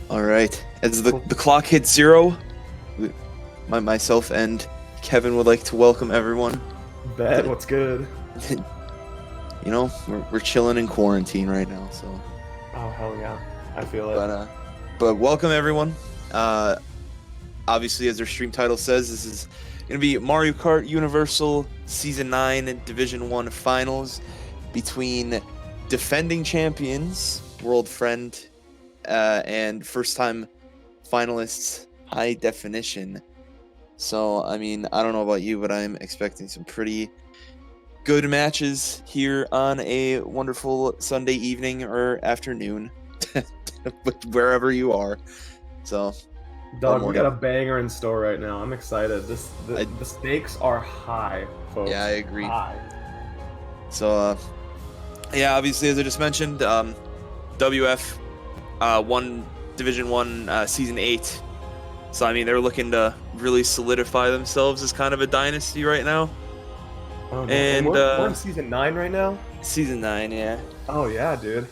All right. As the clock hits 0, myself and Kevin would like to welcome everyone. Bet, what's good? You know, we're chilling in quarantine right now, so. Oh, hell yeah. I feel it. But welcome everyone. Obviously, as their stream title says, this is going to be Mario Kart Universal Season 9 Division 1 Finals between defending champions, World Friend, and first-time finalists, High Definition. So, I mean, I don't know about you, but I'm expecting some pretty good matches here on a wonderful Sunday evening or afternoon, wherever you are. So, Dog, we got a banger in store right now. I'm excited. The stakes are high, folks. Yeah, I agree. High. So, yeah, obviously, as I just mentioned, WF won Division 1 Season 8. So, I mean, they're looking to really solidify themselves as kind of a dynasty right now. Oh, no. And we're in Season 9 right now? Season 9, yeah. Oh, yeah, dude.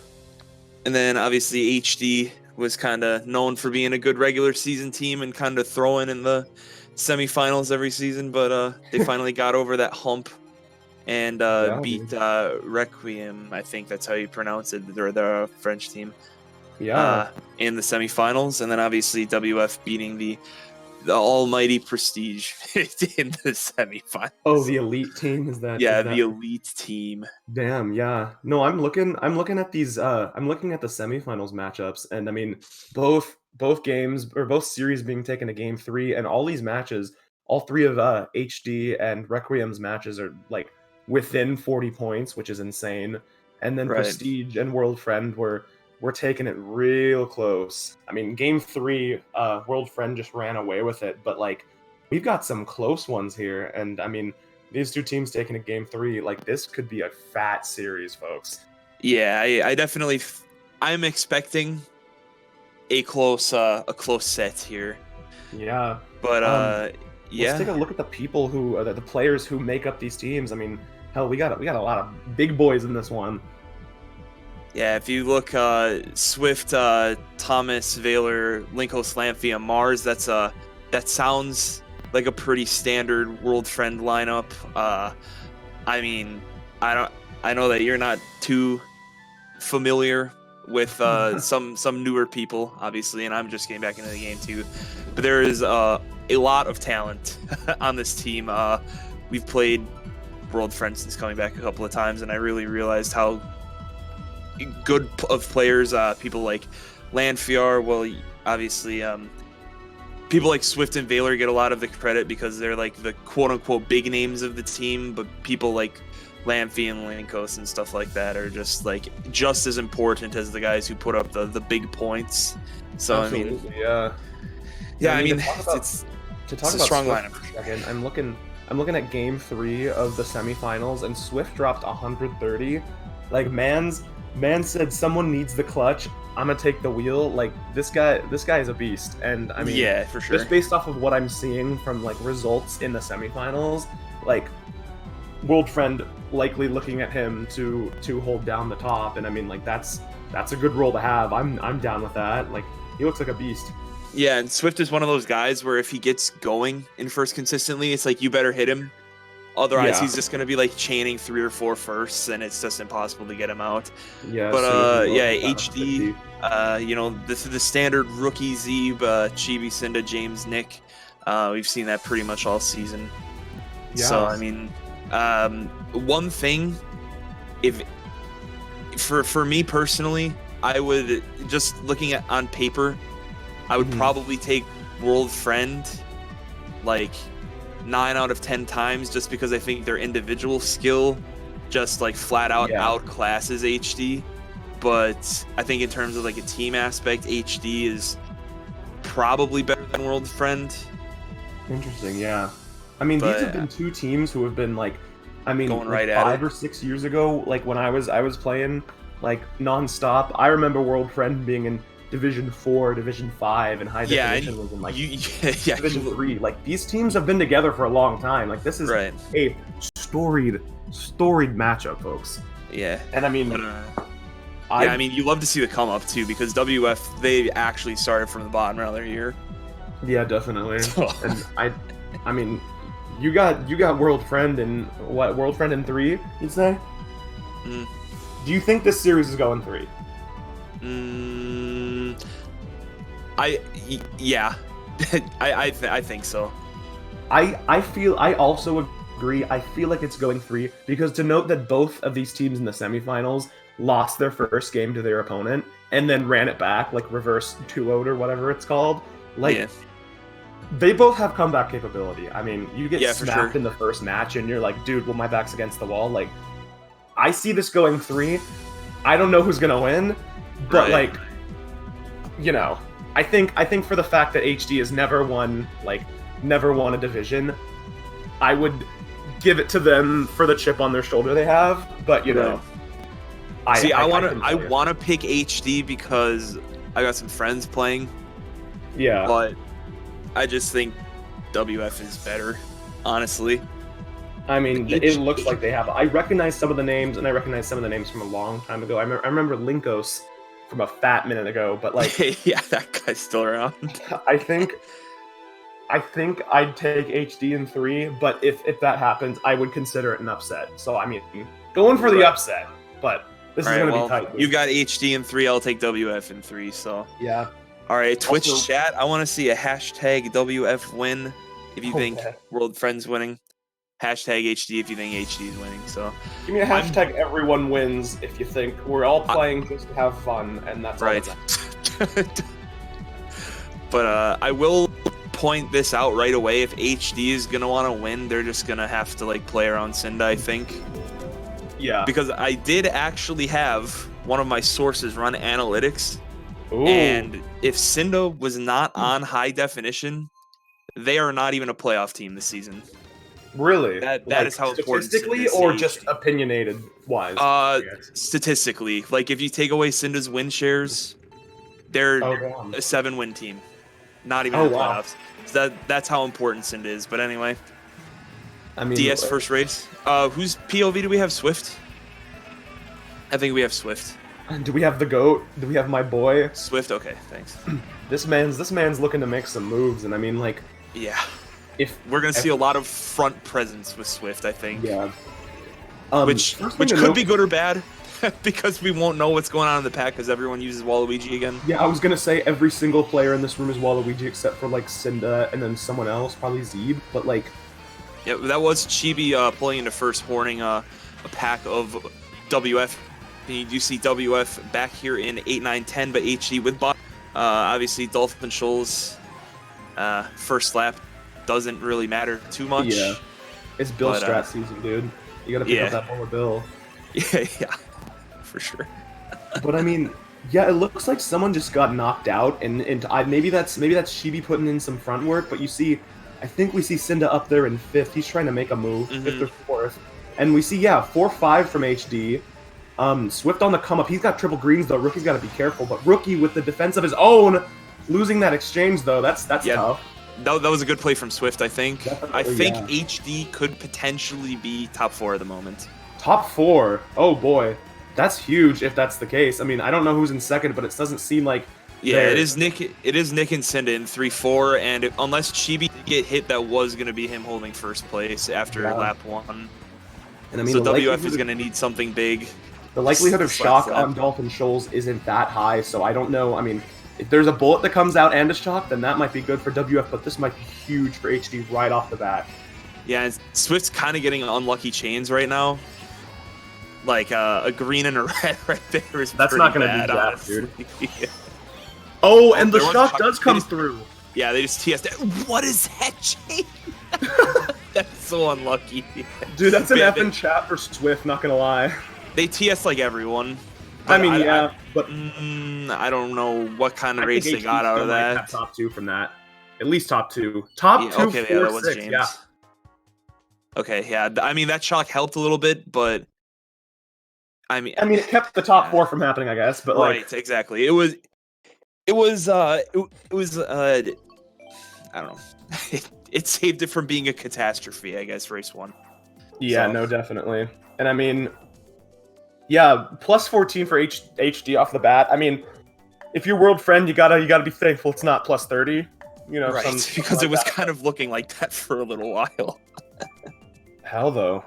And then, obviously, HD was kind of known for being a good regular season team and kind of throwing in the semifinals every season, but they finally got over that hump and beat Requiem, I think that's how you pronounce it. They're the French team. Yeah. In the semifinals, and then obviously WF beating the almighty Prestige in the semifinals. Oh, the elite team is that? Yeah, the elite team. Damn, yeah. No, I'm looking at these. I'm looking at the semifinals matchups, and I mean, both games or both series being taken to Game 3, and all these matches, all three of HD and Requiem's matches are like within 40 points, which is insane. And then Prestige and World Friend we're taking it real close. I mean, Game 3, World Friend just ran away with it, but like we've got some close ones here, and I mean, these two teams taking a Game 3, like this could be a fat series, folks. Yeah, I definitely, I'm expecting a close set here. Yeah, but yeah. Let's take a look at the people who the players who make up these teams. I mean, hell, we got a lot of big boys in this one. Yeah, if you look, Swift, Thomas, Valor, Linkos, Lamphia, Mars, that sounds like a pretty standard World Friend lineup. I mean, I know that you're not too familiar with some newer people, obviously, and I'm just getting back into the game too. But there is a lot of talent on this team. We've played World Friend since coming back a couple of times, and I really realized how good of players, people like Landfiar, well, obviously, people like Swift and Valor get a lot of the credit because they're like the quote-unquote big names of the team, but people like Lamphy and Linkos and stuff like that are just as important as the guys who put up the big points. So absolutely, I mean, it's a strong lineup for a second. I'm looking at Game 3 of the semifinals, and Swift dropped 130. Like, Man said someone needs the clutch. I'm gonna take the wheel. Like this guy is a beast, and I mean, yeah, for sure. Just based off of what I'm seeing from like results in the semifinals, like World Friend likely looking at him to hold down the top, and I mean, like that's a good role to have. I'm down with that. Like he looks like a beast. Yeah, and Swift is one of those guys where if he gets going in first consistently, it's like you better hit him. Otherwise, he's just going to be like chaining 3 or 4 firsts, and it's just impossible to get him out. Yeah, but HD, you know, this is the standard rookie Zeeb, Chibi, Cynda, James, Nick. We've seen that pretty much all season. Yeah. So I mean, one thing, if for me personally, I would just looking at on paper, I would probably take World Friend, like 9 out of 10 times, just because I think their individual skill just like flat out outclasses HD. But I think in terms of like a team aspect, HD is probably better than World Friend. Interesting, yeah. I mean, these have been two teams who have been like, I mean, going like 5 or 6 years ago, like when I was playing like nonstop. I remember World Friend being in Division 4, Division 5, and High Definition was in like Division 3. Like these teams have been together for a long time. Like this is a storied matchup, folks. Yeah. And I mean, Yeah, I mean, you love to see the come up too, because WF, they actually started from the bottom another year. Yeah, definitely. So- And I mean, you got World Friend in what? World Friend in 3, you'd say? Mm. Do you think this series is going 3? Yeah, I think so. I also agree. I feel like it's going 3 because to note that both of these teams in the semifinals lost their first game to their opponent and then ran it back, like reverse 2-0 or whatever it's called. Like, Yeah. they both have comeback capability. I mean, you get Yeah, for smacked sure. in the first match and you're like, dude, well, my back's against the wall. Like, I see this going 3. I don't know who's gonna win, but Right. like, you know, I think for the fact that HD has never won a division, I would give it to them for the chip on their shoulder they have. But you know, See, I can tell you. want to pick HD because I got some friends playing, Yeah, but I just think WF is better, honestly. I mean, it looks like they have. I recognize some of the names, and I recognize some of the names from a long time ago. I remember Linkos from a fat minute ago, but like, Yeah, that guy's still around. I think I'd take HD in 3, but if that happens, I would consider it an upset. So I mean, going for the Right. upset, but this is All right, gonna well, be tight. Dude. you got HD in 3, I'll take WF in 3, so. Yeah. All right, Twitch Also- chat, I want to see a hashtag WF win if you think Okay. World Friends winning. Hashtag HD if you think HD is winning, so. Give me a hashtag everyone wins if you think we're all playing just to have fun, and that's all Right. that matters. But I will point this out right away. If HD is gonna want to win, they're just gonna have to like play around Cynda, I think. Yeah. Because I did actually have one of my sources run analytics, Ooh. and if Cynda was not on high definition, they are not even a playoff team this season. Really? That Like, is how important statistically, Cynda is to or HD. just opinionated wise. Statistically, like if you take away Cynda's win shares, they're Oh, damn. a 7-win team, not even Oh, in the wow. playoffs. So that's how important Cynda is. But anyway, I mean, DS first race. Whose POV do we have? Swift. I think we have Swift. Do we have the goat? Do we have my boy? Swift. Okay, thanks. This man's looking to make some moves, and I mean, like, Yeah, if we're gonna see a lot of front presence with Swift, I think. yeah, Which first thing to could note- be good or bad, because we won't know what's going on in the pack because everyone uses Waluigi again. Yeah, I was gonna say every single player in this room is Waluigi except for like Cynda and then someone else, probably Zeeb. But like, Yeah, that was Chibi pulling into first, horning a pack of WF. You do see WF back here in 8, 9, 10, but HD with bot. Obviously, Dolphin Shoals first lap doesn't really matter too much. yeah, it's Bill But, Strat season, dude. You gotta pick yeah. up that Bola Bill. Yeah, for sure. But I mean, yeah, it looks like someone just got knocked out, and maybe that's Chibi putting in some front work. But you see, I think we see Cynda up there in 5th. He's trying to make a move, 5th or 4th, and we see 4-5 from HD. Swift on the come up. He's got triple greens though. Rookie's got to be careful. But Rookie with the defense of his own, losing that exchange though. That's Yeah. tough. That was a good play from Swift, I think. Definitely, I think yeah. HD could potentially be top 4 at the moment. Top 4. Oh boy, that's huge if that's the case. I mean, I don't know who's in second, but it doesn't seem like. Yeah, they're- it is Nick and Cynda in 3-4, and unless Chibi did get hit, that was going to be him holding first place after Yeah. lap 1. And I mean, So the WF likelihood is of- going to need something big. The likelihood of Slap shock flap. on Dolphin Shoals isn't that high, so I don't know. I mean, if there's a bullet that comes out and a shock, then that might be good for WF, but this might be huge for HD right off the bat. Yeah, and Swift's kind of getting unlucky chains right now. Like a green and a red right there is That's pretty not gonna be bad, Jack, honestly. dude. Yeah. Oh, and the there was shock shock- does they come just- through. Yeah, they just TS'd. What is that chain? That's so unlucky. Dude, that's an They- F in chat for Swift, not gonna lie. They TS like everyone. I mean, yeah, but I don't know what kind of I race think they got HD out of still might that. have top 2 from that. At least top 2. Top Yeah, 2, okay, 4, yeah, that was 6, James. yeah. Okay, yeah. I mean, that shock helped a little bit, but I mean, it kept the top 4 from happening, I guess, but right, like, exactly. It was I don't know. It saved it from being a catastrophe, I guess, race 1. yeah, So- no, definitely. And I mean, Yeah, plus 14 for HD off the bat. I mean, if you're world friend, you gotta be thankful it's not plus 30. You know, Right, something because like it was that. kind of looking like that for a little while. Hell though.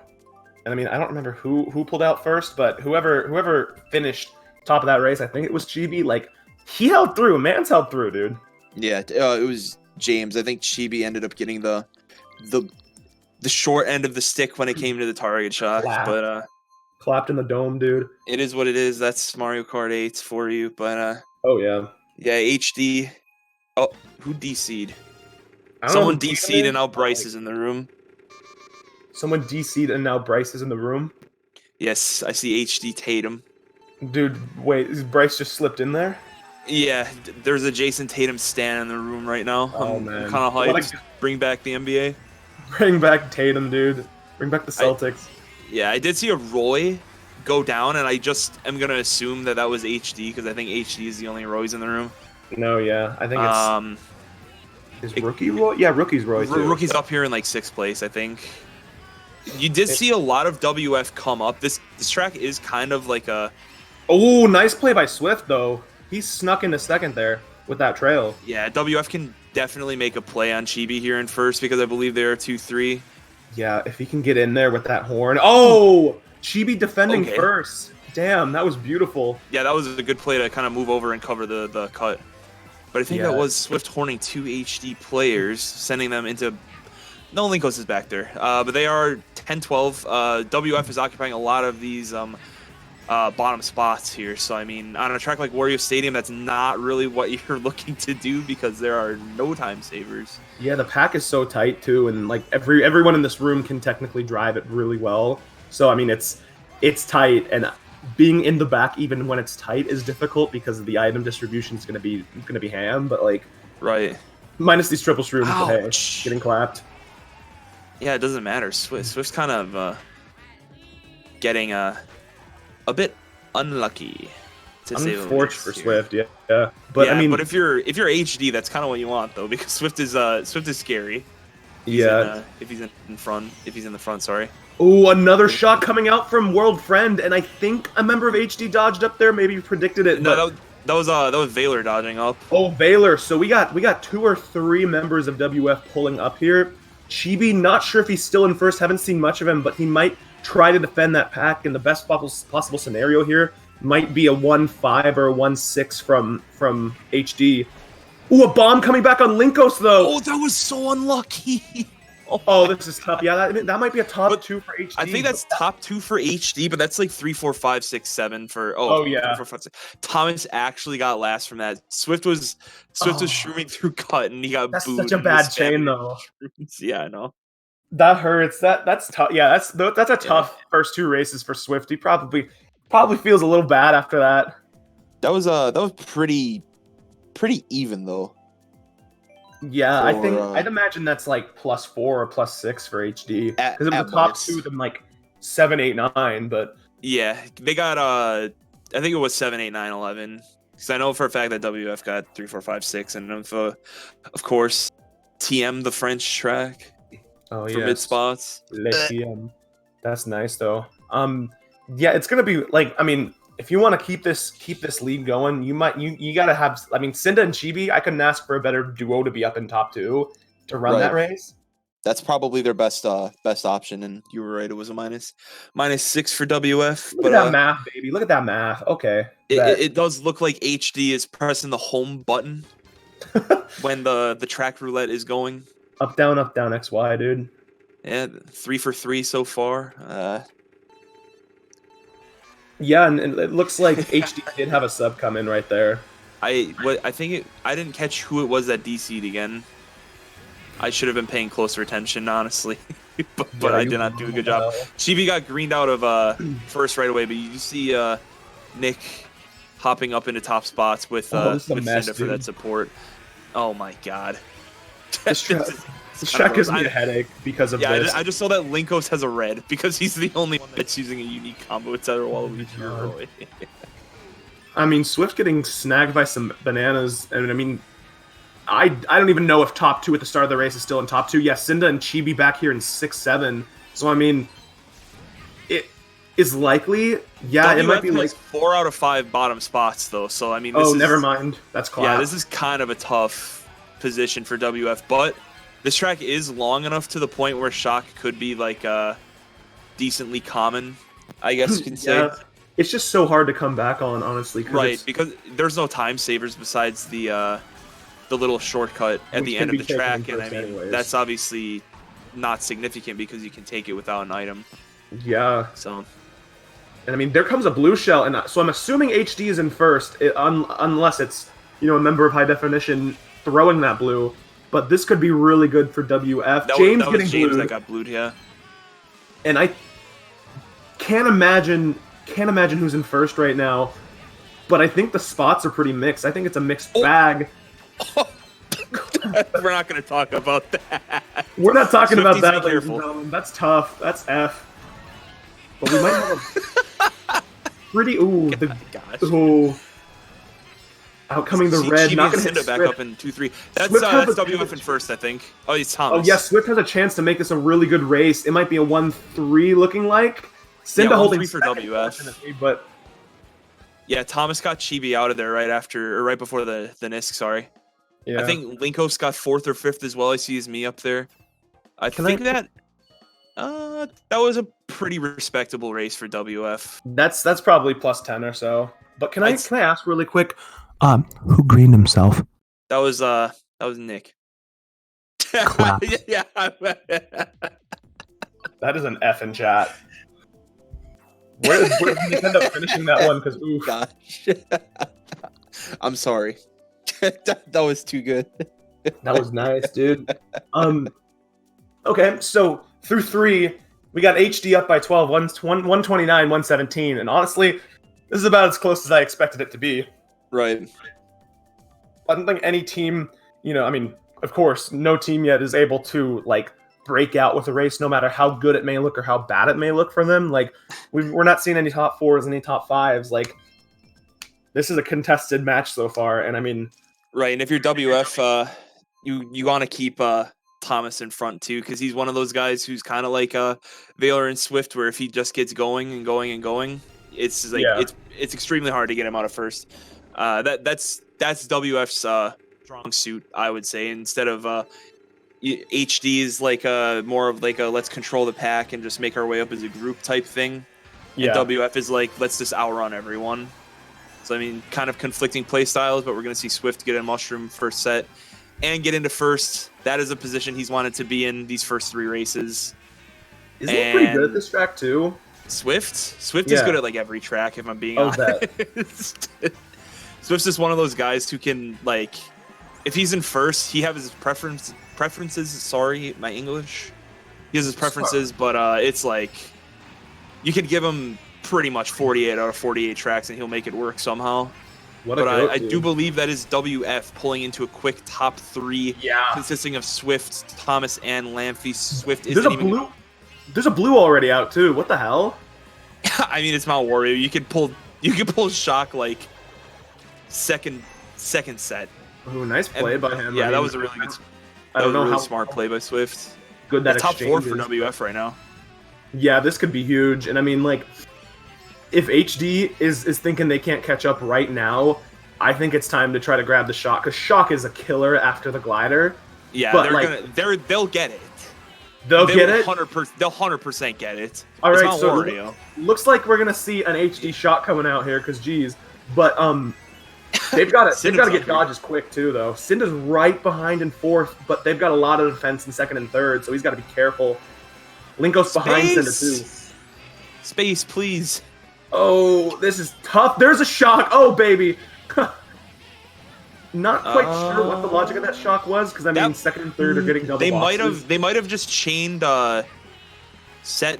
And I mean, I don't remember who pulled out first, but whoever finished top of that race, I think it was Chibi. Like, he held through. Man's held through, dude. Yeah, it was James. I think Chibi ended up getting the short end of the stick when it came to the target shot. Clap. But Clapped in the dome, dude. it is what it is. That's Mario Kart 8 for you. But Oh yeah. yeah, HD. Oh, who DC'd? I don't Someone know who DC'd Tatum and now is, but, Bryce like, is in the room. someone DC'd and now Bryce is in the room. Yes, I see HD Tatum. Dude, wait, is Bryce just slipped in there? Yeah, there's a Jason Tatum stan in the room right now. Oh, I'm man. kind of What hyped. Bring back the NBA. Bring back Tatum, dude. Bring back the Celtics. Yeah, I did see a Roy go down, and I just am gonna assume that was HD because I think HD is the only Roys in the room. No, yeah, I think it's is rookie Roy. Yeah, rookie's Roy too. Rookie's up here in like 6th place, I think. You did see a lot of WF come up. This track is kind of like a. Oh, nice play by Swift though. He snuck into second there with that trail. Yeah, WF can definitely make a play on Chibi here in first because I believe they are 2-3. Yeah, if he can get in there with that horn. Oh, Chibi defending Okay. first. Damn, that was beautiful. Yeah, that was a good play to kind of move over and cover the cut. But I think Yeah. that was Swift horning 2 HD players, sending them into. No, Linkos is back there. But they are 10-12. WF is occupying a lot of these bottom spots here. So, I mean, on a track like Wario Stadium, that's not really what you're looking to do because there are no time savers. Yeah, the pack is so tight too, and like everyone in this room can technically drive it really well. So I mean, it's tight, and being in the back even when it's tight is difficult because the item distribution is gonna be ham. But like, Right. minus these triple shrooms, but hey, Ouch. getting clapped. Yeah, it doesn't matter. Swift's kind of getting a bit unlucky. To say the Unfortunate least for here. Swift, yeah. But yeah, I mean, but if you're HD, that's kind of what you want though, because Swift is scary. yeah. If he's in the front, sorry. Oh, another shot coming out from World Friend, and I think a member of HD dodged up there. Maybe predicted it. No, but... that was Valor dodging up. Oh, Valor. So we got 2 or 3 members of WF pulling up here. Chibi, not sure if he's still in first. Haven't seen much of him, but he might try to defend that pack. In the best possible scenario here might be a 1-5 or a 1-6 from HD. Ooh, a bomb coming back on Linkos though. Oh, that was so unlucky. Oh, this is tough. Yeah, that might be a top 2 for HD. I think that's top 2 for HD, but that's like 3, 4, 5, 6, 7 for. Oh, yeah. 3, 4, 5, 6. Thomas actually got last from that. Swift was shrooming through cut, and he got That's booed. such a bad chain though. Yeah, I know. That hurts. That's tough. Yeah, that's a tough first 2 races for Swift. He probably feels a little bad after that. That was pretty even though. Yeah, I think I'd imagine that's like +4 or +6 for HD because it was the top most. 2, then like 7, 8, 9. But Yeah, they got I think it was 7, 8, 9, 11. Because I know for a fact that WF got 3, 4, 5, 6, and of course TM the French track for mid spots. That's nice though. Yeah, it's gonna be like, I mean, if you want to keep this lead going, you gotta have. I mean, Cynda and Chibi, I couldn't ask for a better duo to be up in top 2 to run that race. That's probably their best option, and you were right. It was a -6 for WF. Look at that math, baby. Look at that math. Okay, it does look like HD is pressing the home button when the track roulette is going. Up down XY, dude. Yeah, 3 for 3 so far. Yeah, and it looks like HD did have a sub come in right there. I didn't catch who it was that DC'd again. I should have been paying closer attention, honestly, but I did not do a good job. Chibi got greened out of first right away, but you see Nick hopping up into top spots with Cynda for that support. Oh my god. This track gives me a headache because of this. I just saw that Linkos has a red because he's the only one that's using a unique combo. It's either Waluigi or Roy. I mean, Swift getting snagged by some bananas, and I mean, I don't even know if top 2 at the start of the race is still in top 2. Yeah, Cynda and Chibi back here in 6, 7. So I mean, is likely. Yeah, it might be WF like. has 4 out of 5 bottom spots though, so I mean, Oh, never mind. That's class. Yeah, this is kind of a tough position for WF, but this track is long enough to the point where shock could be like decently common, I guess you can say. It's just so hard to come back on, honestly. Right, because there's no time savers besides the little shortcut at the end of the track, and I mean anyways. That's obviously not significant because you can take it without an item. Yeah. So. And I mean, there comes a blue shell, and so I'm assuming HD is in first, unless it's a member of high definition throwing that blue. But this could be really good for WF. That James was getting James blued, that got blued, yeah. And I can't imagine who's in first right now. But I think the spots are pretty mixed. I think it's a mixed bag. We're not going to talk about that. We're not talking about that. Be careful. That's tough. That's F. But we might have a pretty outcoming the red. Not going to hit Cynda back up in 2-3. That's WF in first, I think. Oh, it's Thomas. Oh yes, Swift has a chance to make this a really good race. It might be a 1-3 looking like. Cynda holding 3 for WF. But yeah, Thomas got Chibi out of there right before the NISC. Sorry. Yeah. I think Linkos got 4th or 5th as well. I see his me up there. I think that was a pretty respectable race for WF. That's probably plus 10 or so. But can I ask really quick? Who greened himself? That was Nick. Yeah. That is an F in chat. Where did Nick end up finishing that one? Because oof. Gosh. I'm sorry. that was too good. That was nice, dude. Okay, so through 3, we got HD up by 12, 129, 117, and honestly, this is about as close as I expected it to be. Right. I don't think any team, I mean, of course, no team yet is able to, break out with a race, no matter how good it may look or how bad it may look for them. We're not seeing any top 4s, any top 5s. This is a contested match so far, and I mean... Right, and if you're WF, you want to keep Thomas in front, too, because he's one of those guys who's kind of like Valor and Swift, where if he just gets going and going and going, it's it's extremely hard to get him out of first. That's WF's strong suit, I would say, instead of HD is more of a let's control the pack and just make our way up as a group type thing. Yeah. And WF is let's just outrun everyone. So I mean, kind of conflicting play styles, but we're going to see Swift get a mushroom first set and get into first. That is a position he's wanted to be in these first 3 races. Isn't he pretty good at this track too? Swift is good at every track, if I'm being honest. Swift's just one of those guys who can if he's in first, he has his preferences. Sorry, my English. He has his preferences, but it's you could give him pretty much 48 out of 48 tracks and he'll make it work somehow. But I do believe that is WF pulling into a quick top 3 consisting of Swift, Thomas, and Lamphy. Swift isn't even... There's a blue already out too. What the hell? I mean, it's Mount Warrior. You could pull shock second set. Ooh, nice play by him. Yeah, that was a really good. I don't know how smart play by Swift. Good that top 4 for WF right now. Yeah, this could be huge. And I mean, if HD is thinking they can't catch up right now, I think it's time to try to grab the shock, because shock is a killer after the glider. Yeah, but they'll get it. They'll get it. They'll 100% get it. All right, so looks like we're gonna see an HD shot coming out here, because geez, but they've got to get dodges quick too, though. Cynda's right behind in 4th, but they've got a lot of defense in 2nd and 3rd, so he's got to be careful. Linkos behind Cynda too. Space, please. Oh, this is tough. There's a shock. Oh, baby. Not quite sure what the logic of that shock was, because I mean, 2nd and 3rd are getting double. They might have just chained set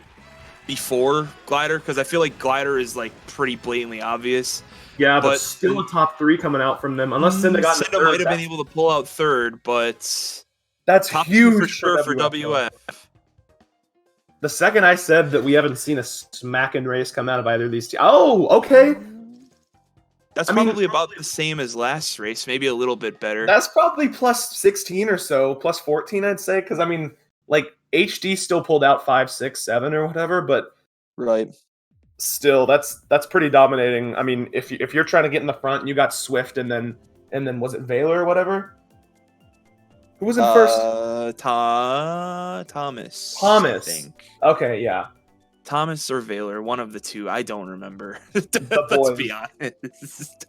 before glider, because I feel like glider is pretty blatantly obvious. Yeah, but still a top 3 coming out from them, unless Cynda got. Cynda might have been able to pull out 3rd, but that's top huge for sure for WF. The second I said that we haven't seen a smacking race come out of either of these teams. Oh, okay. That's probably about the same as last race, maybe a little bit better. That's probably plus 16 or so, plus 14, I'd say, because I mean, HD still pulled out 5, 6, 7 or whatever, but right. Still, that's pretty dominating. I mean, if you're trying to get in the front, you got Swift and then was it Valor or whatever? Who was in first? Thomas. I Thomas. think. Okay, yeah. Thomas or Valor, one of the two. I don't remember. The Let's boys. be honest.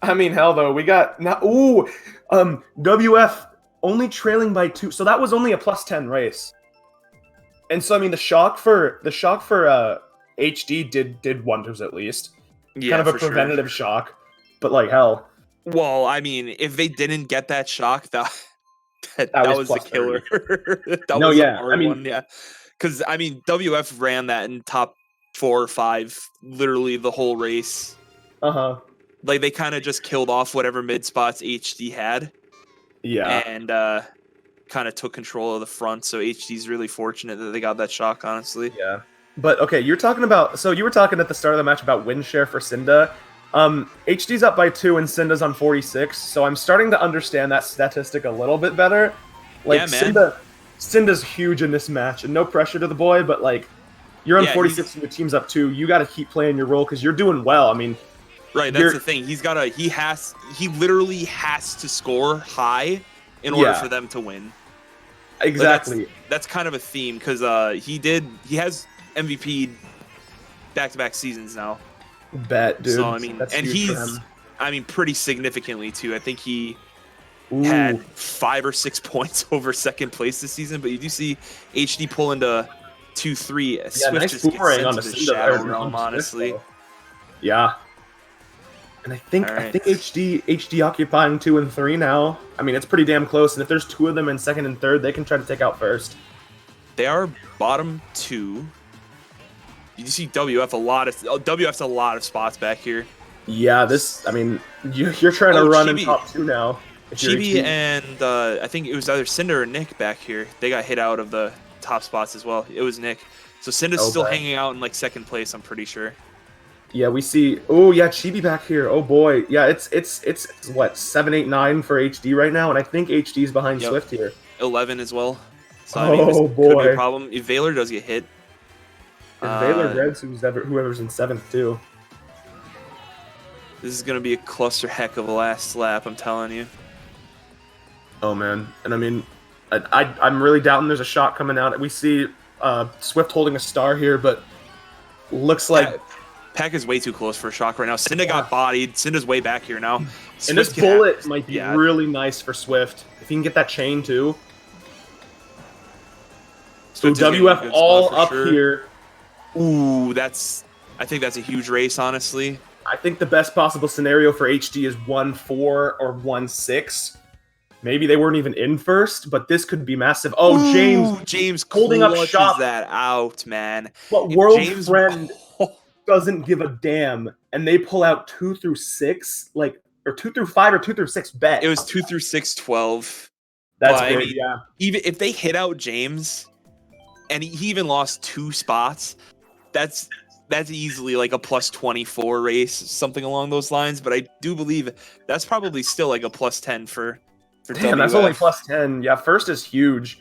I mean, hell though, we got now. Ooh, WF only trailing by 2, so that was only a +10 race. And so I mean, the shock for HD did wonders at least. Yeah, Kind of a for preventative sure. shock, but like hell, Well, I mean, if they didn't get that shock, that was was the plus killer. 30. That No, was yeah, a I hard mean- one, yeah. Because I mean, WF ran that in top 4 or 5, literally the whole race. Like they kind of just killed off whatever mid spots HD had. Yeah. And kind of took control of the front. So HD's really fortunate that they got that shock, honestly. Yeah. But okay, you were talking at the start of the match about win share for Cynda. HD's up by 2 and Cynda's on 46, so I'm starting to understand that statistic a little bit better. Like, yeah, man. Cynda's huge in this match, and no pressure to the boy, but like, you're on 46 and your team's up 2. You got to keep playing your role because you're doing well. I mean, right, that's the thing. He literally has to score high in order for them to win. Exactly. That's kind of a theme because he has MVP back-to-back seasons now. Bet, dude. So I mean, and he's pretty significantly too. I think he had 5 or 6 points over second place this season. But you do see HD pull into 2-3. Yeah, Swift nice just gets boomerang on into the the shadow realm, Swift, honestly. though. Yeah. And I think HD occupying 2 and 3 now. I mean, it's pretty damn close. And if there's 2 of them in second and third, they can try to take out first. They are bottom 2. You see WF's a lot of spots back here. Yeah, I mean, you're trying to run in top 2 now. Chibi and I think it was either Cynda or Nick back here. They got hit out of the top spots as well. It was Nick. So Cynda's still hanging out in like second place, I'm pretty sure. Yeah, we see. Oh yeah, Chibi back here. Oh boy, yeah. It's what 7, 8, 9 for HD right now, and I think HD's behind Swift here. 11 as well. So I mean, this could be a problem if Valor does get hit. And Valor Reds, whoever's in 7th too. This is gonna be a cluster heck of a last lap, I'm telling you. Oh man, and I mean, I'm really doubting there's a shot coming out. We see Swift holding a star here, but looks like Pack is way too close for a shock right now. Cynda got bodied. Cynda's way back here now. And this bullet might be really nice for Swift if he can get that chain too. So WF all up here. Ooh, I think that's a huge race, honestly. I think the best possible scenario for HD is 1-4 or 1-6. Maybe they weren't even in first, but this could be massive. Oh, James holding up shop. That out, man. But World Friend doesn't give a damn, and they pull out 2 through 6, or 2 through 5 or 2 through 6 bet. It was 2 through 6, 12. That's big, I mean, yeah. Even if they hit out James, and he even lost 2 spots, that's easily like a +24 race, something along those lines. But I do believe that's probably still like a +10 for Damn, WF. That's only +10. Yeah, first is huge.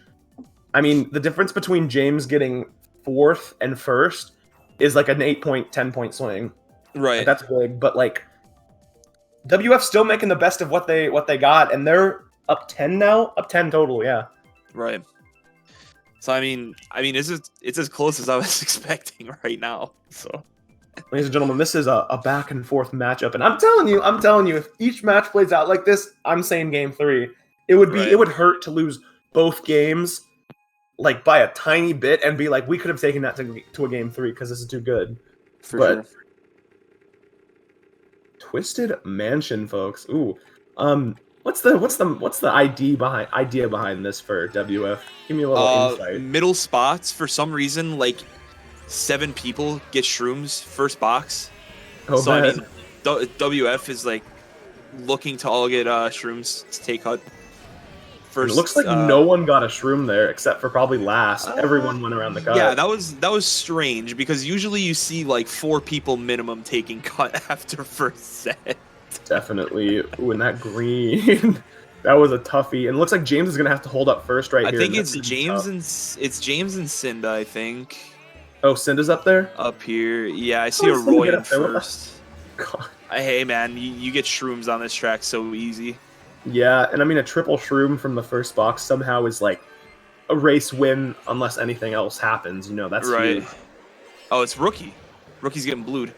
I mean, the difference between James getting 4th and first is like an 8-point, 10-point swing. Right. Like, that's big, but like WF's still making the best of what they got, and they're up 10 now, up 10 total. Yeah. Right. So I mean, it's as close as I was expecting right now. So, ladies and gentlemen, this is a back and forth matchup, and I'm telling you, if each match plays out like this, I'm saying Game 3. It would hurt to lose both games, like by a tiny bit, and be like, we could have taken that to a Game 3 because this is too good. For sure. Twisted Mansion, folks. Ooh, what's the idea behind this for WF? Give me a little insight. Middle spots, for some reason, like 7 people get shrooms first box. Oh, so bad. I mean, WF is like looking to all get shrooms to take out first. It looks like no one got a shroom there except for probably last. Everyone went around the cut. Yeah, that was strange because usually you see like 4 people minimum taking cut after first set. Definitely. Ooh, and that green. That was a toughie. And it looks like James is gonna have to hold up first here. I think it's James and Cynda, I think. Oh, Cynda's up there? up here. Yeah, I see How a did Cynda Roy get in up there? What the- first. God. Hey, man, you get shrooms on this track so easy. Yeah, and I mean, a triple shroom from the first box somehow is like a race win unless anything else happens. You know, that's Right. huge. Oh, it's Rookie. Rookie's getting blued.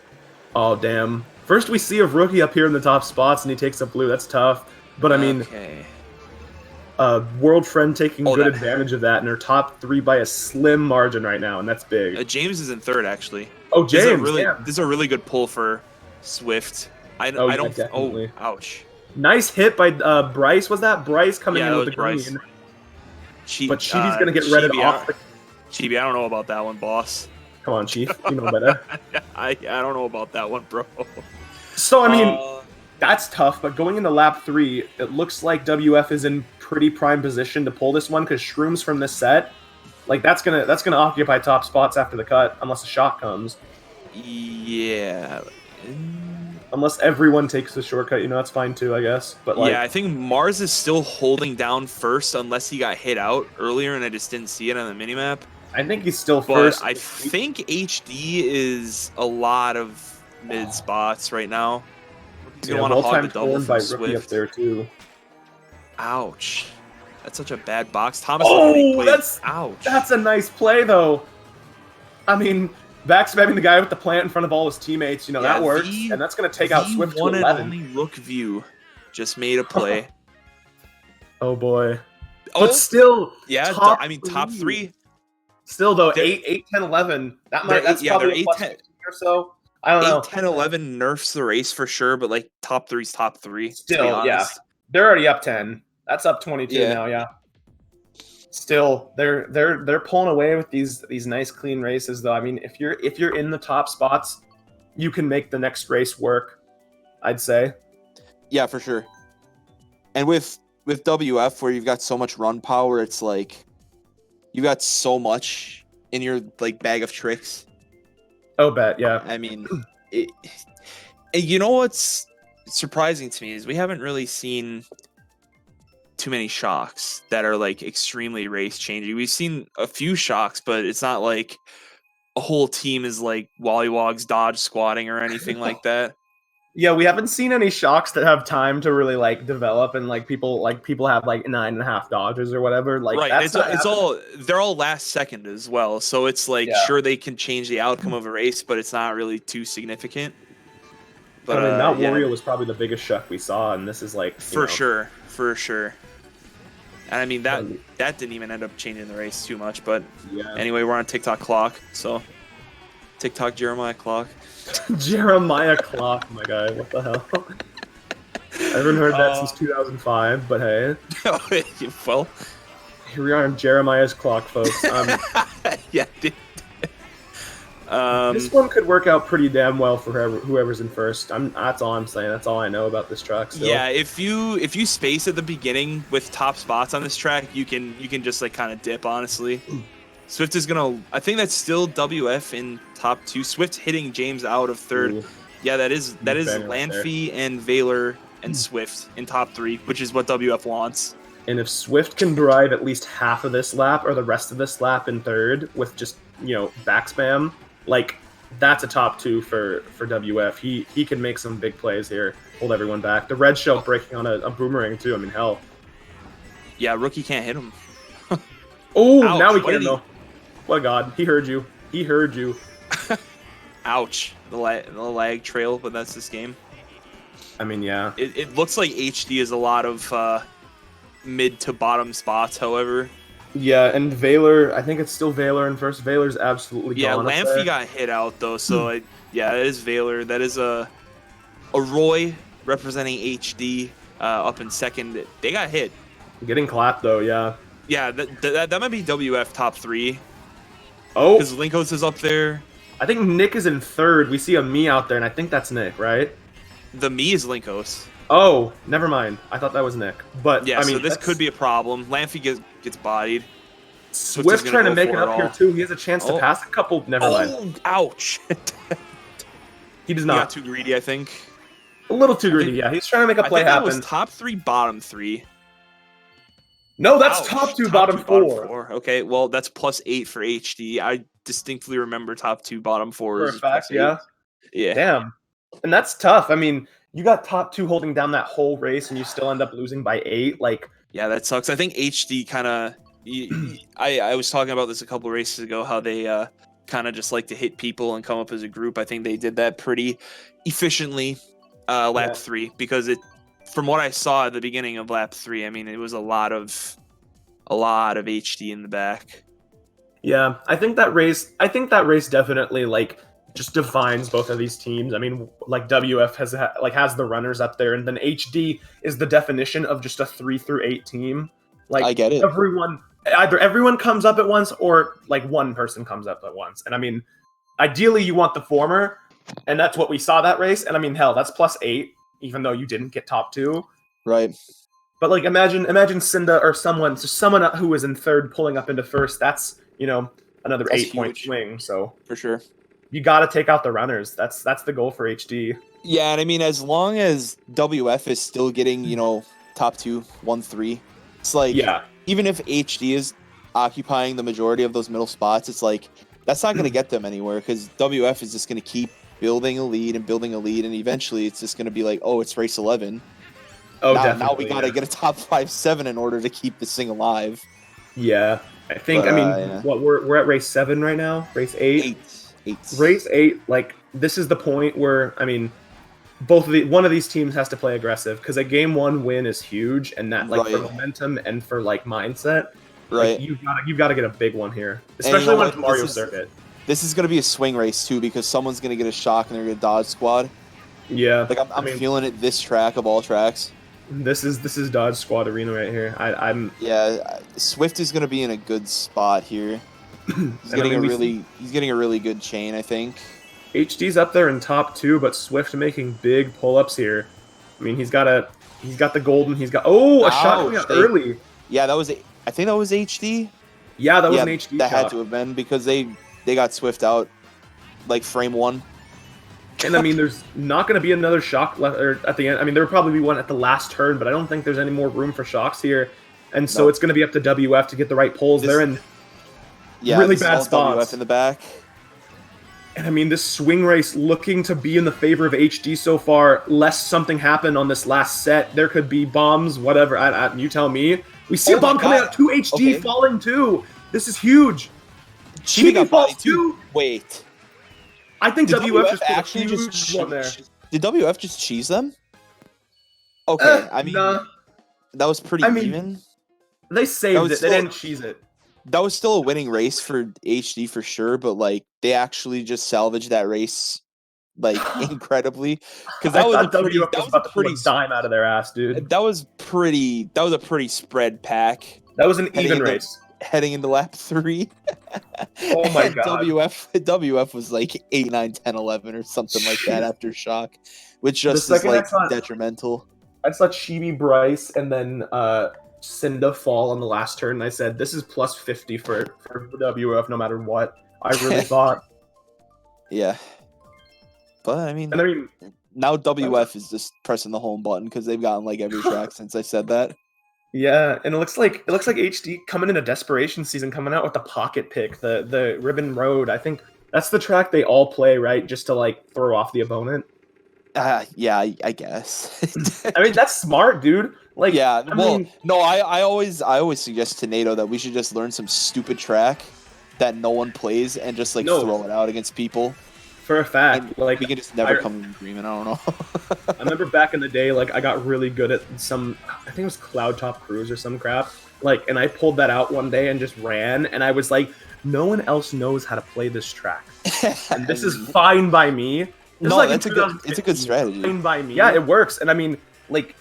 Oh, damn. First we see of Rookie up here in the top spots, and he takes a blue. That's tough. But I mean, Okay. World Friend taking Oh, good that- advantage of that, and they're top 3 by a slim margin right now, and that's big. James is in third, actually. Oh, James, This is a really good pull for Swift. I yeah, don't. definitely. Oh, ouch. Nice hit by Bryce. Was that Bryce coming Yeah, in that with the was Bryce. green? Chi- But Chibi's gonna get redded Chibi, off. Chibi, I don't know about that one, boss. Come on, Chief. You know better. I don't know about that one, bro. So, I mean, that's tough, but going into lap 3, it looks like WF is in pretty prime position to pull this one because Shrooms from this set, like that's gonna occupy top spots after the cut, unless a shot comes. Yeah. Unless everyone takes the shortcut, you know, that's fine too, I guess. But like, Yeah, I think Mars is still holding down first unless he got hit out earlier and I just didn't see it on the minimap. I think he's still But first. I think HD is a lot of mid spots right now. He's gonna want to hog the double by from Rookie up Swift. there too. Ouch. That's such a bad box. Thomas. Oh, ouch. That's a nice play though. I mean, backspamming the guy with the plant in front of all his teammates, you know, that works, and that's going to take out Swift to one 11. and only Rook View just made a play. Oh boy. Oh, But still, yeah, top top 3. Still though, They're- 8, 10, 11. That's they're probably 8, a plus 10 15 or so. I don't know. 8, 10, 11 nerfs the race for sure, but like top 3's top 3. Still, yeah. They're already up 10. That's up 22 now, yeah. Still, they're pulling away with these nice clean races though. I mean, if you're in the top spots, you can make the next race work, I'd say. Yeah, for sure. And with WF where you've got so much run power, it's like you got so much in your like bag of tricks. Oh, bet, yeah. I mean, you know what's surprising to me is we haven't really seen too many shocks that are like extremely race changing. We've seen a few shocks, but it's not like a whole team is like Wollywogs dodge squatting or anything like that. Yeah, we haven't seen any shocks that have time to really like develop, and like people have like 9.5 dodges or whatever. Like, right, that's they're all last second as well. So it's like sure they can change the outcome of a race, but it's not really too significant. But I mean, Mount Wario was probably the biggest shuck we saw, and this is like for sure. And I mean that didn't even end up changing the race too much. But anyway, we're on TikTok clock, so TikTok Jeremiah clock. Jeremiah clock, my guy. What the hell? I haven't heard that since 2005, but hey. Well, here we are on Jeremiah's clock, folks. yeah. This one could work out pretty damn well for whoever's in first. That's all I'm saying. That's all I know about this track. Still. Yeah, if you space at the beginning with top spots on this track, you can just like kind of dip. Honestly, Swift is gonna. I think that's still WF in top 2. Swift hitting James out of third. Ooh. Yeah, that is Lanfy and Valor and Swift in top 3, which is what WF wants. And if Swift can drive at least half of this lap or the rest of this lap in third with just back spam. Like, that's a top 2 for WF. He can make some big plays here, hold everyone back. The red shell breaking on a boomerang too. I mean, hell. Yeah, Rookie can't hit him. Oh, now we can though. What a god, he heard you. He heard you. Ouch. The lag trail, but that's this game. I mean, yeah. It looks like HD is a lot of mid to bottom spots, however. Yeah, and Valor, I think it's still Valor in first. Valor's absolutely gone. Yeah, Lamphy got hit out though, so it is Valor. That is a Roy representing HD up in second. They got hit. Getting clapped though, yeah. Yeah, that might be WF top 3. Oh, because Linkos is up there. I think Nick is in third. We see a me out there, and I think that's Nick, right? The me is Linkos. Oh, never mind. I thought that was Nick. But yeah, I mean, so this could be a problem. Lamphy gets bodied. Swift trying to make it up here too. He has a chance to pass a couple. Never mind. Ouch! He does not. He got too greedy, I think. A little too greedy. Yeah, he's trying to make a play happen. That was top 3, bottom 3. No, that's Ouch, top two, bottom four. Okay, well, that's +8 for HD. I distinctly remember top 2, bottom 4 For a is fact, +8. yeah. Yeah. Damn. And that's tough. I mean, you got top two holding down that whole race, and you still end up losing by 8. Like, Yeah, that sucks. I think HD kind of. I was talking about this a couple races ago, how they kind of just like to hit people and come up as a group. I think they did that pretty efficiently lap Yeah. 3 because from what I saw at the beginning of lap 3, I mean, it was a lot of HD in the back. Yeah, I think that race definitely like just defines both of these teams. I mean, like WF has the runners up there, and then HD is the definition of just a 3 through 8 team. Like, I get it. Either everyone comes up at once, or like one person comes up at once. And I mean, ideally you want the former, and that's what we saw that race. And I mean, hell, that's +8, even though you didn't get top 2. Right. But like, imagine Cynda or someone who was in third pulling up into first. That's, another That's 8-point huge. swing. So For sure. you got to take out the runners. That's the goal for HD. Yeah, and I mean, as long as WF is still getting, top 2, 1, 3, it's like, Yeah. even if HD is occupying the majority of those middle spots, it's like, that's not going to get them anywhere because WF is just going to keep building a lead, and eventually it's just going to be like, oh, it's race 11. Oh, Now we got to get a top 5-7 in order to keep this thing alive. Yeah. I think, Yeah. what we're at race 7 right now? Race 8? 8. Race 8, like, this is the point where, I mean, one of these teams has to play aggressive because a game 1 win is huge, and that, like, for momentum and for, like, mindset, right? Like, you've got to get a big one here, especially when it's Mario Circuit. This is going to be a swing race too because someone's going to get a shock and they're going to dodge squad. Yeah, like I'm feeling it. This track of all tracks. This is Dodge Squad Arena right here. Yeah, Swift is going to be in a good spot here. He's getting a really good chain, I think. HD's up there in top 2, but Swift making big pull-ups here. I mean, he's got the golden. A shot coming out early. Yeah, I think that was HD. Yeah, that was an HD that shot. had to have been because they got Swift out like frame 1. And I mean, there's not going to be another shock at the end. I mean, there will probably be one at the last turn, but I don't think there's any more room for shocks here. And so it's going to be up to WF to get the right pulls. They're in really bad spots. WF in the back. And I mean, this swing race looking to be in the favor of HD so far. Lest something happen on this last set, there could be bombs, whatever. You tell me. We see a bomb coming out. 2 HD falling too. This is huge. Chibi falls too. Wait. I think WF just actually just one there. Did WF just cheese them? Okay, I mean, nah. That was pretty even. They saved it. They didn't cheese it. That was still a winning race for HD for sure, but like they actually just salvaged that race like incredibly because that was a pretty dime out of their ass, dude. That was a pretty spread pack. That was an even race. Heading into lap 3. Oh my god. WF was like 8, 9, 10, 11 or something like that after shock, which just is like detrimental. I saw Chibi Bryce and then Cynda fall on the last turn, and I said, this is +50 for WF no matter what. I really thought. Yeah. But I mean now WF is just pressing the home button because they've gotten like every track since I said that. Yeah, and it looks like HD coming in a desperation season, coming out with the pocket pick, the Ribbon Road. I think that's the track they all play, right? Just to like throw off the opponent. Yeah, I guess. I mean, that's smart, dude. Like, yeah. I always suggest to NATO that we should just learn some stupid track that no one plays and just like throw it out against people. For a fact, and like we can just never come to an agreement. I don't know. I remember back in the day, like I got really good at I think it was Cloud Top Cruise or some crap. Like, and I pulled that out one day and just ran, and I was like, no one else knows how to play this track, and this is fine by me. It's a good strategy. Fine by me. Yeah, it works, and I mean, like,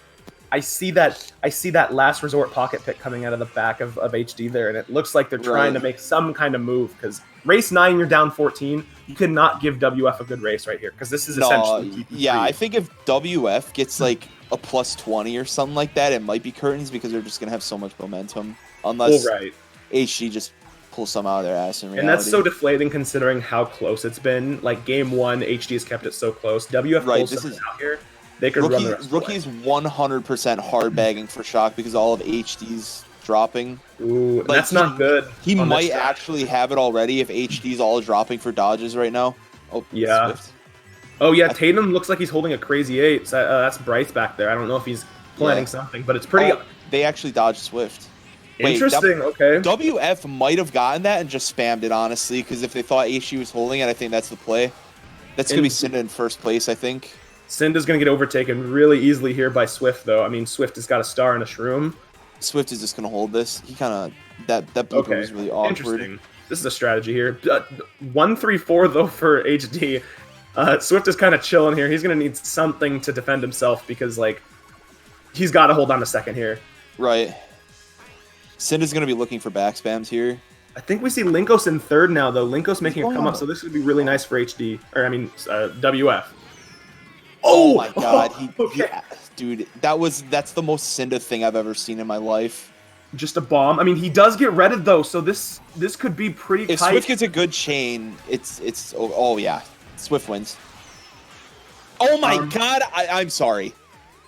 I see that last resort pocket pick coming out of the back of HD there, and it looks like they're trying to make some kind of move because race 9, you're down 14. You cannot give WF a good race right here because this is essentially yeah. I think if WF gets like a +20 or something like that, it might be curtains because they're just gonna have so much momentum unless HD just pulls some out of their ass in reality. And that's so deflating considering how close it's been. Like game 1, HD has kept it so close. WF pulls something out here. They could run the rest Rookie's 100% hard bagging for shock because all of HD's dropping. Ooh, Like, that's not good. He on this might track. actually have it already if HD's all dropping for dodges right now. Oh, Yeah. Swift. Oh yeah, Tatum looks like he's holding a crazy 8. So, that's Bryce back there. I don't know if he's planning something, but it's pretty They actually dodged Swift. interesting. Okay. WF might have gotten that and just spammed it, honestly, because if they thought HD was holding it, I think that's the play. That's going to be Cynda in first place, I think. Cynda's going to get overtaken really easily here by Swift, though. I mean, Swift has got a star and a shroom. Swift is just going to hold this. He kind of... That blooper was really awkward. Interesting. This is a strategy here. 1-3-4, though, for HD. Swift is kind of chilling here. He's going to need something to defend himself because, like, he's got to hold on a second here. Right. Cynda's going to be looking for back spams here. I think we see Linkos in third now, though. Linkos making a come up, so this would be really nice for HD. Or, I mean, WF. Oh my god. Okay. Dude, that's the most Cynda thing I've ever seen in my life. Just a bomb. I mean, he does get redded, though, so this could be pretty If tight. Swift gets a good chain, it's oh yeah. Swift wins. Oh my god, I'm sorry.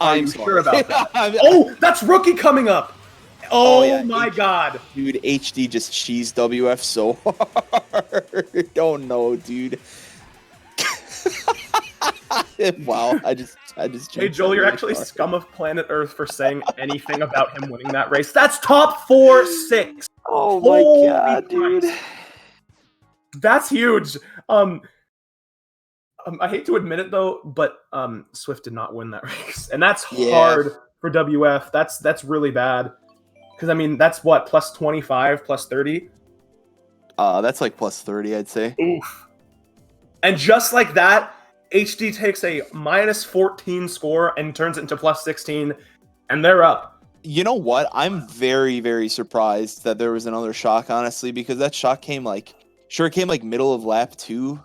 I'm sorry. Sure about that? Oh, that's Rookie coming up. Oh, yeah, my god. Dude, HD just cheesed WF so hard. Don't know, dude. Wow, I just Hey Joel, you're actually scum of planet Earth for saying anything about him winning that race. That's top 4-6. Oh my god, dude. That's huge. I hate to admit it though, but Swift did not win that race, and that's hard for WF. That's really bad. Because I mean, that's what, plus 25, plus 30. That's like plus 30, I'd say. Oof. And just like that, HD takes a minus 14 score and turns it into plus 16, and they're up. You know what? I'm very, very surprised that there was another shock, honestly, because that shock came like middle of lap 2.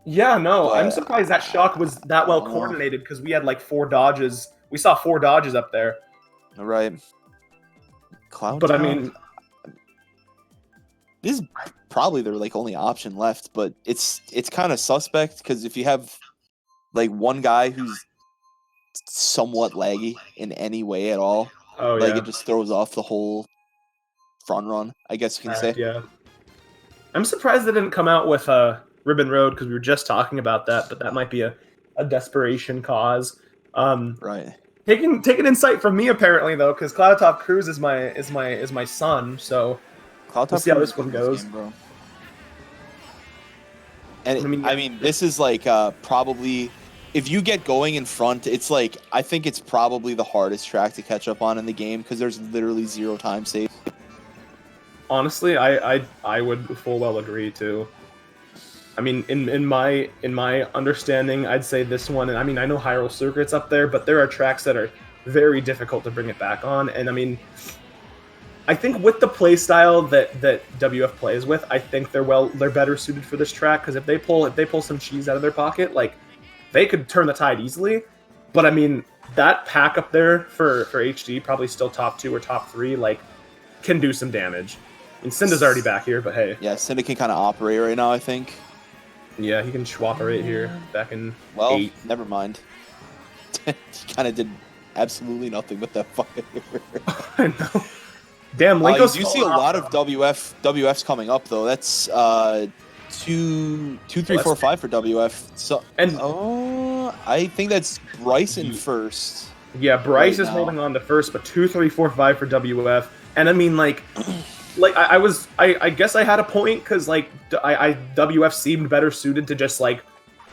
Yeah, no, I'm surprised that shock was that well coordinated because we had like 4 dodges. We saw 4 dodges up there. All right. Cloud but top? I mean, this is probably their like only option left, but it's kind of suspect because if you have like one guy who's somewhat laggy in any way at all, it just throws off the whole front run, I guess you can say. Yeah. I'm surprised they didn't come out with Ribbon Road because we were just talking about that, but that might be a desperation cause. Right. Taking insight from me apparently though, because Cloudtop Cruise is my son, so we'll see how this one goes. Bro. And I mean, this is like probably if you get going in front, it's like I think it's probably the hardest track to catch up on in the game because there's literally 0 time save. Honestly, I would full well agree too. I mean, in my understanding, I'd say this one. And I mean, I know Hyrule Circuit's up there, but there are tracks that are very difficult to bring it back on. And I mean, I think with the play style that WF plays with, I think they're better suited for this track because if they pull some cheese out of their pocket, like they could turn the tide easily. But I mean, that pack up there for HD, probably still top 2 or top 3, like can do some damage. And Cynda's already back here, but hey. Yeah, Cynda can kind of operate right now, I think. Yeah, he can schwapperate here back in 8. Never mind. He kind of did absolutely nothing with that fire. I know. Damn, Linkos. You see a lot of WFs coming up though. That's 2, 3, 4, 5 for WF. So I think that's Bryce in first. Yeah, Bryce is holding on to first, but 2, 3, 4, 5 for WF. And I mean, like I guess I had a point because like WF seemed better suited to just like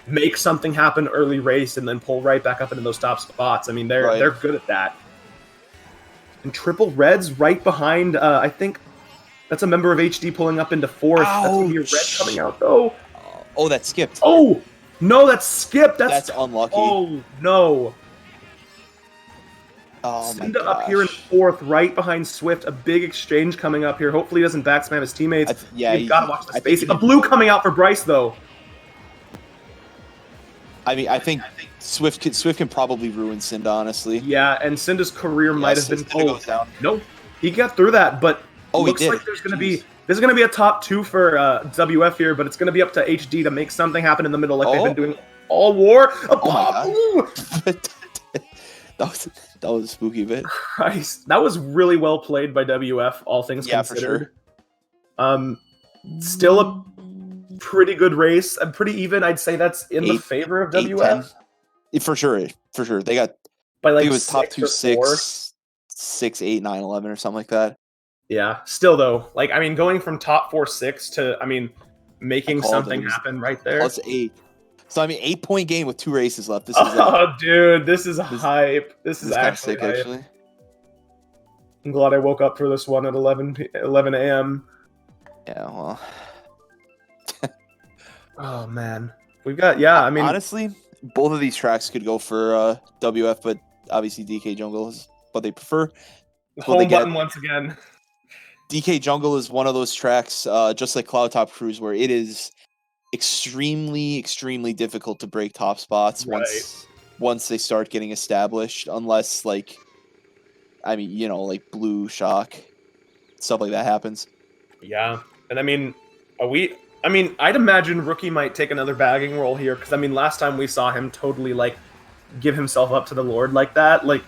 make something happen early race and then pull right back up into those top spots. I mean, they're good at that. And triple reds right behind. I think that's a member of HD pulling up into 4th. That's gonna be a red coming out though. Oh, that skipped. Oh no, that's skipped. That's unlucky. Oh no. Oh my Cynda up here in 4th, right behind Swift. A big exchange coming up here. Hopefully he doesn't backspam his teammates. You've got to watch the spacing. A blue coming out for Bryce, though. I mean, I think Swift can probably ruin Cynda, honestly. Yeah, and Cynda's career might have been pulled. No, he got through that, but looks like there's going to be a top 2 for WF here, but it's going to be up to HD to make something happen in the middle like they've been doing all war. That was a spooky bit. Christ, that was really well played by WF, all things considered. For sure. Still a pretty good race, and pretty even. I'd say that's in the favor of WF. 10. For sure. They got by like I think it was top 2, 4. 6, 8, 9, 11 or something like that. Yeah, still though, like I mean, going from top 4, 6 to making something happen right there. Plus 8. So 8-point game with 2 races left. This is dude, this is hype. This is actually sick, hype. actually. I'm glad I woke up for this one at 11 a.m. Yeah, well. Oh man, we've got honestly, both of these tracks could go for WF, but obviously DK Jungle is what they prefer. Home button once again. DK Jungle is one of those tracks, just like Cloud Top Cruise, where it is extremely, extremely difficult to break top spots once they start getting established, unless like Blue Shock, stuff like that happens. Yeah, and I'd imagine Rookie might take another bagging role here, because last time we saw him totally like give himself up to the Lord like that. Like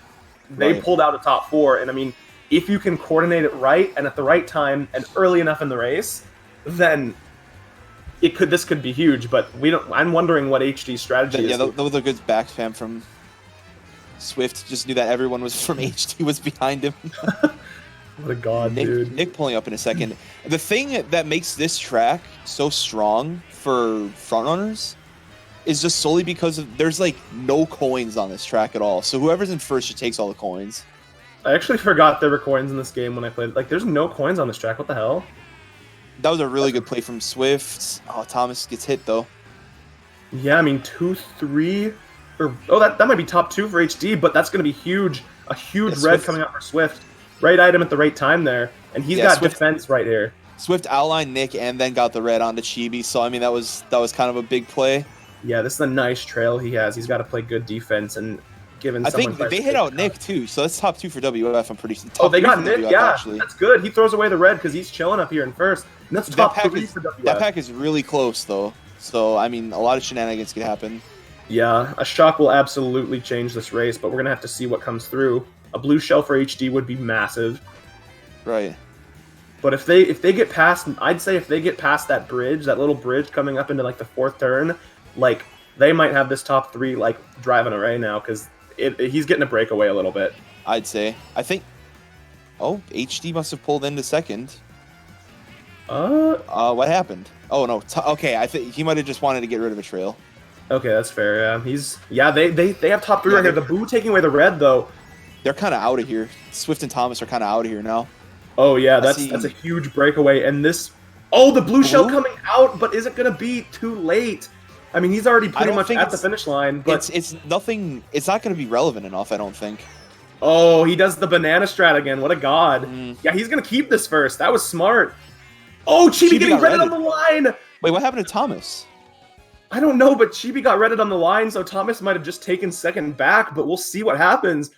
they pulled out a top 4, and if you can coordinate it right and at the right time and early enough in the race, then this could be huge. But I'm wondering what HD's strategy is. Yeah, that was a good back spam from Swift. Just knew that everyone was from HD was behind him. What a god, dude. Nick pulling up in a second. The thing that makes this track so strong for frontrunners is just solely because there's like no coins on this track at all. So whoever's in first just takes all the coins. I actually forgot there were coins in this game when I played. Like, there's no coins on this track. What the hell? That was a really good play from Swift. Oh, Thomas gets hit though. Yeah, 2, 3, that might be top 2 for HD, but that's going to be huge. A huge red coming out for Swift. Right item at the right time there, and he's got Swift, defense right here. Swift outlined Nick and then got the red onto Chibi, so that was kind of a big play. Yeah, this is a nice trail he has. He's got to play good defense, and given I think they hit out Nick too, so that's top 2 for WF. I'm pretty sure. They got Nick. WF, yeah, actually. That's good. He throws away the red because he's chilling up here in first, and that's top 3 for WF. That pack is really close though, so a lot of shenanigans could happen. Yeah, a shock will absolutely change this race, but we're gonna have to see what comes through. A blue shell for HD would be massive. Right. But if they get past, I'd say if they get past that bridge, that little bridge coming up into like the 4th turn, like they might have this top 3 like driving it right now, because he's getting a breakaway a little bit. I'd say. I think. Oh, HD must have pulled into second. What happened? Oh no. Okay, I think he might have just wanted to get rid of a trail. Okay, that's fair. Yeah, they have top 3 right here. The Boo taking away the red though. They're kind of out of here. Swift and Thomas are kind of out of here now. Oh yeah, that's a huge breakaway, and this. Oh, the blue shell coming out, but is it gonna be too late? He's already pretty much at the finish line, but it's nothing. It's not gonna be relevant enough, I don't think. Oh, he does the banana strat again. What a god! Yeah, he's gonna keep this first. That was smart. Oh, Chibi getting redded on the line. Wait, what happened to Thomas? I don't know, but Chibi got redded on the line, so Thomas might have just taken second back. But we'll see what happens.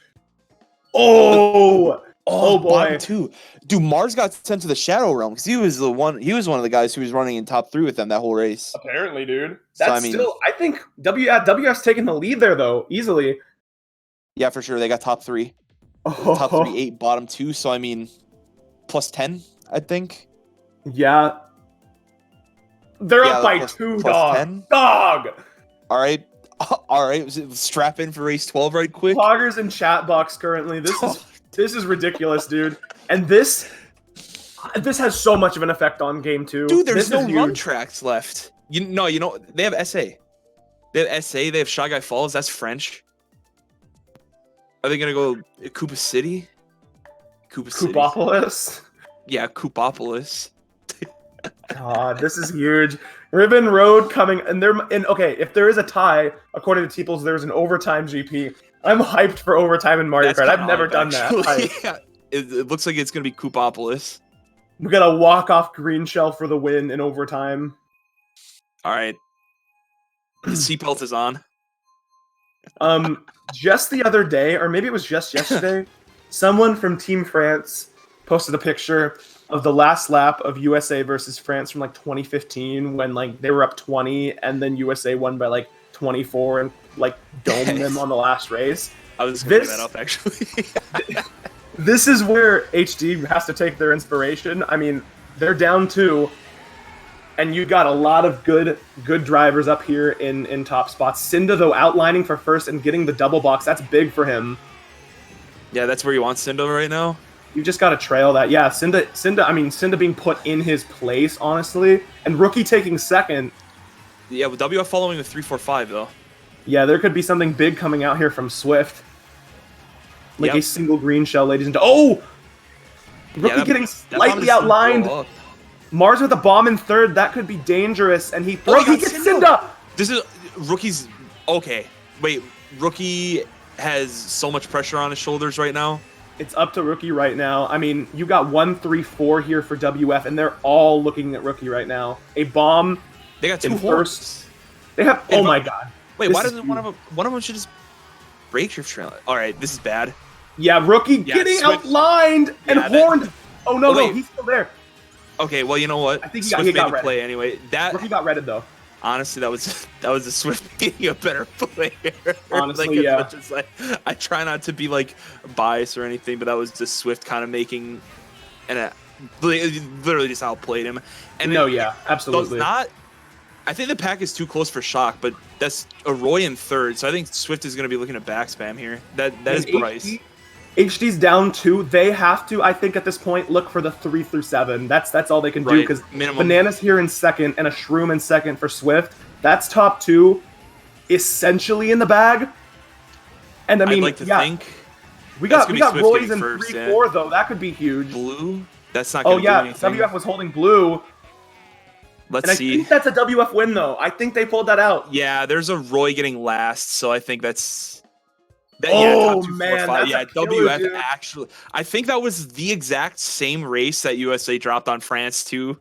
Oh boy! Bottom 2, dude. Mars got sent to the Shadow Realm because he was one of the guys who was running in top 3 with them that whole race. Apparently, dude. That's still. I think WF's taking the lead there though, easily. Yeah, for sure. They got top 3. Top 3, 8, bottom 2. So plus 10, I think. Yeah. They're up by 2, dog. 10? Dog. All right. Strap in for race 12 right quick. Poggers in chat box currently. This is ridiculous, dude. And this has so much of an effect on game 2. Dude, there's no run tracks left. They have SA. They have SA, they have Shy Guy Falls, that's French. Are they gonna go Koopa City? Koopopolis? Yeah, Koopopolis. God, this is huge. Ribbon Road coming, and if there is a tie, according to Teeples, there's an overtime GP. I'm hyped for overtime in Mario Kart. I've never done that. Yeah, it looks like it's gonna be Koopopolis. We got a walk-off green shell for the win in overtime. All right, the seatbelt is on. Just the other day, or maybe it was just yesterday, someone from Team France posted a picture of the last lap of USA versus France from 2015 when they were up 20 and then USA won by 24 and domed them on the last race. I was going to This- bring that up actually. This is where HD has to take their inspiration. I mean, they're down 2, and you got a lot of good drivers up here in top spots. Cynda, though, outlining for first and getting the double box, that's big for him. Yeah, that's where you want Cynda right now. You just got to trail that. Yeah, Cynda being put in his place, honestly. And Rookie taking second. Yeah, with WF following the 3-4-5 though. Yeah, there could be something big coming out here from Swift. Like Yep. a single green shell, ladies and gentlemen. Oh! Rookie that- getting that slightly bomb just didn't outlined. blow up. Mars with a bomb in third. That could be dangerous. And he throws. Oh, He he got gets Cynda. Cynda! This is Rookie's. Okay, wait. Rookie has so much pressure on his shoulders right now. It's up to Rookie right now. I mean, you got 1, 3, 4 here for WF, and they're all looking at Rookie right now. A bomb. They got 2 In horns. first. They have. And Oh my god. Wait, This why is doesn't one of them should just break your trail? All right, this is bad. Yeah, Rookie Yeah, getting Swift- outlined and Yeah, that- horned. Oh no, Oh, no, wait. he's still there. Okay, well you know what? I think he Swift got made the redded. play anyway. That Rookie got redded though. honestly, that was a Swift being a better player. Honestly, like, as yeah. much as, like, I try not to be like biased or anything, but that was just Swift kind of making, and literally just outplayed him. And No, it- yeah, so it's absolutely. not. I think the pack is too close for shock, but that's a Roy in third, so I think Swift is going to be looking at back spam here. That is And Bryce. HD's down 2. They have to, I think, at this point, look for the 3 through 7. That's all they can do Right, because minimum. Bananas here in second and a Shroom in second for Swift. That's top 2, essentially in the bag. And I mean, I'd like to yeah, think we that's got gonna be Swift Roy's getting in first, 3, yeah. 4 though. That could be huge. blue. That's not Oh going to yeah, do anything. WF was holding blue, Let's and I see. think that's a WF win though. I think they pulled that out. Yeah, there's a Roy getting last, so I think that's. That, Oh, top 2, 4, man, 5. that's Yeah, a killer, WF dude. actually. I think that was the exact same race that USA dropped on France too.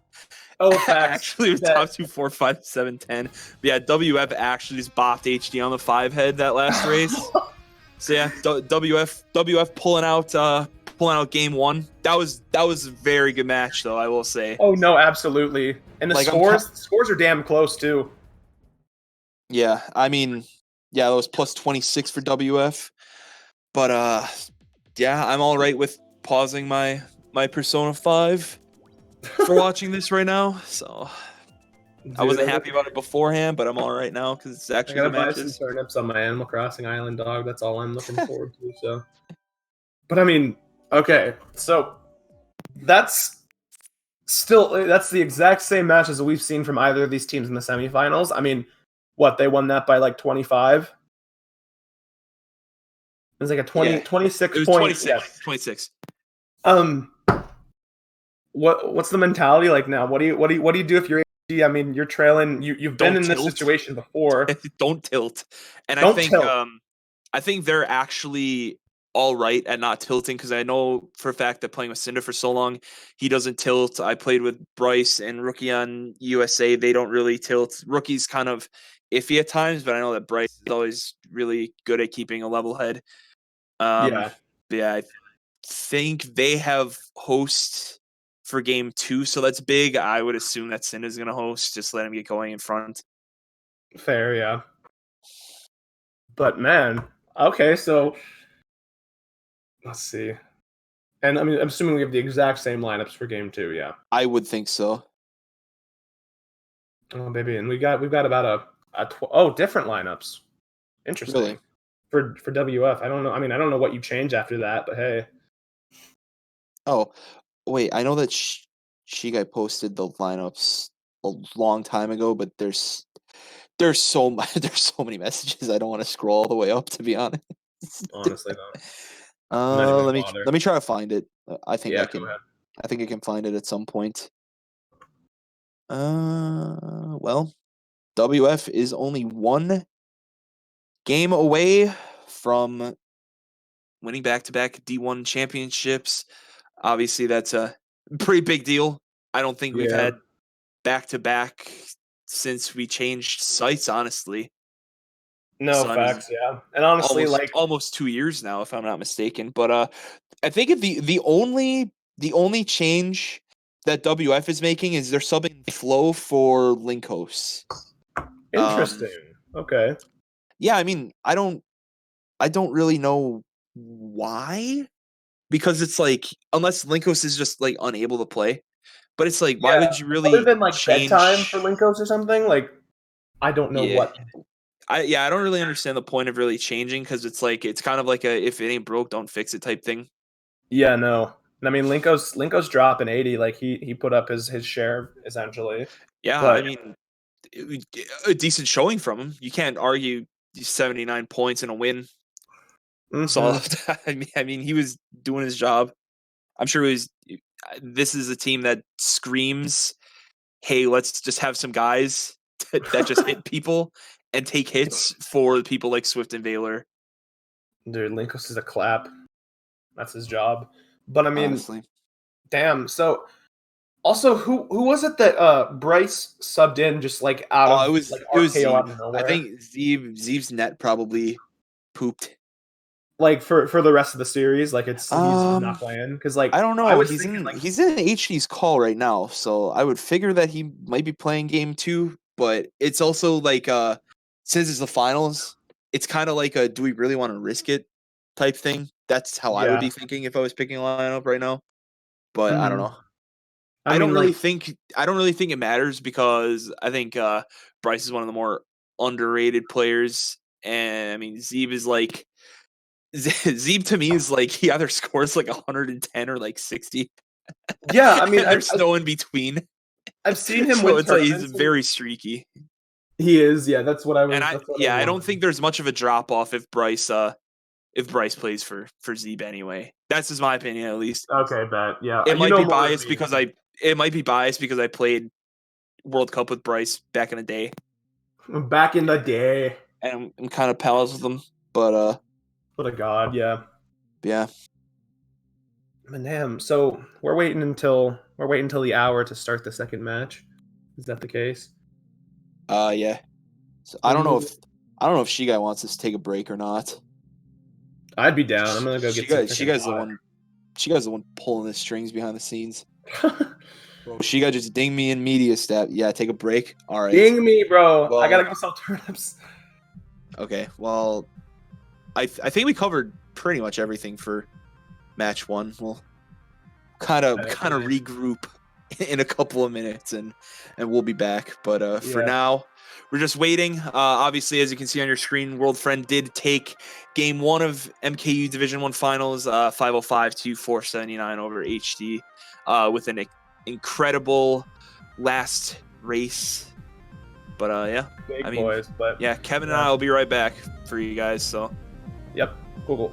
Oh, facts. Actually, it was Bet. top 2, 4, 5, 7, 10. But yeah, WF actually just bopped HD on the 5 head that last race. So yeah, WF pulling out game 1. That was a very good match though, I will say. Oh no, absolutely. And the Like, I'm scores are damn close too. Yeah, I mean, yeah, that was plus 26 for WF. But Yeah, I'm all right with pausing my Persona 5 for watching this right now. So I wasn't happy about it beforehand, but I'm all right now because it's I actually gotta the buy some matches. turnips on my Animal Crossing Island dog. That's all I'm looking forward to. So, but I mean, okay, so that's the exact same matches that we've seen from either of these teams in the semifinals. I mean, what they won that by like 25. It was like a 20, Yeah. 26 It was point. 26. Yeah. 26. What's the mentality like now? What do you do if you're HD? I mean, you're trailing. You've been Don't in this tilt. situation before. Don't tilt. And Don't I think tilt. I think they're actually all right at not tilting because I know for a fact that playing with Cynda for so long, he doesn't tilt. I played with Bryce and Rookie on USA. They don't really tilt. Rookie's kind of iffy at times, but I know that Bryce is always really good at keeping a level head. Yeah. But yeah, I think they have host for game 2, so that's big. I would assume that Cynda's going to host. Just let him get going in front. Fair, yeah. But man, okay, so let's see. And I mean, I'm assuming we have the exact same lineups for game 2, yeah. I would think so. Oh baby, and we've got about different lineups. Interesting. Really? For WF, I don't know. I mean, I don't know what you change after that, but hey. Oh, wait, I know that she guy posted the lineups a long time ago, but there's so there's so many messages. I don't want to scroll all the way up, to be honest. Honestly, though. not even Let me bother. let me try to find it. I think Yeah, I go can. ahead. I think I can find it at some point. Well, WF is only one game away from Winning back-to-back D1 championships. Obviously, that's a pretty big deal. I don't think we've Yeah. had back-to-back since we changed sites, honestly. No, So, I mean, facts, yeah. And honestly, almost 2 years now, if I'm not mistaken. But I think if the only change that WF is making is they're subbing Flow for Linkos. interesting. Okay. Yeah, I mean, I don't I don't really know why. Because it's like, unless Linkos is just like unable to play. But it's like, why would you really Other than like change bedtime for Linkos or something, like I don't know Yeah. what. I don't really understand the point of really changing, because it's like, it's kind of like a if it ain't broke, don't fix it type thing. Yeah, no. I mean, Linkos dropping 80. Like he put up his share essentially. Yeah, But I mean, a decent showing from him. You can't argue 79 points and a win. So I mean, he was doing his job. I'm sure he was. This is a team that screams, "Hey, let's just have some guys that just hit people and take hits for people like Swift and Valor." dude, Linkos is a clap. That's his job. But I mean, Honestly. damn. So also, who was it that Bryce subbed in just like out of it was like it was RKO Zeeb. out of nowhere? I think Zeeb's net probably pooped. Like for the rest of the series, like he's not playing because like I don't know. I was He's thinking, in like, he's in HD's call right now, so I would figure that he might be playing game 2. But it's also like since it's the finals, it's kind of like a do we really want to risk it type thing. That's how I would be thinking if I was picking a lineup right now. But I don't know. I don't really think it matters, because I think Bryce is one of the more underrated players, and I mean Zeeb is like Zeeb to me is like he either scores like 110 or like 60. Yeah, I mean, there's no in between. I've seen him So win it's like he's tournaments. very streaky. He is, yeah. That's what I was. And that's what I don't wondered. think there's much of a drop off if Bryce plays for Zeeb anyway. That's just my opinion, at least. Okay, bet. Yeah, It might be biased because I played World Cup with Bryce back in the day. Back in the day. And I'm kind of pals with him, but what a god, yeah. Yeah. Man, damn. So we're waiting until the hour to start the second match. Is that the case? Yeah. So I don't know if Shigai wants us to take a break or not. I'd be down. I'm gonna go get Shigai's the one pulling the strings behind the scenes. Bro, Shigai just dinged me in media stat. Yeah, take a break. All right. Ding me, bro. Well, I gotta go sell turnips. Okay. Well, I think we covered pretty much everything for match 1. We'll kind of regroup in a couple of minutes and we'll be back. But for now, we're just waiting. Obviously, as you can see on your screen, World Friend did take game 1 of MKU Division 1 Finals, 505 to 479 over HD, with an incredible last race. But yeah, boys. But yeah, Kevin and I will be right back for you guys. So, yep, cool.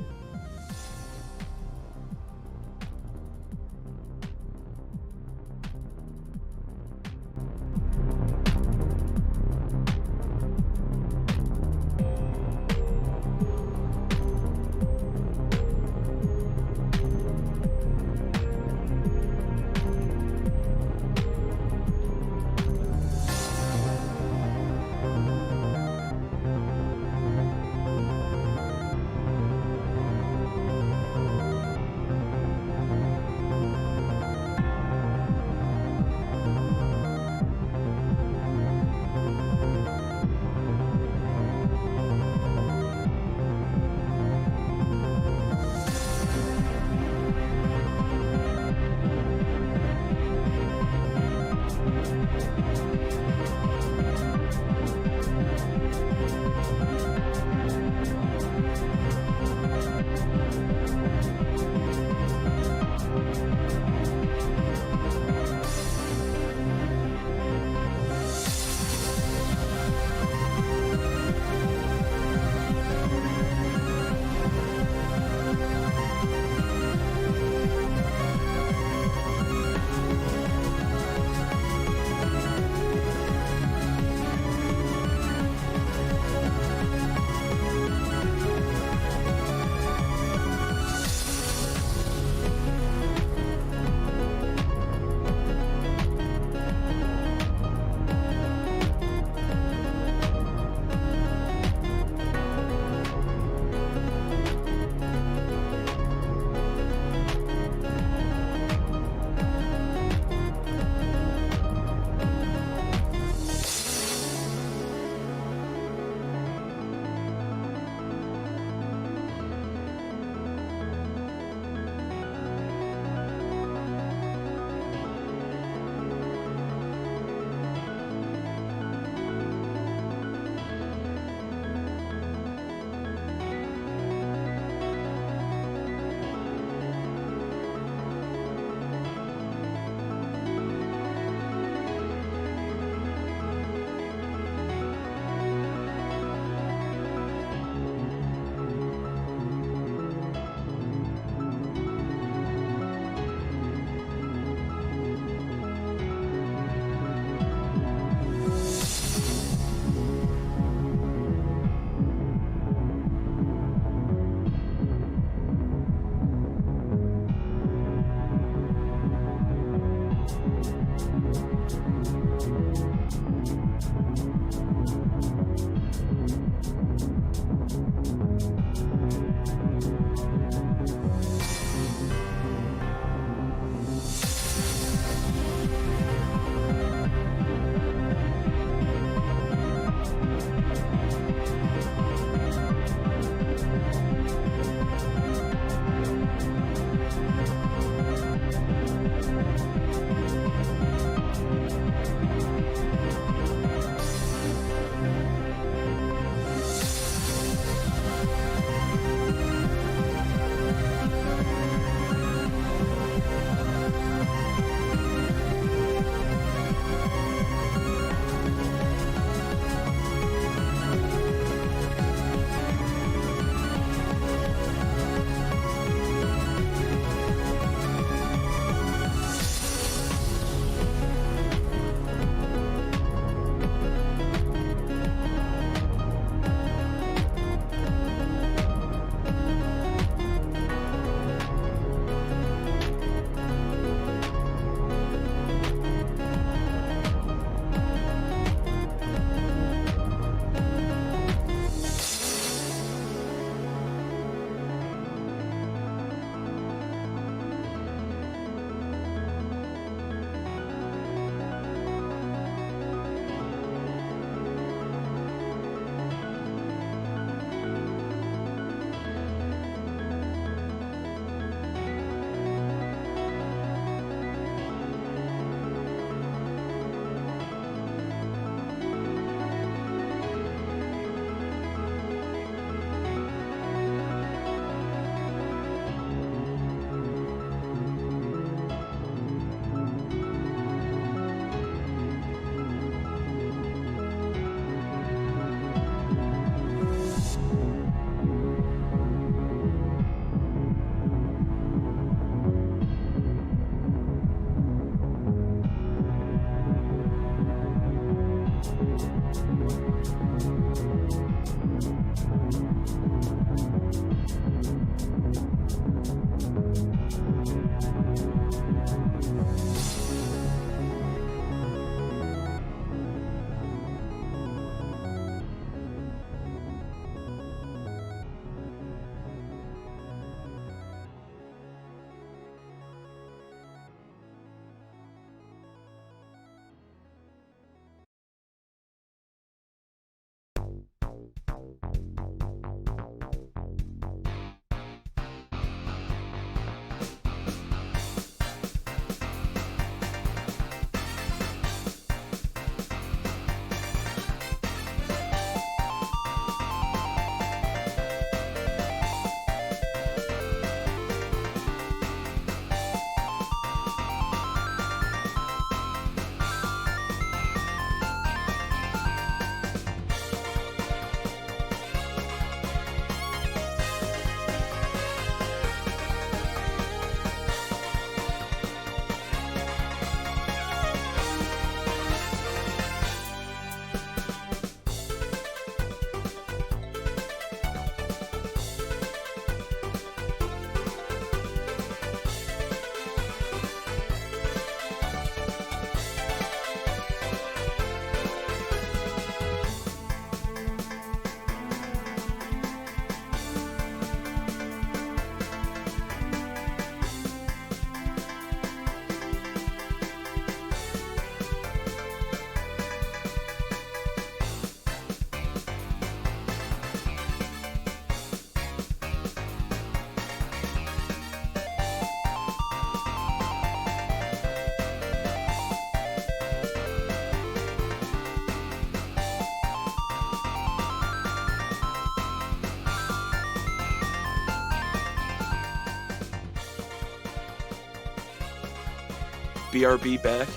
BRB back.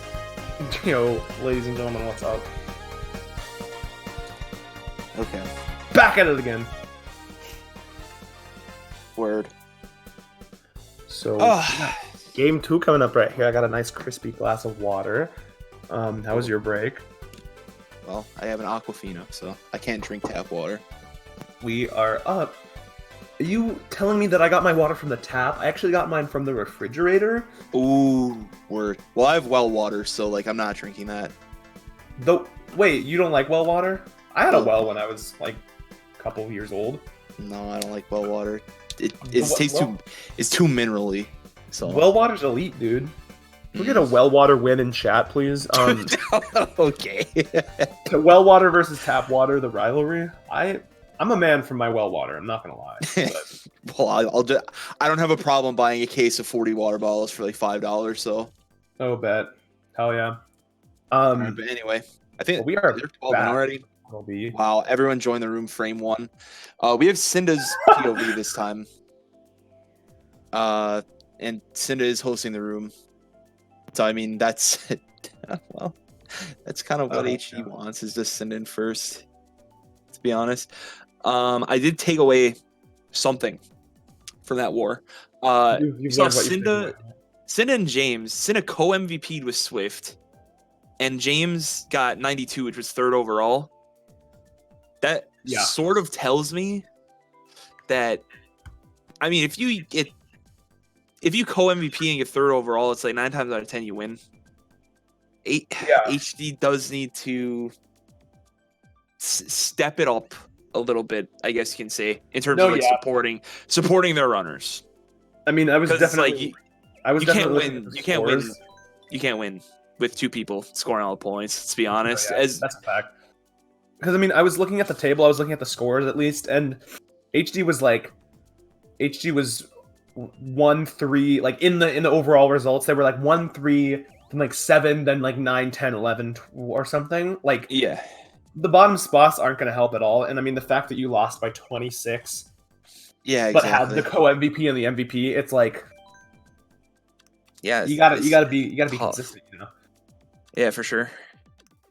Yo, ladies and gentlemen, what's up? Okay. Back at it again. Word. So, Oh, game 2 coming up right here. I got a nice crispy glass of water. How was your break? well, I have an Aquafina, so I can't drink tap water. We are up. Are you telling me that I got my water from the tap? I actually got mine from the refrigerator. Ooh, word. Well, I have well water, so like I'm not drinking that. Though, wait, you don't like well water? I had a No. well when I was like a couple years old. No, I don't like well water. It Well- tastes it's too minerally. So Well water's elite, dude. Can we get a well water win in chat, please? okay. Well water versus tap water, the rivalry. I'm a man for my well water. I'm not gonna lie. But Well, I don't have a problem buying a case of 40 water bottles for like $5. So, oh, bet. Hell yeah. Alright, but anyway, I think we are they're 12 back. already. LB. Wow, everyone joined the room. Frame 1. We have Cynda's POV this time. And Cynda is hosting the room. So I mean, that's well, that's kind of what HG yeah. wants, is just send in first. To be honest, I did take away something from that war. You've saw learned what you're Cynda and James. Cynda co-MVP'd with Swift, and James got 92, which was 3rd overall. That sort of tells me that, I mean, if you co-MVP and get 3rd overall, it's like 9 times out of 10 you win. HD does need to step it up a little bit, I guess you can say, in terms of like supporting their runners. I mean, I was definitely. Like, you can't win. You can't win. You can't win with 2 people scoring all the points. Let's be honest. That's a fact. Because I mean, I was looking at the table. I was looking at the scores at least, and HD was 1-3, like in the overall results, they were like 1-3, then like 7, then like 9, 10, 11, or something. Like, yeah, the bottom spots aren't going to help at all. And I mean, the fact that you lost by 26, but had the co-MVP and the MVP, it's like, you gotta be consistent, you know. Yeah, for sure.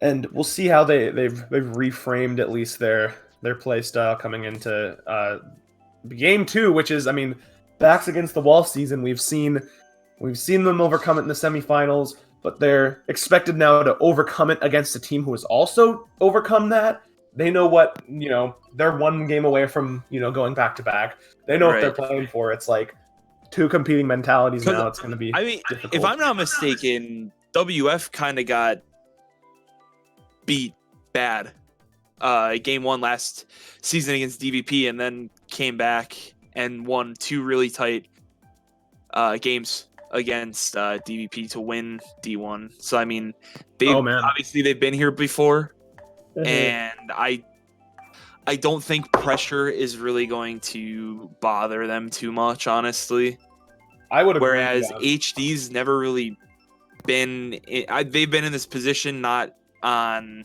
And we'll see how they've reframed at least their play style coming into game 2, which is, I mean, backs against the wall season. We've seen them overcome it in the semifinals, but they're expected now to overcome it against a team who has also overcome that. They know what, you know, they're 1 game away from, you know, going back to back. They know what they're playing for. It's like 2 competing mentalities now. It's going to be difficult. If I'm not mistaken, WF kind of got beat bad game 1 last season against DVP, and then came back and won 2 really tight games against DVP to win D1. So I mean, obviously they've been here before, and I don't think pressure is really going to bother them too much, honestly. I would agree. Whereas HD's never really been. They've been in this position not on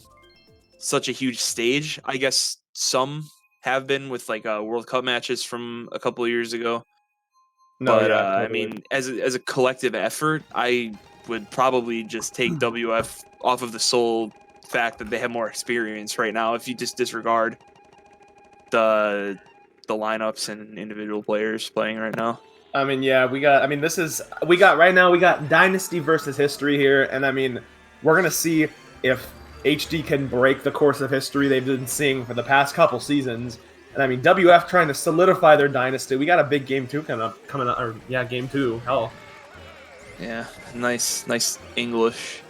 such a huge stage. I guess some have been with like World Cup matches from a couple of years ago. Totally. I mean, as a collective effort, I would probably just take WF off of the sole fact that they have more experience right now. If you just disregard the lineups and individual players playing right now. I mean, we got Dynasty versus History here, and I mean, we're gonna see if HD can break the course of history they've been seeing for the past couple seasons. And I mean, WF trying to solidify their dynasty. We got a big game 2 coming up. Or game 2. Hell. Yeah, nice English.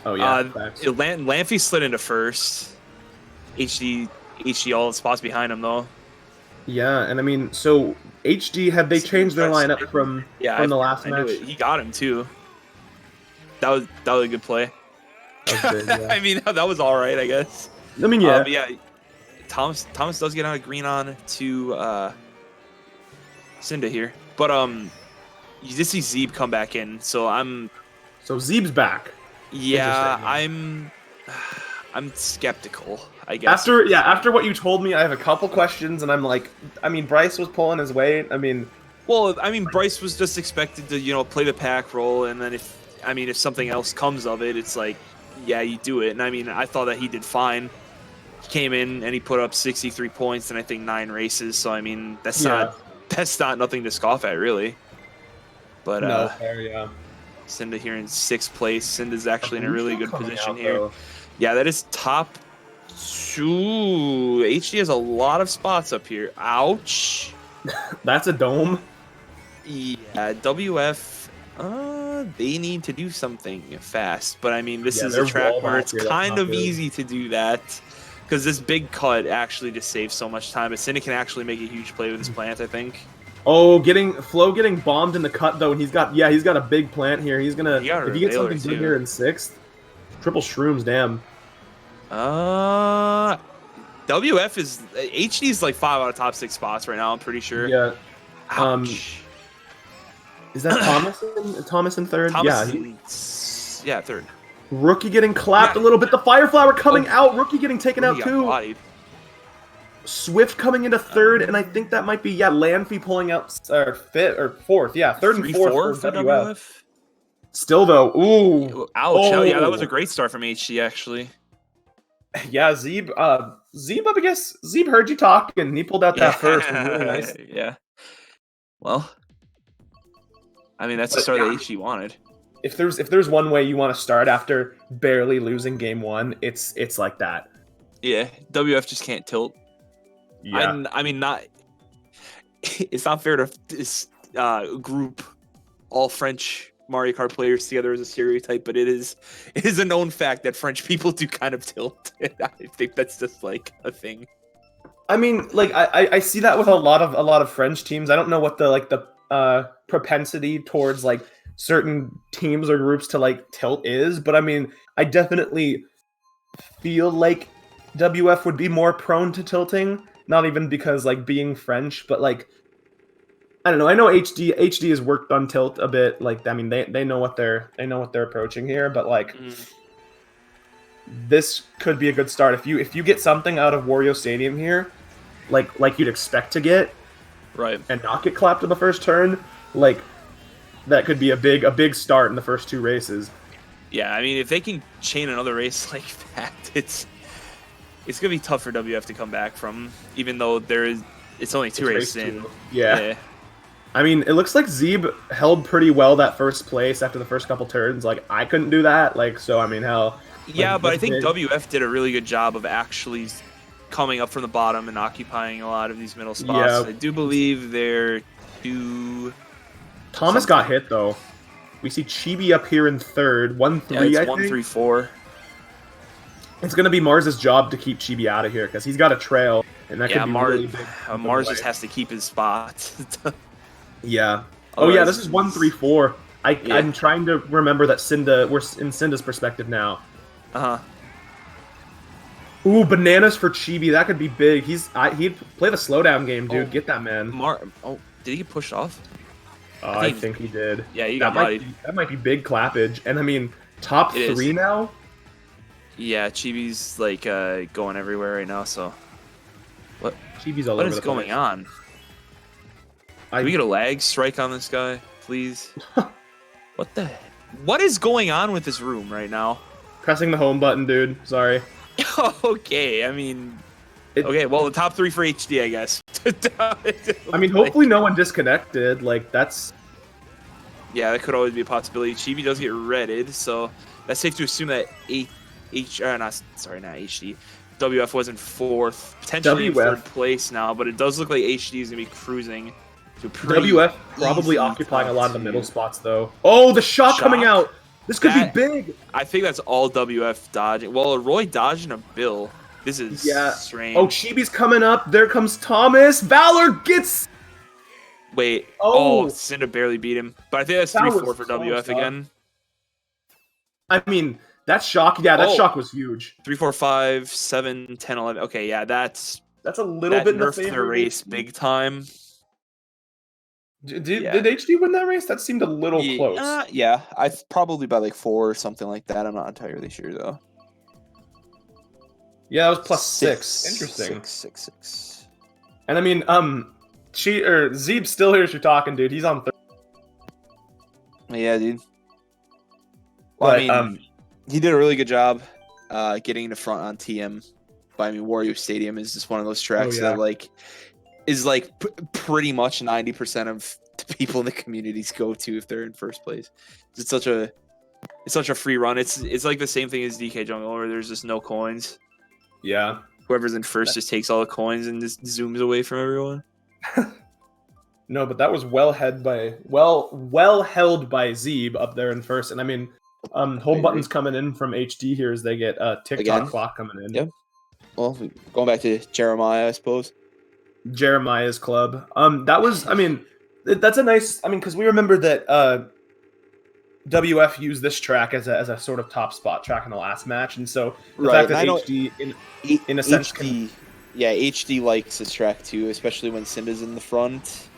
Oh yeah. Lamphy slid into first. HD all the spots behind him though. Yeah, and I mean, so HD, have they changed their lineup from the last match? He got him too. That was a good play. Good, yeah. I mean, that was all right, I guess. I mean, yeah. Thomas does get on a green on to Cynda here, but you did see Zeeb come back in, so Zeeb's back. Yeah, I'm skeptical, I guess. After what you told me, I have a couple questions, and I'm like, I mean, Bryce was pulling his weight. I mean, Bryce was just expected to, play the pack role, and then if I mean, if something else comes of it, it's like, yeah, you do it. And I mean, I thought that he did fine. He came in and he put up 63 points and I think 9 races. So I mean, that's not nothing to scoff at, really. But no, fair, yeah. Cynda here in 6th place. Cynda's actually in a really good position here. Though. Yeah, that is top 2. HD has a lot of spots up here. Ouch. That's a dome. Yeah, WF. They need to do something fast. But I mean, this is a track where it's kind of easy to do that. Because this big cut actually just saves so much time. But Cynda can actually make a huge play with his plant, I think. Oh, Flo getting bombed in the cut though, and he's got a big plant here. He's gonna if he gets something good here in 6th, triple shrooms, damn. WF is HD's like 5 out of top 6 spots right now. I'm pretty sure. Yeah. Ouch. Is that Thomas in 3rd? Yeah, 3rd. Rookie getting clapped a little bit. The Fire Flower coming out. Rookie getting taken out too. Bodied. Swift coming into 3rd, and I think that might be Lanfy pulling out 5th or 4th. Yeah, 3rd and 4th for WF. Still though, ooh, ouch! Oh. Yeah, that was a great start from HD actually. Yeah, Zeeb. I guess Zeeb heard you talk, and he pulled out that first. Really nice. Yeah. Well, I mean that's the start that HD wanted. If there's one way you want to start after barely losing game 1, it's like that. Yeah, WF just can't tilt. Yeah. I mean, it's not fair to group all French Mario Kart players together as a stereotype, but it is a known fact that French people do kind of tilt. I think that's just like a thing. I mean, like I see that with a lot of French teams. I don't know what the propensity towards like certain teams or groups to like tilt is, but I mean, I definitely feel like WF would be more prone to tilting. Not even because like being French, but like I don't know. I know HD has worked on tilt a bit. Like I mean, they know what they're approaching here, but like this could be a good start if you get something out of Wario Stadium here, like you'd expect to get, right, and not get clapped in the first turn. Like that could be a big start in the first 2 races. Yeah, I mean, if they can chain another race like that, it's gonna be tough for WF to come back from, even though it's only 2 races in. Yeah. I mean, it looks like Zeeb held pretty well that first place after the first couple turns. Like, I couldn't do that. Like, so I mean, hell. Yeah, like, but I think WF did a really good job of actually coming up from the bottom and occupying a lot of these middle spots. Yeah. I do believe they're 2. Thomas got hit though. We see Chibi up here in 3rd, 1-3. Yeah, it's I 1, think. 3, 4. It's gonna be Mars's job to keep Chibi out of here because he's got a trail, and that could be really big. Mars just has to keep his spot. Yeah. Oh yeah, this is 1, 3, 4. I'm trying to remember that we're in Cynda's perspective now. Ooh, bananas for Chibi. That could be big. He'd play the slowdown game, dude. Get that man. Did he get pushed off? I think he did. Yeah, he got bodied. That might be big clappage. And I mean, top 3 now? Yeah, Chibi's like going everywhere right now, so what Chibi's all over the place. What is going on? Can we get a lag strike on this guy, please? What is going on with this room right now? Pressing the home button, dude. Sorry. Okay, I mean okay, well the top 3 for HD, I guess. I mean, hopefully no one disconnected. Like that's yeah, that could always be a possibility. Chibi does get redded, so that's safe to assume that not HD. WF was in 4th, potentially in 3rd place now, but it does look like HD is gonna be cruising to WF probably occupying a lot of the middle spots though. Oh, the shot coming out! This could be big! I think that's all WF dodging. Well, a Roy dodging a Bill. This is strange. Oh, Chibi's coming up. There comes Thomas. Valor gets... Wait. Oh, Cynda barely beat him. But I think that's 3-4 for WF again. I mean, that shock. Yeah, that shock was huge. 3, 4, 5, 7, 10, 11. Okay, yeah, that's a little bit in the nerfed favor their race big time. Did HD win that race? That seemed a little close. Yeah, I probably by like 4 or something like that. I'm not entirely sure though. Yeah, that was +6. Interesting. 6. And I mean, Zeeb's still here as you're talking, dude. He's on 3rd. Yeah, dude. Well, But I mean, he did a really good job getting in the front on TM. But I mean, Wario Stadium is just one of those tracks that like is like pretty much 90% of the people in the communities go to if they're in first place. It's such a free run. It's like the same thing as DK Jungle where there's just no coins. yeah. Whoever's in first just takes all the coins and just zooms away from everyone. No, but that was well held by Zeeb up there in first. And I mean, home buttons coming in from HD here as they get TikTok Again? clock coming in. Yep. Well, going back to Jeremiah, I suppose. Jeremiah's club. That was, I mean, that's a nice, I mean, because we remember that WF used this track as a sort of top spot track in the last match, and so the fact that HD in a sense HD likes this track too, especially when Cynda's in the front.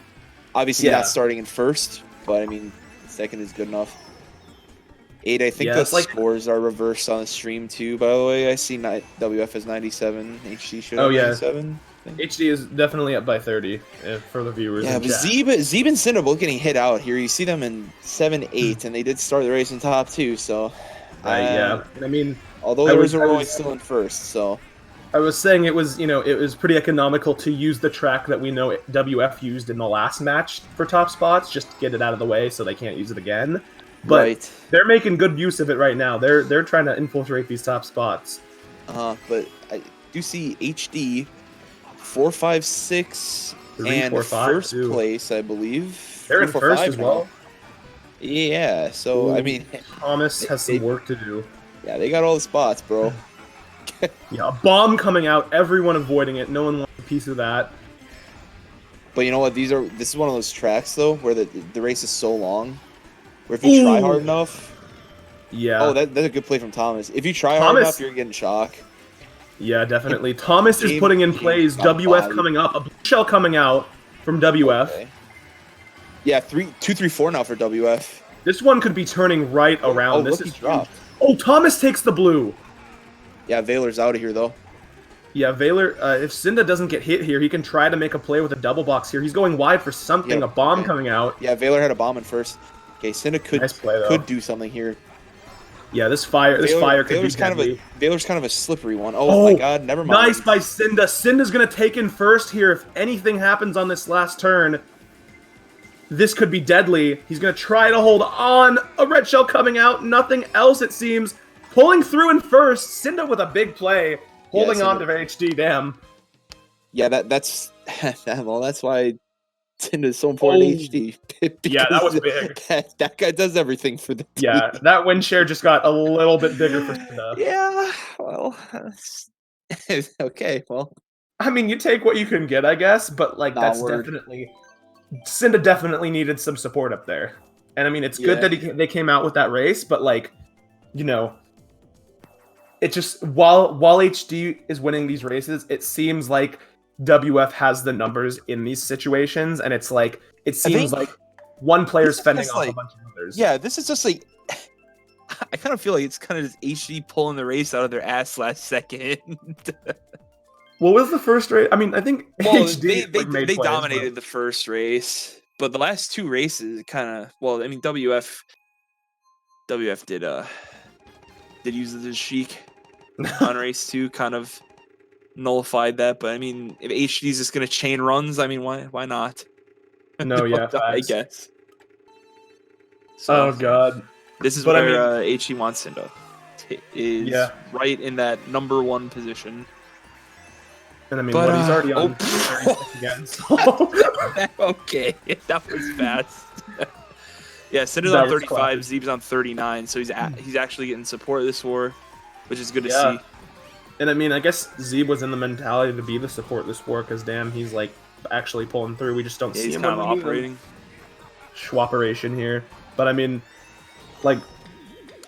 Obviously not starting in first, but I mean second is good enough. 8, I think the scores are reversed on the stream too, by the way. I see WF is 97, HD should have 97. HD is definitely up by 30 for the viewers. Yeah, but Zeeb and Cynda both getting hit out here. You see them in 7, 8, and they did start the race in top 2. So, yeah, I mean, although there was a Roy still in first, so I was saying it was pretty economical to use the track that we know WF used in the last match for top spots, just to get it out of the way so they can't use it again. But they're making good use of it right now. They're trying to infiltrate these top spots. But I do see HD 4, 5, 6, and 4, 5, first place, I believe. They're in first as well. Yeah, so I mean, Thomas has some work to do. Yeah, they got all the spots, bro. Yeah, a bomb coming out, everyone avoiding it. No one wants a piece of that. But you know what? This is one of those tracks though where the race is so long, where if you try hard enough. Yeah. Oh, that's a good play from Thomas. If you try hard enough, you're getting shock. Yeah, definitely. Thomas is putting in plays. WF coming up. A blue shell coming out from WF. Okay. Yeah, 2, 3, 4 now for WF. This one could be turning right around. This is dropped. Oh, Thomas takes the blue. Yeah, Valor's out of here though. Yeah, Valor. If Cynda doesn't get hit here, he can try to make a play with a double box here. He's going wide for something. A bomb coming out. Yeah, Valor had a bomb in first. Okay, Cynda could do something here. Yeah, this fire could Valor's be deadly. Valor's kind of a slippery one. Oh my god, never mind. Nice by Cynda. Cynda's going to take in first here. If anything happens on this last turn, this could be deadly. He's going to try to hold on. A red shell coming out. Nothing else, it seems. Pulling through in first. Cynda with a big play. Holding on to HD, damn. Yeah, that's well, that's why Cynda is so important to HD. Yeah, that was big. That guy does everything for the team. Yeah, that win share just got a little bit bigger for Cynda. Yeah, well, okay, well. I mean, you take what you can get, I guess, but like definitely Cynda definitely needed some support up there. And I mean, it's good that they came out with that race, but like, you know, it just while HD is winning these races, it seems like WF has the numbers in these situations, and it's like it seems like one player's fending off a bunch of others. Yeah, this is just like I kind of feel like it's kind of just HD pulling the race out of their ass last second. What was the first race? I mean, I think HD they dominated the first race, but the last two races kind of I mean WF did use the Sheik on race 2, kind of nullified that. But I mean, if HD's just gonna chain runs, I mean, why not? No, yeah, I guess. So, oh god, this is where HD wants Cynda. Is right in that number 1 position. And I mean, he's already on again. So. Okay, that was fast. Yeah, Cynda's on 35, Zeeb's on 39, so he's actually getting support this war, which is good to see. And I mean, I guess Zeeb was in the mentality to be the support this war, because damn, he's like actually pulling through. We just don't see him kind of operating. Schwapperation here. But I mean, like,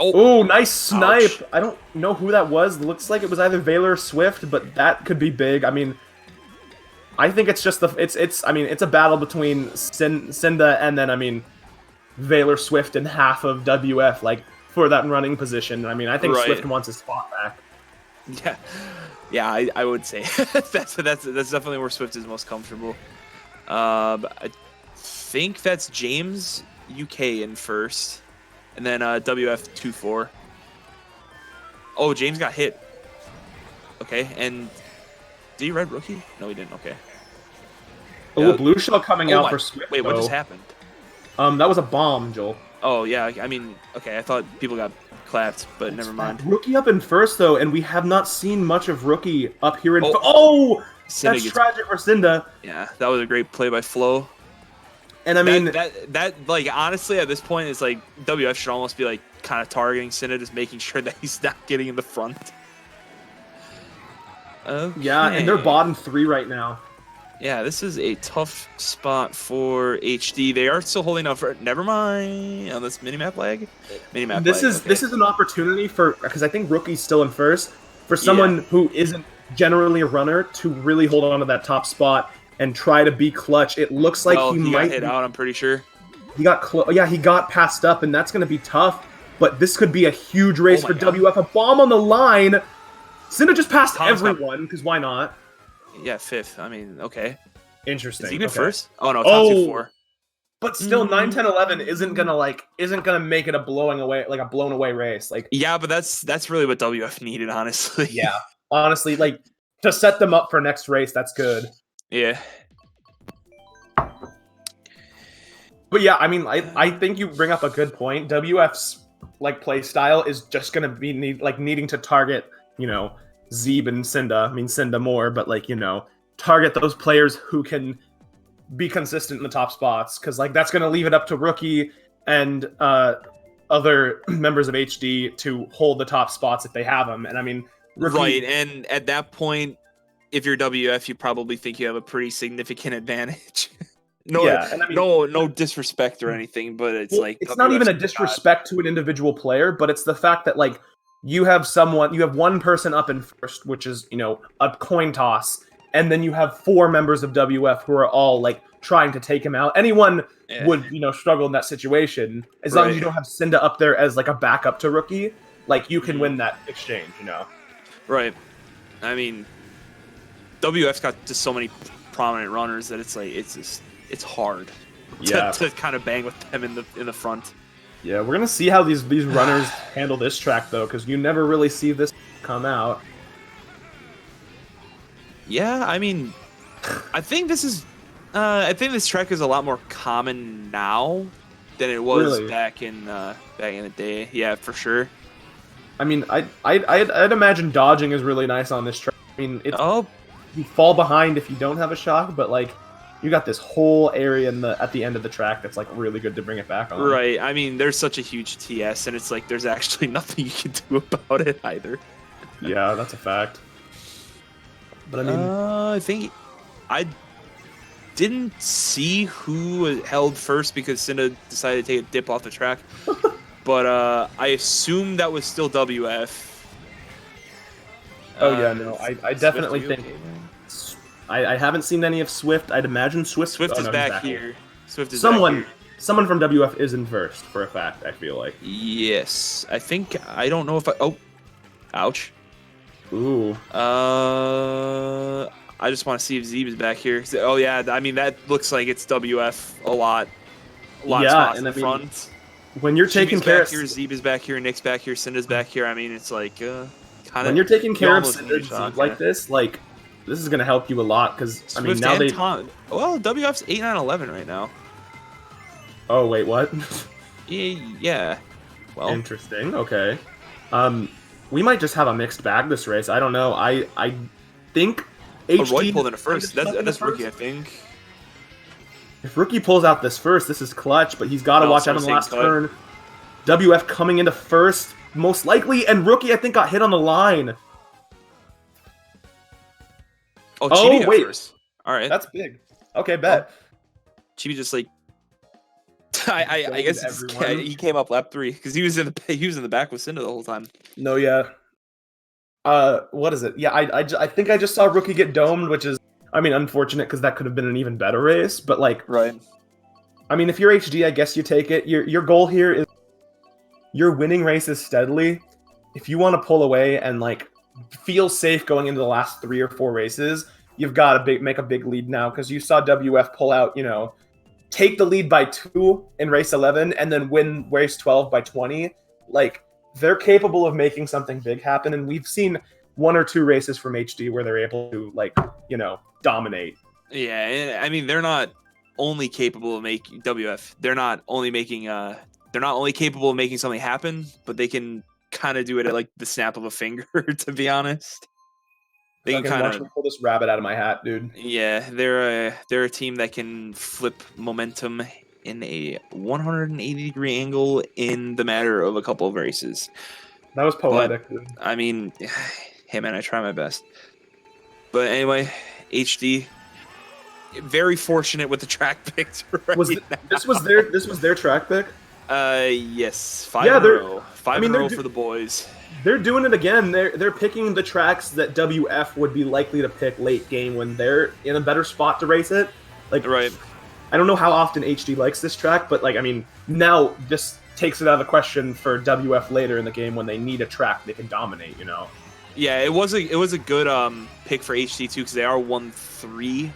oh, nice snipe. Ouch. I don't know who that was. Looks like it was either Valor or Swift, but that could be big. I mean, I think it's just it's a battle between Cynda and then, I mean, Valor, Swift, and half of WF, like, for that running position. I mean, I think Swift wants his spot back. Yeah, I would say that's definitely where Swift is most comfortable. I think that's James UK in first. And then WF 2-4. Oh, James got hit. Okay, and did he red rookie? No, he didn't. Okay. Oh, blue shell coming out my, for Swift. Wait, what just happened? That was a bomb, Joel. Oh, yeah, I mean, okay, I thought people got clapped, but never mind. Rookie up in first, though, and we have not seen much of Rookie up here in... Cynda that's tragic for Cynda. Yeah, that was a great play by Flo. And I mean... That like, honestly, at this point, it's like, WF should almost be, like, kind of targeting Cynda, just making sure that he's not getting in the front. Okay. Yeah, and they're bottom 3 right now. Yeah, this is a tough spot for HD. They are still holding out for... Never mind. On this minimap lag? This is an opportunity for... Because I think Rookie's still in first. For someone who isn't generally a runner to really hold on to that top spot and try to be clutch. It looks like he might... got hit out, I'm pretty sure. He got he got passed up, and that's going to be tough. But this could be a huge race for WF. A bomb on the line. Cynda just passed everyone, because why not? Yeah, 5th. I mean, okay. Interesting. Is he good first? Oh no, top 2-4. But still, 9, 10, 11 isn't gonna make it a blown away race. Like, yeah, but that's really what WF needed, honestly. Yeah, honestly, like to set them up for next race, that's good. Yeah. But yeah, I mean, I think you bring up a good point. WF's like play style is just gonna be needing to target, Zeeb and Cynda. I mean, Cynda more, but target those players who can be consistent in the top spots, because that's going to leave it up to Rookie and other members of HD to hold the top spots if they have them. And I mean, Rookie... Right, and at that point, if you're WF, you probably think you have a pretty significant advantage. No disrespect or anything, but it's it's not even a disrespect to an individual player, but it's the fact that you have one person up in first, which is a coin toss. And then you have 4 members of WF who are all trying to take him out. Anyone would struggle in that situation, as long as you don't have Cynda up there as a backup to Rookie. You can win that exchange. Right. I mean, WF's got just so many prominent runners that it's hard to kind of bang with them in the front. Yeah, we're gonna see how these runners handle this track though, because you never really see this come out. Yeah, I mean, I think this track is a lot more common now than it was back in the day. Yeah, for sure. I mean, I'd imagine dodging is really nice on this track. I mean, you fall behind if you don't have a shock, but you got this whole area at the end of the track that's really good to bring it back on. Right. I mean, there's such a huge TS, and it's there's actually nothing you can do about it either. Yeah, that's a fact. But I mean, I think I didn't see who held first because Cynda decided to take a dip off the track. But I assume that was still WF. Oh yeah, no, I definitely think. I haven't seen any of Swift. I'd imagine Swift is back here. Swift is someone back here. Someone from WF is in first for a fact. I feel like. Yes, I don't know if ouch. Ooh. I just want to see if Zeeb is back here. Oh yeah, I mean that looks like it's WF a lot of spots in the front. When you're taking care of Zeeb is back here, Nick's back here, Cynda's back here. I mean, it's kind of. When you're taking care of Zeeb like this, this is gonna help you a lot because I mean now WF's 8-9-11 right now. Oh wait, what? Yeah. Well, interesting. Okay. We might just have a mixed bag this race. I don't know. I think HD Roy pulled in a first. That's Rookie, I think. If Rookie pulls out this first, this is clutch, but he's got to watch out on the last turn. WF coming into first, most likely, and Rookie I think got hit on the line. Oh wait. First. All right. That's big. Okay, bet. Chibi just I guess he came up lap 3 because he was in the back with Cynda the whole time. No, yeah. What is it? Yeah, I think I just saw Rookie get domed, which is, I mean, unfortunate because that could have been an even better race. But right. I mean, if you're HD, I guess you take it. Your goal here is you're winning races steadily. If you want to pull away and feel safe going into the last 3 or 4 races, you've got to make a big lead now because you saw WF pull out, take the lead by 2 in race 11 and then win race 12 by 20. Like, they're capable of making something big happen, and we've seen 1 or 2 races from HD where they're able to, like, you know, dominate. Yeah, I mean, they're not only capable of making WF. They're not only capable of making something happen, but they can kind of do it at like the snap of a finger. To be honest, they can kind of pull this rabbit out of my hat, dude. Yeah, they're a team that can flip momentum in a 180-degree angle in the matter of a couple of races. That was poetic. But, I mean, hey man, I try my best. But anyway, HD, very fortunate with the track picks right now. This was their track pick? Yes, 5 in a row. 5 in a row for the boys. They're doing it again. They're picking the tracks that WF would be likely to pick late game when they're in a better spot to race it. Like, right. I don't know how often HD likes this track, but like, I mean, now this takes it out of the question for WF later in the game when they need a track they can dominate, you know. Yeah, it was a good pick for HD too, because they are 1-3.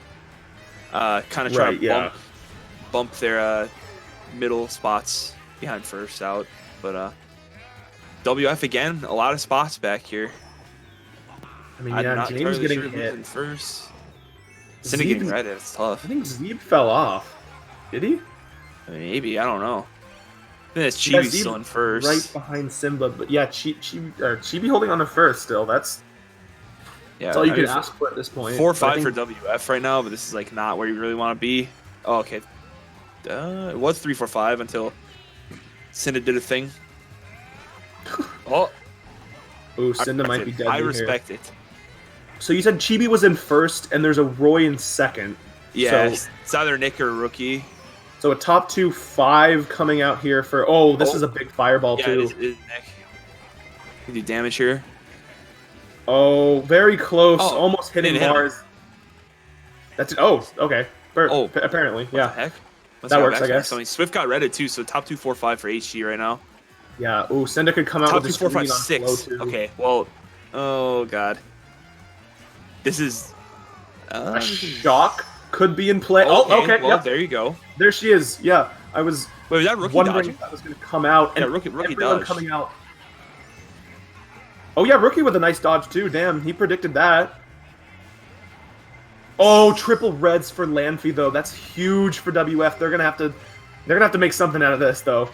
Kind of trying to bump their middle spots behind first out, but WF again, a lot of spots back here. I mean, yeah, James getting hit in first. Cynda getting red, it's tough. I think Zeeb fell off. Did he? Maybe, I don't know. I think that's Chibi still in first. Right behind Simba, but yeah, Chibi holding on to first still. That's all you can ask for at this point. 4-5 for WF right now, but this is like not where you really want to be. Oh, okay. It was 3-4-5 until Cynda did a thing. Oh, Cynda might be dead. I respect it. So you said Chibi was in first, and there's a Roy in second. Yeah, so it's either Nick or Rookie. So a top 2-5 coming out here for. Oh, this is a big fireball too. Yeah, it is Nick. Can do damage here. Oh, very close. Almost hitting Mars. That's it. Oh, okay. Apparently, yeah. What the heck? That works, I guess. I mean, Swift got redded too, so top 2-4-5 for HG right now. Yeah. Ooh, Cynda could come out top with 2-4-5-6. Okay. Well. Oh god. This is a shock could be in play. Okay. Well, there you go. There she is. Yeah, I was. Wait, was that Rookie wondering dodging? if that was going to come out. Yeah, and Rookie everyone dodged. coming out. Oh yeah, Rookie with a nice dodge too. Damn, he predicted that. Oh, triple reds for Lanfy though. That's huge for WF. They're gonna have to make something out of this though.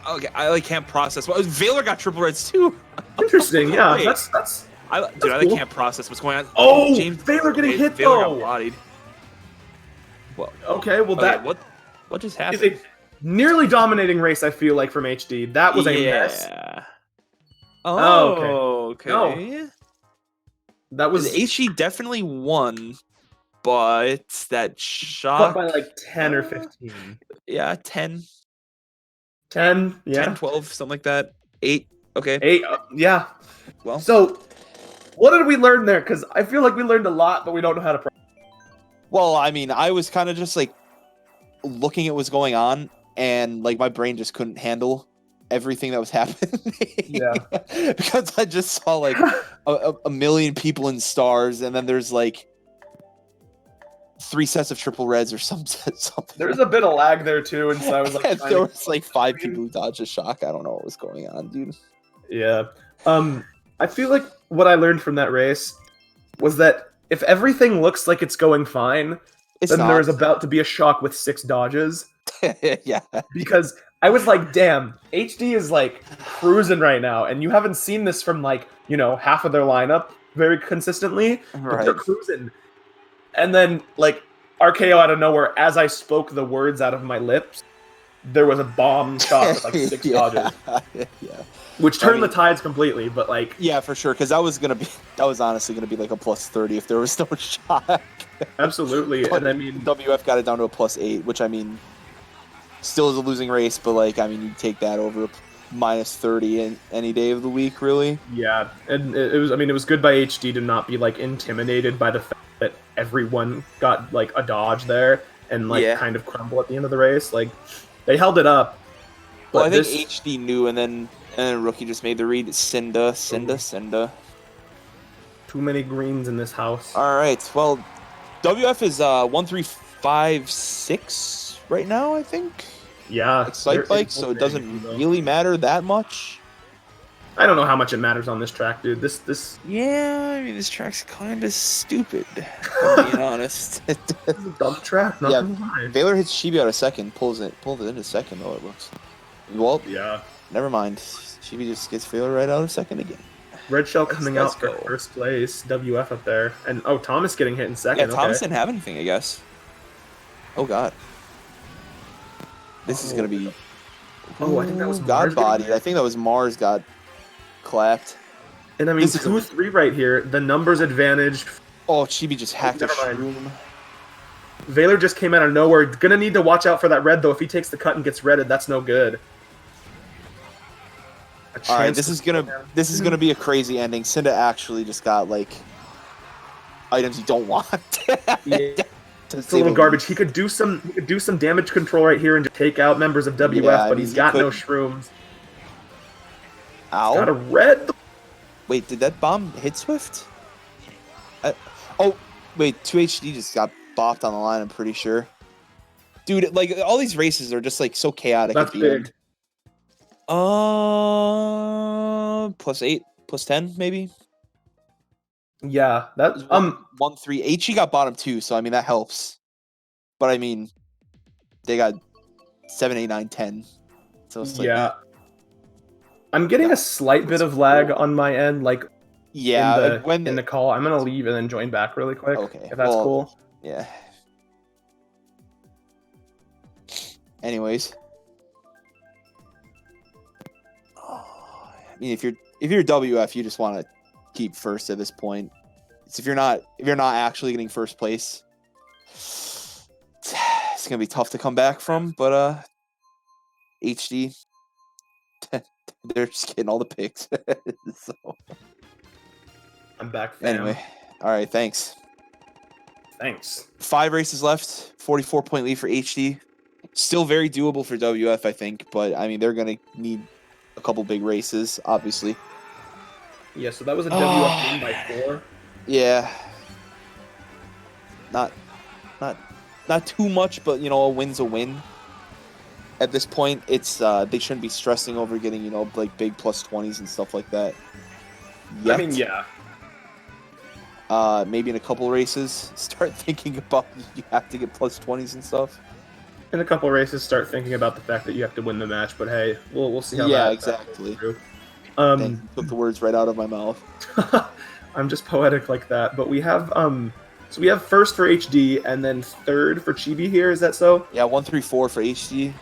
Okay, I can't process. Well, Valor got triple reds too. Interesting. Yeah, Wait. that's. I cool. can't process what's going on. Oh, James, Valor getting hit Valor though. Got bodied. Well, okay, well that what just happened? Is a nearly dominating race. I feel like from HD. That was a mess. Oh, okay. No. That was HG definitely won, but that shock. But by like 10 or 15. Yeah, 10. 10, yeah. 10, 12, something like that. 8, okay. 8, yeah. Well. So, what did we learn there? Because I feel like we learned a lot, but we don't know how to. Well, I mean, I was kind of just like looking at what's going on, and like my brain just couldn't handle everything that was happening. Yeah. Because I just saw like a million people in stars, and then there's like 3 sets of triple reds or something. There's a bit of lag there too, and so I was like, there was like 5 people who dodged a shock. I don't know what was going on, dude. Yeah. I feel like what I learned from that race was that if everything looks like it's going fine, then there's about to be a shock with 6 dodges. Yeah. Because I was like, damn, HD is like cruising right now, and you haven't seen this from like, half of their lineup very consistently. But they're cruising. And then like RKO out of nowhere, as I spoke the words out of my lips, there was a bomb shot with like 6 dodges. Yeah. Which turned the tides completely, but like... Yeah, for sure, because that was honestly going to be like a +30 if there was no shot. Absolutely, But and I mean... WF got it down to a +8, which I mean, still is a losing race, but like, I mean, you take that over -30 in any day of the week, really. Yeah, and it was good by HD to not be like intimidated by the fact that everyone got like a dodge there and like kind of crumble at the end of the race. Like, they held it up. Well, I think HD knew, and then Rookie just made the read. Cynda. Too many greens in this house. All right. Well, WF is 1-3-5-6 right now, I think. Yeah. Like sight bikes, so it doesn't really matter that much. I don't know how much it matters on this track, dude. This Yeah, I mean, this track's kind of stupid, if I'm being honest. is a dumb track, not Yeah, gonna lie. Baylor hits Chibi out of second, pulled it into second, though, it looks. Well, Yeah. never mind. Chibi just gets Baylor right out of second again. Red Shell coming Let's out for go. first place. WF up there. And, oh, Thomas getting hit in second. Yeah, Thomas okay. didn't have anything, I guess. Oh, God. This is going to be... Oh, I think that was God Mars getting body. hit. I think that was Mars got clapped. And I mean, This is a- 2-3 right here. The numbers advantage. Oh, Chibi just hacked a Never mind. shroom. Valor just came out of nowhere. Gonna need to watch out for that red, though. If he takes the cut and gets redded, that's no good. All right, this is gonna be a crazy ending. Cynda actually just got like items you don't want. Yeah. It's a little garbage. He could do some damage control right here and just take out members of WF, Yeah, I but mean, he's he got no couldn't. shrooms. Ow! Got a red. Wait, did that bomb hit Swift? Oh, wait, 2HD just got bopped on the line. I'm pretty sure. Dude, like all these races are just like so chaotic. That's at the big. end. +8, +10, maybe. Yeah, that 1-3. HE got bottom 2, so I mean that helps. But I mean, they got 7, 8, 9, 10. So it's like, yeah. I'm getting a slight bit of lag on my end, like yeah. in the call. I'm gonna leave and then join back really quick. Okay, If that's well, cool. Yeah. Anyways, I mean, if you're WF, you just want to keep first at this point. It's if you're not actually getting first place, it's gonna be tough to come back from. But HD, they're just getting all the picks. So I'm back. Fam. anyway, all right, thanks. Thanks. 5 races left, 44-point lead for HD. Still very doable for WF, I think, but I mean they're gonna need a couple big races, obviously. Yeah, so that was a WF win by 4. Yeah. Not too much, but you know, a win's a win. At this point, it's they shouldn't be stressing over getting, you know, like big +20s and stuff like that. Yet. I mean, yeah. Maybe in a couple races, start thinking about you have to get +20s and stuff. In a couple races, start thinking about the fact that you have to win the match. But hey, we'll see how. Yeah, that exactly. goes through. Dang, you took the words right out of my mouth. I'm just poetic like that. But we have so we have first for HD and then third for Chibi here. Is that so? Yeah, 1, 3, 4 for HD.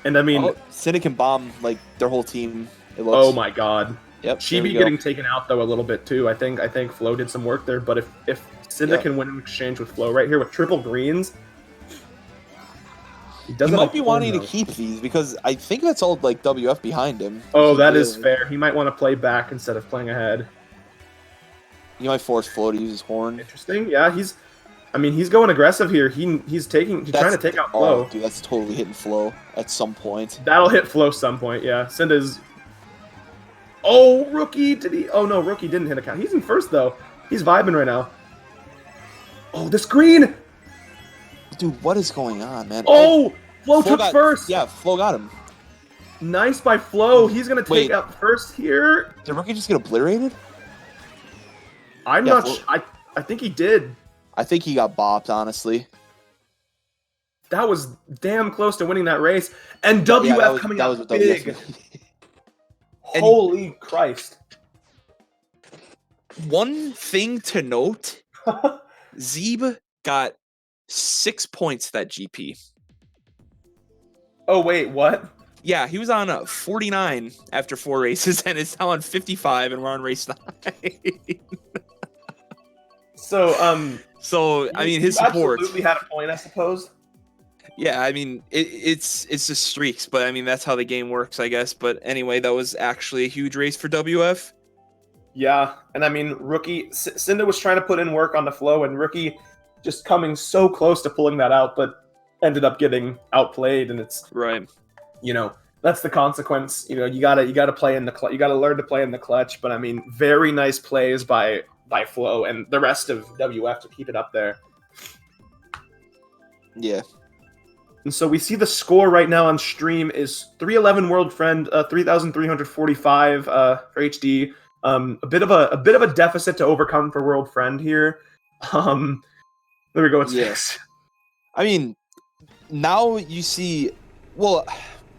And I mean, Cynda can bomb like their whole team. It looks. oh my god. Yep. there we Chibi go. getting taken out though a little bit too. I think Flo did some work there. But if Cynda Yeah. can win an exchange with Flo right here with triple greens, he He doesn't might have be corn, wanting to though. keep these because I think that's all like WF behind him. Oh, that is Really. fair. He might want to play back instead of playing ahead. You might force Flo to use his horn. Interesting. Yeah, he's going aggressive here. He's trying to take out Flo. Oh, dude, that's totally hitting Flo at some point. That'll hit Flo some point. Yeah, Cynda's. Oh, rookie! Did he? Oh no, rookie didn't hit a count. He's in first though. He's vibing right now. Oh, the screen! Dude, what is going on, man? Oh, Flo took got, first. Yeah, Flo got him. Nice by Flo. He's gonna take Wait. out first here. Did Rookie just get obliterated? I'm Yeah, not. Flo- I think he did. I think he got bopped, honestly. That was damn close to winning that race. And Yeah, WF that was- coming that out was big. WF. Holy Christ. One thing to note, Zeeb got 6 points that GP. Oh wait, what? Yeah, he was on 49 after 4 races, and it's now on 55, and we're on race 9. So So I mean, his you support. absolutely had a point, I suppose. Yeah, I mean, it's just streaks, but I mean that's how the game works, I guess. But anyway, that was actually a huge race for WF. Yeah, and I mean, rookie Cynda was trying to put in work on the flow, and rookie just coming so close to pulling that out, but ended up getting outplayed, and it's Right. That's the consequence. You gotta play in the you gotta learn to play in the clutch. But I mean, very nice plays by Flo and the rest of WF to keep it up there. Yeah. And so we see the score right now on stream is 311 World Friend, 3,345 for HD. A bit of a deficit to overcome for World Friend here. There we go. It's fixed. I mean, now you see. Well,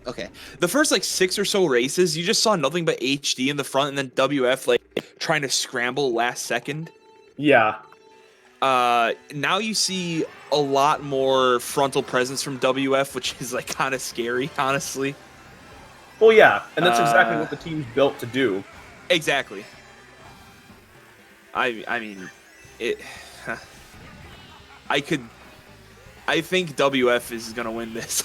okay. The first like 6 or so races, you just saw nothing but HD in the front, and then WF like trying to scramble last second. Yeah. Now you see a lot more frontal presence from WF, which is like kind of scary, honestly. Well, yeah, and that's exactly what the team's built to do. Exactly. I mean, it. I think WF is gonna win this.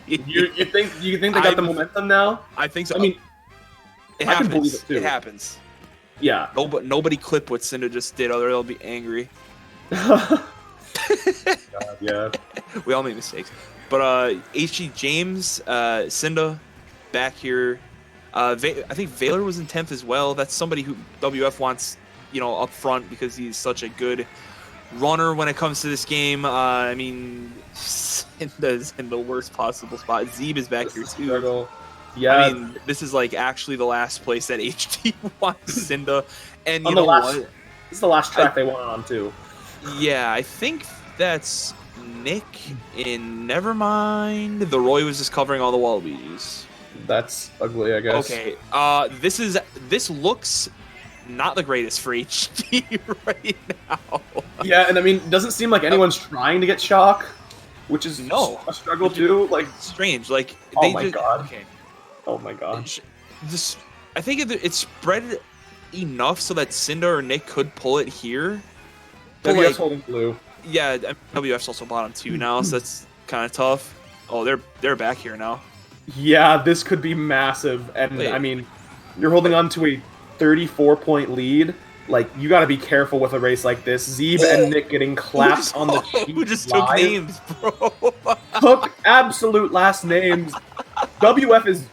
You think they got the momentum now? I think so. I mean, it I happens. can believe it too. It happens. Yeah. Nobody clip what Cynda just did, or they'll be angry. God, yeah. We all make mistakes. But HG James, Cynda, back here. I think Valor was in 10th as well. That's somebody who WF wants, up front because he's such a good runner when it comes to this game. I mean, Cynda's in the worst possible spot. Zeeb is back here too. Struggle. Yeah. I mean, this is like actually the last place that HD wants Cynda. And you on know what? This is the last track they went on too. Yeah, I think that's Nick in Nevermind. The Roy was just covering all the Wallabies. That's ugly, I guess. Okay. This looks not the greatest for HD right now. Yeah, and I mean, it doesn't seem like anyone's trying to get shock, which is a struggle too. Like strange. Like oh my god. Okay. Oh my god. I think it's spread enough so that Cynda or Nick could pull it here. WF's holding blue. Yeah, WF's also bottom 2 now, so that's kind of tough. Oh, they're back here now. Yeah, this could be massive, and Wait. I mean, you're holding on to a 34-point lead. Like, you got to be careful with a race like this. Zeeb and Nick getting clapped on the cheek. Who just took names, bro? Took absolute last names. WF is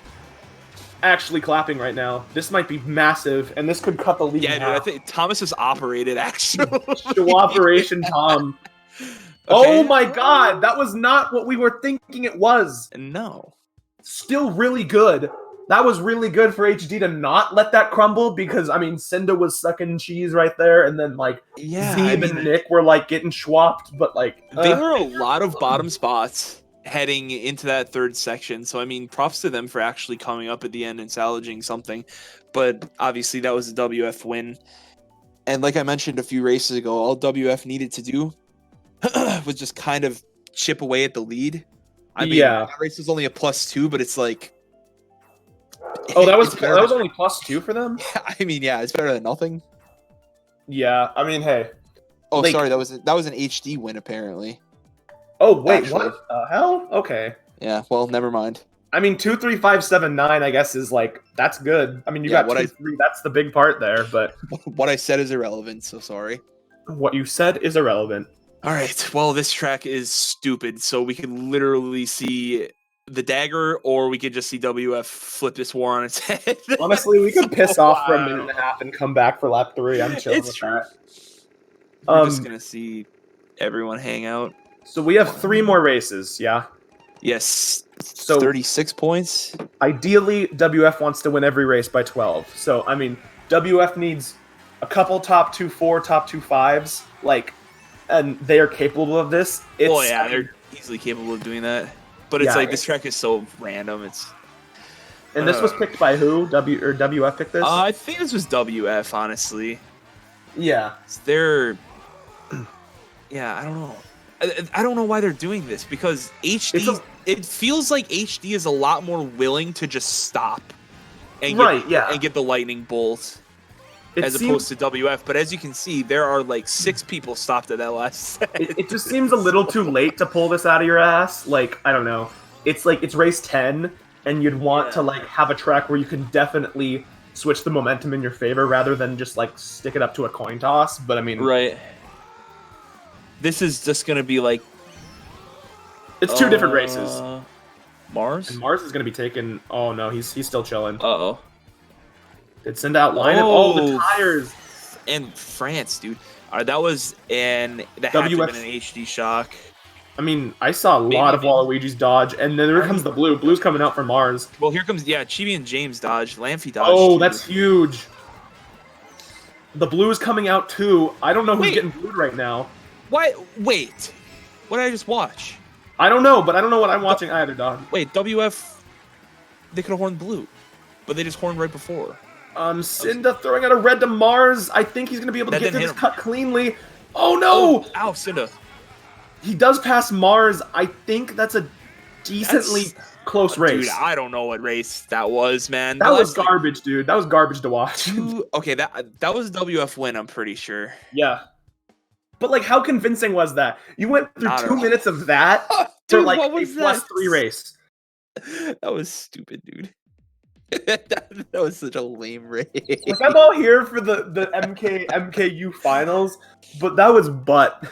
actually clapping right now. This might be massive, and this could cut the lead. Yeah, dude, I think Thomas is operated, actually. Show Operation Tom. Okay. Oh my god, that was not what we were thinking it was. No. Still really good. That was really good for HD to not let that crumble because, I mean, Cynda was sucking cheese right there, and then, like, Zeeb and Nick were, like, getting schwapped, but, like... There were a lot of bottom spots heading into that third section, so, I mean, props to them for actually coming up at the end and salvaging something, but obviously that was a WF win. And like I mentioned a few races ago, all WF needed to do was just kind of chip away at the lead. I mean, that race was only a +2, but it's like... Oh, that was only +2 for them? I mean, yeah, it's better than nothing. Yeah, I mean, hey. Oh, like, sorry, that was an HD win, apparently. Oh, wait, actually. What the hell? Okay. Yeah, well, never mind. I mean, 23579, I guess, is like, that's good. I mean, you got 2-3, that's the big part there, but... What I said is irrelevant, so sorry. What you said is irrelevant. All right, well, this track is stupid, so we could literally see the dagger, or we could just see WF flip this war on its head. Honestly, we could piss off for a minute and a half and come back for lap 3. I'm chilling with that. We're just going to see everyone hang out. So we have 3 more races, yeah? Yes. So 36 points. Ideally, WF wants to win every race by 12. So, I mean, WF needs a couple top 2-4, top 2-5s, like, and they are capable of this. Oh, yeah, they're easily capable of doing that. But it's like, this track is so random. And this was picked by who? WF picked this? I think this was WF, honestly. Yeah. Yeah, I don't know. I don't know why they're doing this, because HD... It feels like HD is a lot more willing to just stop and get the lightning bolt as opposed to WF. But as you can see, there are like 6 people stopped at that last set. It just seems a little too late to pull this out of your ass. Like, I don't know. It's like it's race 10, and you'd want to like have a track where you can definitely switch the momentum in your favor rather than just like stick it up to a coin toss. But I mean, right. This is just gonna be like. It's 2 different races. Mars? And Mars is going to be taken... Oh, no, he's still chilling. Uh-oh. Did Cynda outline it? Oh, the tires! And France, dude. That was that had to have been an HD shock. I mean, I saw a lot of Waluigi's dodge, and then there comes the blue. Blue's coming out for Mars. Well, here comes Chibi and James dodge. Lamphy dodge. Oh, too. that's huge. The blue is coming out too. I don't know who's getting blued right now. Why? Wait. What did I just watch? I don't know, but I don't know what I'm watching either, dog. Wait, WF. They could have horned blue, but they just horned right before. Cynda throwing out a red to Mars. I think he's gonna be able to get to this cut cleanly. Oh no! Oh, ow, Cynda. He does pass Mars. I think that's a decently close race. Dude, I don't know what race that was, man. That was garbage, dude. That was garbage to watch. Okay, that was a WF win, I'm pretty sure. Yeah. But, like, how convincing was that? You went through Not 2 minutes of that dude, for, like, what a was +3 race. That was stupid, dude. that was such a lame race. Like, I'm all here for the MKU finals, but that was butt.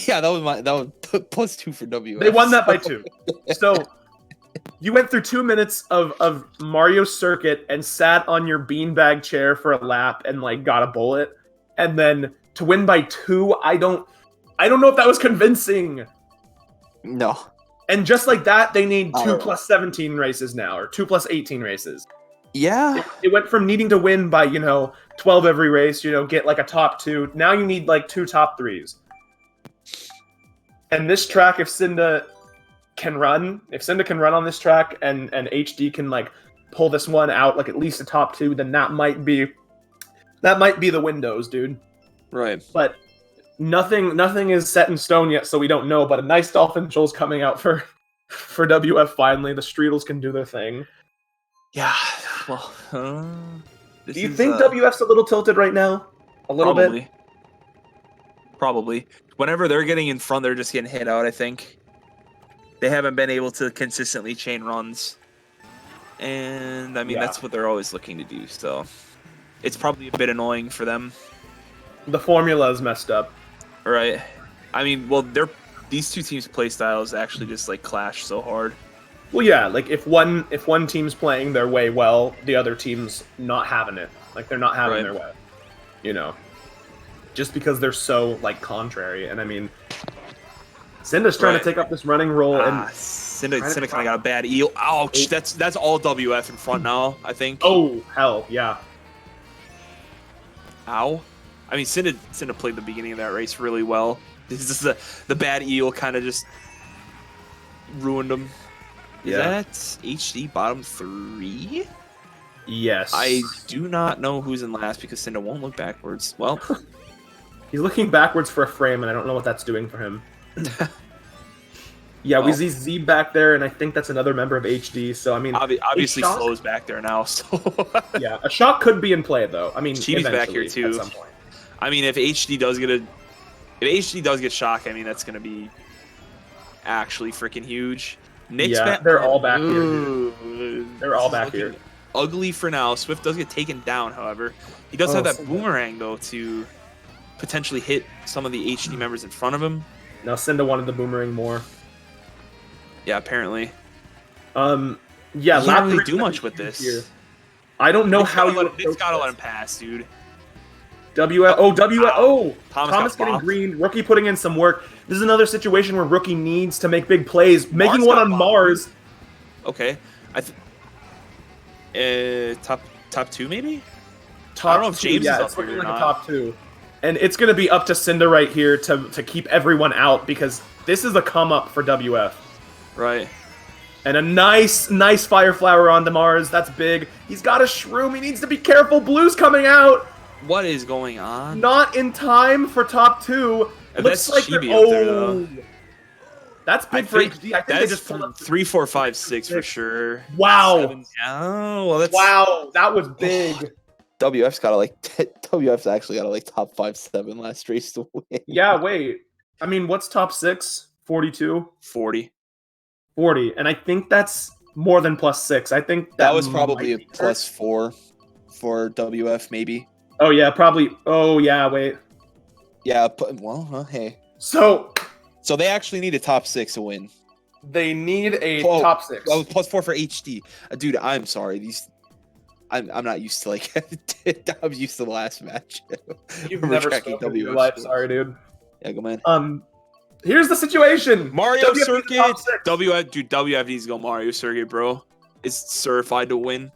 Yeah, that was +2 for WF. They won that by 2. So you went through 2 minutes of Mario Circuit and sat on your beanbag chair for a lap and like got a bullet, and then to win by 2, I don't know if that was convincing. No. And just like that, they need 2 plus 17 races now, or 2 plus 18 races. Yeah. It went from needing to win by 12 every race, get like a top 2. Now you need like 2 top 3s. And this track, if Cynda can run on this track, and HD can like pull this one out like at least a top 2, then that might be the windows, dude. Right. But nothing is set in stone yet, so we don't know. But a nice Dolphin Joel's coming out for WF finally. The Streetles can do their thing. Yeah. Well, do you think WF's a little tilted right now? A little bit? Probably. Whenever they're getting in front, they're just getting hit out, I think. They haven't been able to consistently chain runs. And, I mean, that's what they're always looking to do, so... It's probably a bit annoying for them. The formula is messed up. Right. I mean, well, these two teams' play styles actually just, like, clash so hard. Well, yeah, like, if one team's playing their way well, the other team's not having it. Like, they're not having their way. Just because they're so, like, contrary. And, I mean, Cynda's trying to take up this running role. And Cynda kind of got a bad eel. Ouch! That's all WF in front now, I think. Oh, hell, yeah. Ow. I mean, Cynda played the beginning of that race really well. This is the bad eel kind of just ruined him. Yeah. Is that HD bottom 3? Yes. I do not know who's in last because Cynda won't look backwards. Well... He's looking backwards for a frame, and I don't know what that's doing for him. Yeah, we see Z back there, and I think that's another member of HD, so, I mean... Obviously, Flo's back there now, so... Yeah, a shot could be in play, though. I mean, Chibi's back here, too. At some point. I mean, if HD does get shock, I mean, that's going to be actually freaking huge. Nick's back. They're all back here. They're all back here. Ugly for now. Swift does get taken down, however. He does have that boomerang, though, to potentially hit some of the HD members in front of him. Now, Cynda wanted the boomerang more. Yeah, apparently. Yeah, he can't really do much with this. Here. I don't know how you... Nick's got to let him pass, dude. Thomas getting green. Rookie putting in some work. This is another situation where Rookie needs to make big plays. Making one on Mars. Okay. Top 2, maybe? I don't know if James is up here or like not. A top 2. And it's going to be up to Cynda right here to keep everyone out, because this is a come-up for WF. Right. And a nice Fire Flower onto Mars. That's big. He's got a Shroom. He needs to be careful. Blue's coming out. What is going on? Not in time for top 2. Looks like Chibi up there, though. That's big for HD. I think they just pulled up 3, 4, 5, 6 for sure. Wow. 7. Oh, well, that's... Wow, that was big. WF's actually got a top 5, 7 last race to win. Yeah, wait. I mean, what's top 6? 42? 40. 40. And I think that's more than +6. I think that was probably a +4 for WF, maybe. Oh, yeah, probably. Oh, yeah, wait. Yeah, well, hey. So they actually need a top 6 to win. They need a top 6. Oh, +4 for HD. Dude, I'm sorry. I'm not used to I'm used to the last match. You've never spoken in your life. Sorry, dude. Yeah, go man. Here's the situation. Mario WFD Circuit. top six. WF needs to go Mario Circuit, bro. It's certified to win.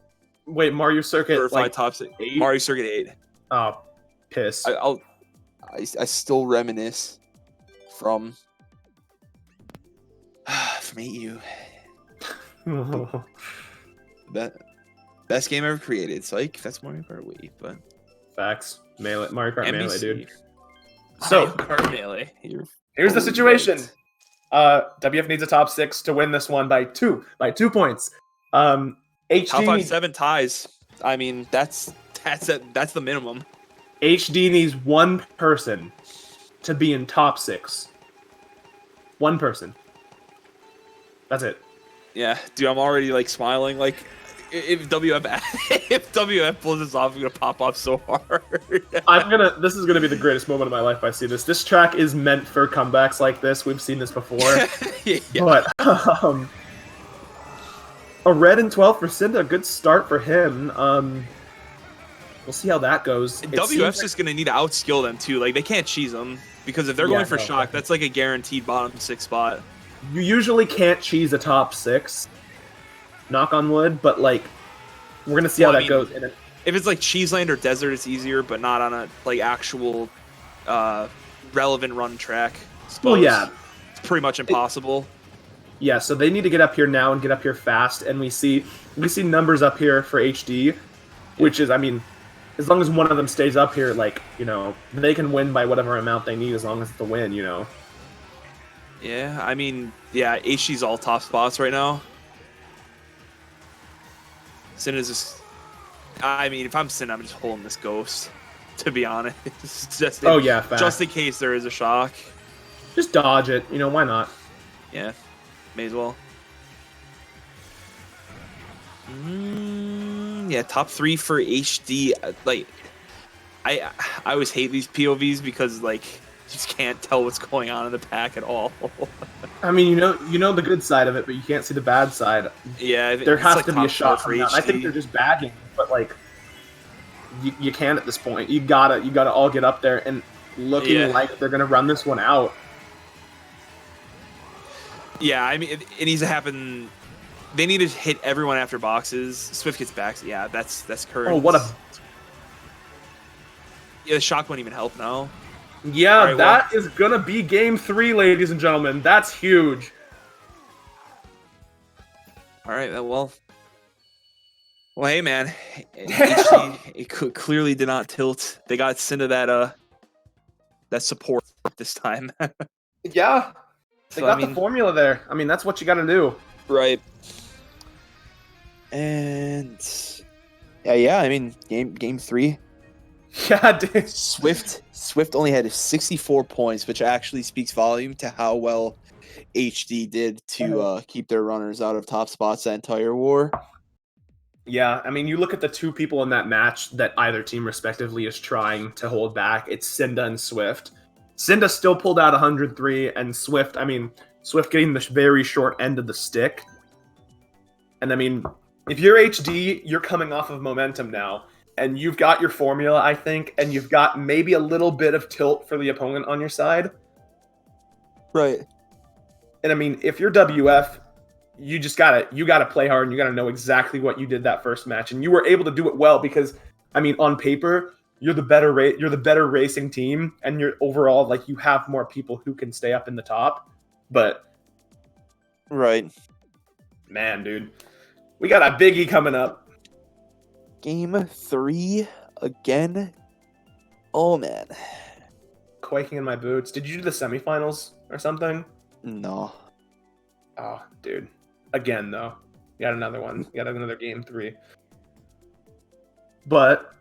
Wait, Mario Circuit Certified like top 6. 8? Mario Circuit 8. Oh, piss. I still reminisce from 8U. Best game ever created. Psych. That's Mario Kart Wii, but Facts. Mario Kart Melee, NBC. dude. Mario So Kart Melee. here's the situation. WF needs a top 6 to win this one by 2 points. HD Top 5, 7 ties. I mean, that's the minimum. HD needs one person to be in top 6. One person. That's it. Yeah, dude, I'm already like smiling. Like, if WF pulls this off, I'm gonna pop off so hard. This is gonna be the greatest moment of my life. I see this. This track is meant for comebacks like this. We've seen this before. Yeah. But a red and 12 for Cynda. Good start for him. We'll see how that goes. WF's just gonna need to outskill them too. Like, they can't cheese them because if they're going for shock, that's like a guaranteed bottom 6 spot. You usually can't cheese a top 6. Knock on wood, but like we're gonna see how that goes. If it's like Cheeseland or Desert, it's easier, but not on a like actual relevant run track. Well, yeah, it's pretty much impossible. Yeah, so they need to get up here now and get up here fast, and we see numbers up here for HD, which is, I mean, as long as one of them stays up here, like, you know, they can win by whatever amount they need as long as it's a win, you know. Yeah, I mean, yeah, HD's all top spots right now. Cynda's just, I mean, if I'm Cynda, I'm just holding this ghost, to be honest. Just in case there is a shock. Just dodge it, you know, why not? Yeah, may as well. Yeah, top 3 for HD. Like, I always hate these POVs because, like, you just can't tell what's going on in the pack at all. I mean, you know the good side of it, but you can't see the bad side. Yeah, there has to be a shot for from that. HD. I think they're just bagging, but like, you can't at this point. You gotta all get up there and looking like they're gonna run this one out. Yeah, I mean, it needs to happen. They need to hit everyone after boxes. Swift gets back. Yeah, that's current. Oh, what a... Yeah, the shock won't even help now. Yeah, right, that is going to be game 3, ladies and gentlemen. That's huge. All right, well, hey, man. HD, it clearly did not tilt. They got Cynda that support this time. Yeah, they got the formula there. I mean, that's what you got to do. Right. And yeah, I mean, game 3. Yeah, dude. Swift only had 64 points, which actually speaks volume to how well HD did to keep their runners out of top spots that entire war. Yeah, I mean, you look at the 2 people in that match that either team respectively is trying to hold back. It's Cynda and Swift. Cynda still pulled out 103, and Swift getting the very short end of the stick. And I mean, if you're HD, you're coming off of momentum now. And you've got your formula, I think, and you've got maybe a little bit of tilt for the opponent on your side. Right. And I mean, if you're WF, you gotta play hard and you gotta know exactly what you did that first match. And you were able to do it well because, I mean, on paper, you're the better racing team, and you're overall, like, you have more people who can stay up in the top. But right. Man, dude. We got a biggie coming up. Game 3 again. Oh man, quaking in my boots. Did you do the semifinals or something? No. Oh, dude. Again, though. You got another one. You got another game 3. But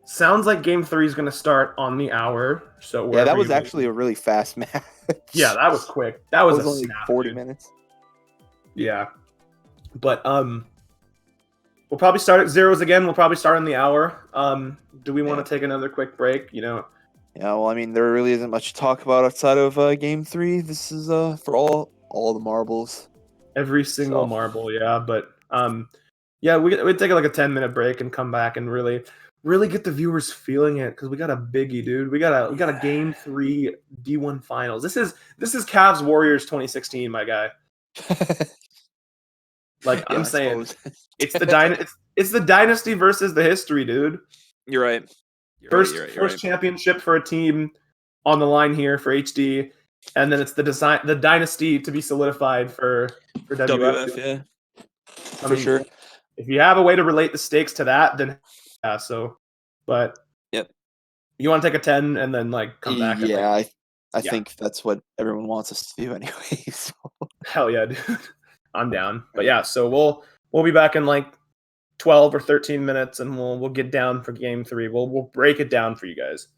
sounds like game 3 is going to start on the hour. So yeah, that was actually a really fast match. Yeah, that was quick. That was a only snap, 40 dude. minutes. Yeah. But we'll probably start at zeros again. We'll probably start on the hour. Do we want to take another quick break? You know. Yeah, well, I mean, there really isn't much to talk about outside of game 3. This is for all the marbles. Every single marble, yeah. But yeah, we'd take like a 10-minute break and come back and really really get the viewers feeling it because we got a biggie, dude. We got a Game 3 D1 Finals. This is Cavs Warriors 2016, my guy. Like Yeah, I'm saying, suppose. it's the dynasty versus the history, dude. You're right. First championship for a team on the line here for HD, and then it's the dynasty to be solidified for WF. WF, yeah. I For mean, sure. if you have a way to relate the stakes to that, then yeah. So, but Yep. You want to take a 10 and then like come back? And, Yeah, like, I think that's what everyone wants us to do anyway. So. Hell yeah, dude. I'm down. But yeah, so we'll be back in like 12 or 13 minutes, and we'll get down for Game 3. We'll break it down for you guys.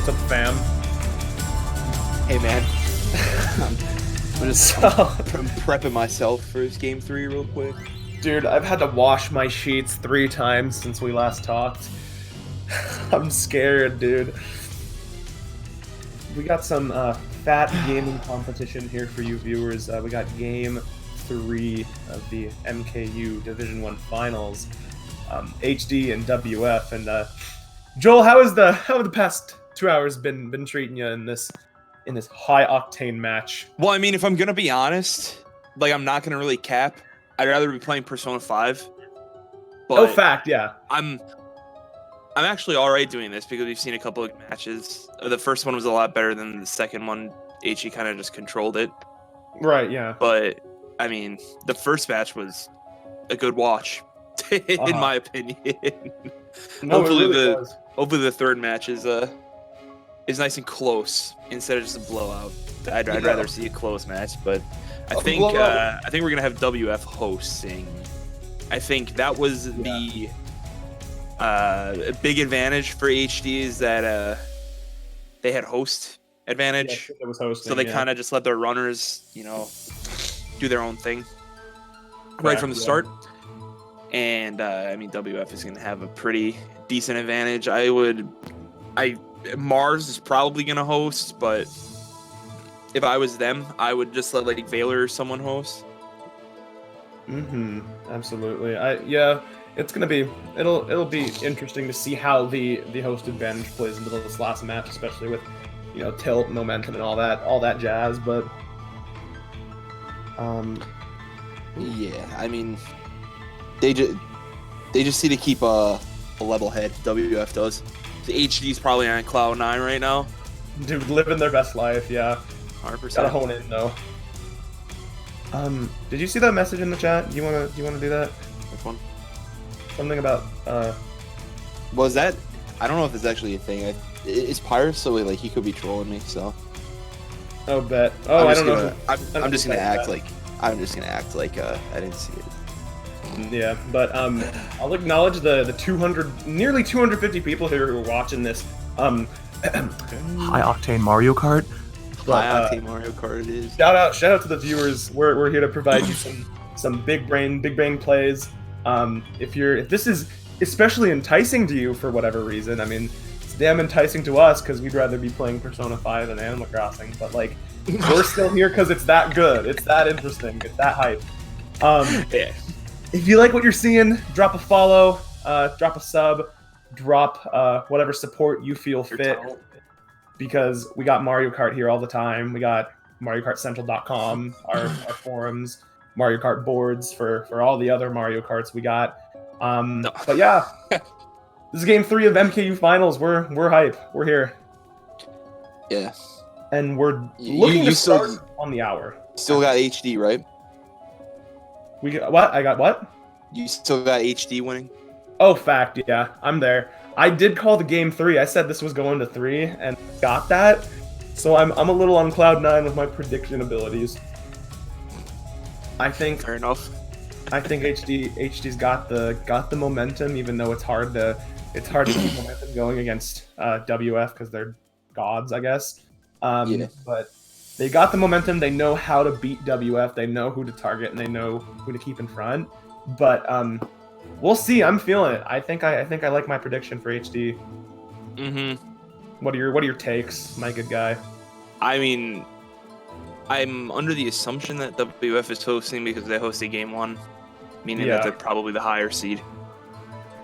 What's up, fam? Hey, man. I'm just prepping myself for this game 3 real quick. Dude, I've had to wash my sheets 3 times since we last talked. I'm scared, dude. We got some fat gaming competition here for you viewers. We got game 3 of the MKU Division 1 Finals. HD and WF. And Joel, how have the past 2 hours been treating you in this high octane match? Well, I mean, if I'm gonna be honest, like I'm not gonna really cap. I'd rather be playing Persona 5. But Oh, fact, yeah. I'm actually all right doing this because we've seen a couple of matches. The first one was a lot better than the second one. HE kind of just controlled it. Right, yeah. But I mean, the first match was a good watch, in my opinion. No, hopefully the third match is nice and close instead of just a blowout. I'd rather see a close match, but I think we're gonna have WF hosting. I think that was the big advantage for HD is that they had host advantage, it was hosting, so they kind of just let their runners, do their own thing right from the start. And I mean, WF is gonna have a pretty decent advantage. Mars is probably gonna host, but if I was them, I would just let like Valor or someone host. Absolutely. It's gonna be it'll be interesting to see how the host advantage plays into this last match, especially with tilt, momentum, and all that jazz. But yeah, I mean, they just need to keep a level head. WF does. The HD's probably on cloud 9 right now. Dude, living their best life, yeah. 100%. Gotta hone in though. Did you see that message in the chat? You wanna do that? Which one? Something about Was that? I don't know if it's actually a thing. It's Pirates, so like he could be trolling me. So. Oh, bet. Oh, I don't know. I'm just gonna act like I didn't see it. Yeah, but I'll acknowledge the nearly 250 people here who are watching this. High octane Mario Kart. High octane Mario Kart it is. Shout out to the viewers. We're here to provide you some big brain plays. If this is especially enticing to you for whatever reason, I mean, it's damn enticing to us because we'd rather be playing Persona 5 than Animal Crossing. But like, we're still here because it's that good. It's that interesting. It's that hype. Yeah. If you like what you're seeing, drop a follow, drop a sub, drop whatever support you feel fit. Because we got Mario Kart here all the time. We got MarioKartCentral.com, our forums, Mario Kart boards for all the other Mario Karts we got. But yeah, this is game 3 of MKU Finals. We're hype. We're here. Yeah. And we're looking to start on the hour. Still got HD, right? We got what? I got what? You still got HD winning? Oh, fact, yeah. I'm there. I did call the game 3. I said this was going to 3 and got that. So I'm a little on cloud 9 with my prediction abilities. I think fair enough. I think HD's got the momentum, even though it's hard to keep momentum going against WF because they're gods, I guess. But they got the momentum. They know how to beat WF. They know who to target and they know who to keep in front. But we'll see. I'm feeling it. I think I like my prediction for HD. What are your takes, my good guy? I mean, I'm under the assumption that WF is hosting because they hosted game 1, meaning that they're probably the higher seed.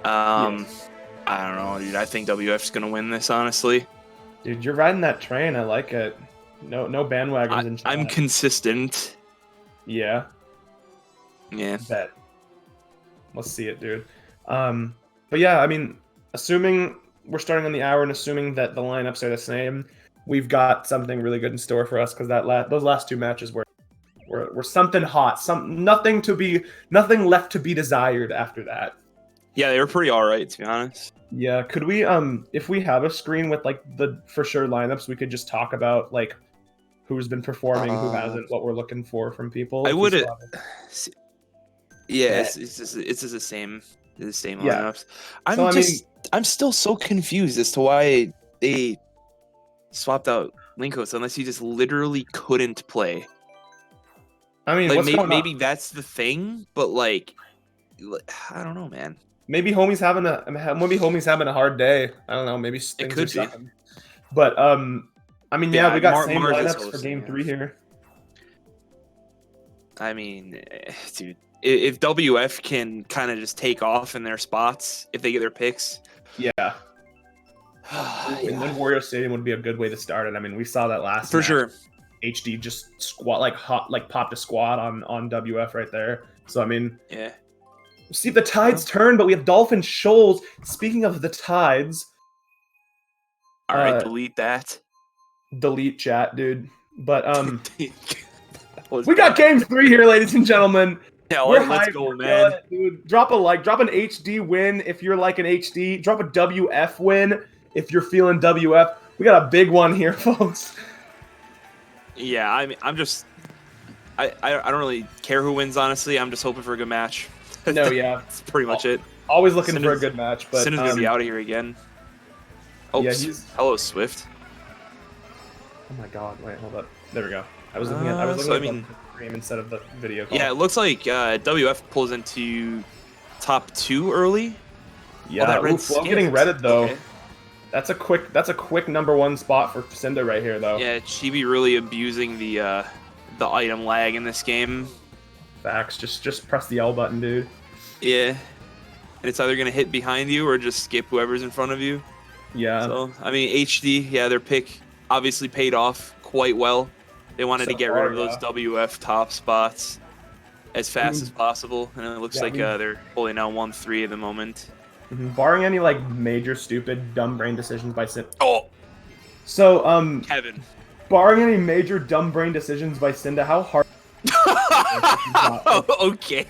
Yes. I don't know, dude. I think WF's gonna win this, honestly. Dude, you're riding that train. I like it. No bandwagons in chat. I'm consistent. Yeah. Yeah. Bet. Let's see it, dude. But yeah, I mean, assuming we're starting on the hour and assuming that the lineups are the same, we've got something really good in store for us because those last 2 matches were something hot. Nothing left to be desired after that. Yeah, they were pretty alright, to be honest. Yeah, could we if we have a screen with like the for sure lineups, we could just talk about like who's been performing, who hasn't, what we're looking for from people. I would. Yeah, it's just the same lineups. I'm still so confused as to why they swapped out Linkos unless he just literally couldn't play. I mean, Like what's going maybe on? that's the thing, but like I don't know, man. Maybe homie's having a hard day. I don't know. Maybe things could are be. sucking. But I mean, yeah, Yeah, we got same Mars is lineups for hosting, game 3 here. I mean, dude, if WF can kind of just take off in their spots if they get their picks, Yeah. And then Wario Stadium would be a good way to start it. I mean, we saw that last for match. sure. HD just popped a squat on WF right there. So I mean, Yeah. see if the tides turn, but we have Dolphin Shoals. Speaking of the tides, All right, delete that. delete chat, dude. But Was we got bad. game 3 here, ladies and gentlemen. Yeah, We're let's hyped, go, we're man. killing it, dude. Drop a like, drop an HD win if you're like an HD. Drop a WF win if you're feeling WF. We got a big one here, folks. Yeah, I mean, I don't really care who wins, honestly. I'm just hoping for a good match. No, yeah, That's pretty much it. always looking for a Cynda's- good match. But Cynda's gonna be out of here again. Oh, yeah, yeah, hello, Swift. Oh my God! Wait, hold up. There we go. I was looking at So, I the mean- stream instead of the video call. Yeah, it looks like WF pulls into top 2 early. Yeah, that red Flow getting skipped. redded though. Okay. That's a quick #1 spot for Cynda right here though. Yeah, Chibi really abusing the item lag in this game. Facts. Just press the L button, dude. Yeah. And it's either gonna hit behind you or just skip whoever's in front of you. Yeah. So I mean HD, yeah, their pick obviously paid off quite well. They wanted So to get far, rid of those WF top spots as fast as possible, and it looks Yeah, like we- they're holding down 1-3 at the moment. Barring any like major stupid dumb brain decisions by Cynda. Oh, So Kevin. barring any major dumb brain decisions by Cynda, how hard Okay.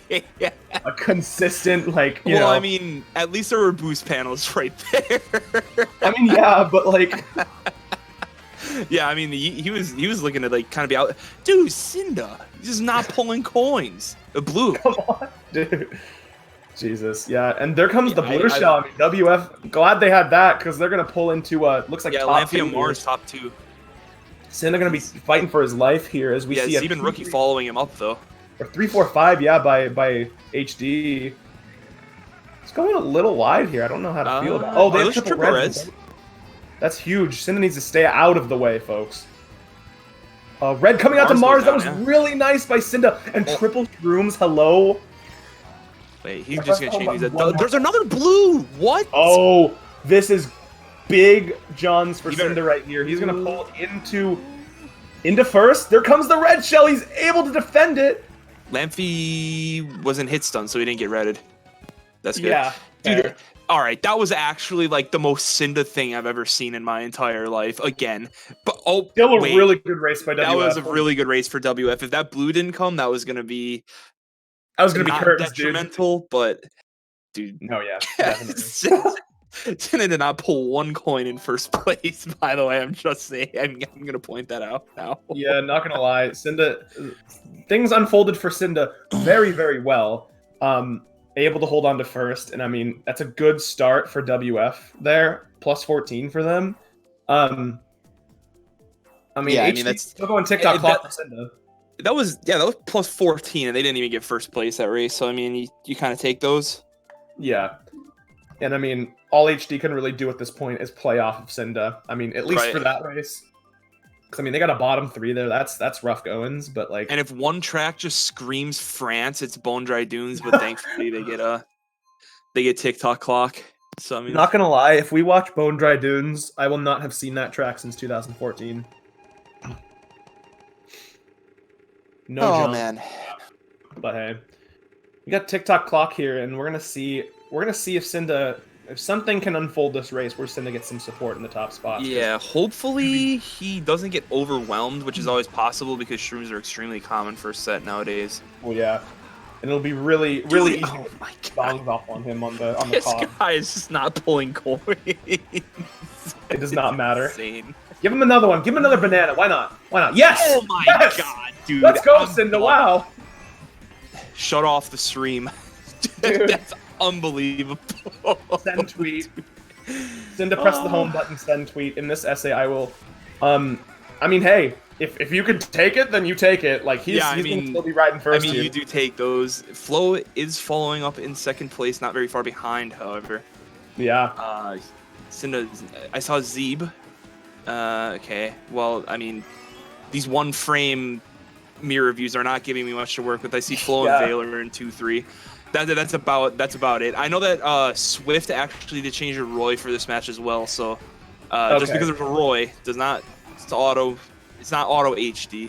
a consistent like you Well, know? I mean, at least there were boost panels right there. I mean, yeah, but like, Yeah, I mean, he was looking to like kind of be out. Dude, Cynda, he's just not pulling coins. The blue. come on, dude. Jesus, yeah, and there comes the Yeah, blue shell. I mean, WF, glad they had that because they're gonna pull into looks like Yeah, top Lamphia 2 Mars here. top 2. Cynda gonna be fighting for his life here as we Yeah, see a even Rookie following him up though. or 3-4-5, yeah, by HD. It's going a little wide here. I don't know how to feel about. Oh, they have those triple triple reds. reds. That's huge. Cynda needs to stay out of the way, folks. Red coming out to Mars Mars. That goes was down, really nice by Cynda. And Oh. triple shrooms. Hello. Wait, he's just gonna change these. There's another blue. What? Oh, this is big Johns for You better- Cynda right here. He's gonna pull into first. There comes the red shell. He's able to defend it. Lamphy wasn't hit stun, so he didn't get redded. That's good. Yeah, Dude, fair. all right, that was actually like the most Cynda thing I've ever seen in my entire life. Again, but Still a wait, really good race by WF. that was a really good race for WF. If that blue didn't come, that was gonna be I was gonna be not curtains, dude. detrimental, but dude, No, yeah, definitely. Cynda did not pull one coin in first place. By the way, I'm just saying. I'm gonna point that out now. Yeah, not gonna lie, Cynda, things unfolded for Cynda very, very well. Able to hold on to first, and I mean that's a good start for WF there. Plus 14 for them. I mean, Yeah, I HD, mean, that's- still going TikTok clock that- for Cynda. That was plus 14, and they didn't even get first place that race. So I mean, you kind of take those. Yeah, and I mean all HD can really do at this point is play off of Cynda. I mean, at least Right. for that race. Because I mean they got a bottom 3 there. That's rough goings, but like. And if one track just screams France, it's Bone Dry Dunes. But thankfully, they get TikTok clock. So I mean, Not gonna lie, if we watch Bone Dry Dunes, I will not have seen that track since 2014. No, Oh John, man. but hey, we got TikTok clock here, and we're gonna see if something can unfold this race, where Cynda gets some support in the top spot. yeah. Hopefully, he doesn't get overwhelmed, which is always possible because shrooms are extremely common for set nowadays. Well, yeah, and it'll be really easy Oh my to god, bounce off on him on the this top. guy is just not pulling coins. It does not matter. Insane. Give him another one. Give him another banana. Why not? Why not? Yes. Oh my Yes! god, dude. Let's go, I'm Cynda. done. Wow. Shut off the stream. Dude. That's unbelievable. Send tweet. Cynda, press the home button. Send tweet. In this essay, I will I mean, hey, if you can take it, then you take it. Like he's gonna still be riding first. you do take those. Flo is following up in second place, not very far behind, however. Yeah. Cynda, I saw Zeeb. Okay. Well, I mean, these one frame mirror views are not giving me much to work with. I see Flo and Valor in 2-3. That's about it. I know that Swift actually did change a Roy for this match as well. So just because there's a Roy does not it's not auto HD.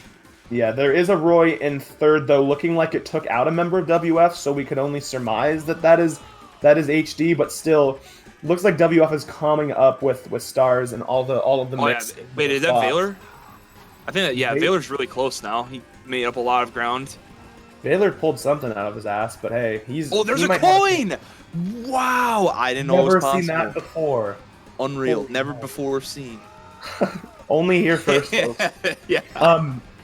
Yeah, there is a Roy in third though, looking like it took out a member of WF, so we could only surmise that is HD, but still looks like WF is coming up with stars and all of the mix. Yeah. Wait, is that Valor? I think that Valor's really close now. He made up a lot of ground. Valor pulled something out of his ass, but hey, he's... Oh, there's a coin! Wow, I didn't know it was possible. Never seen that before. Unreal. Never before seen. Only here first, folks. Yeah.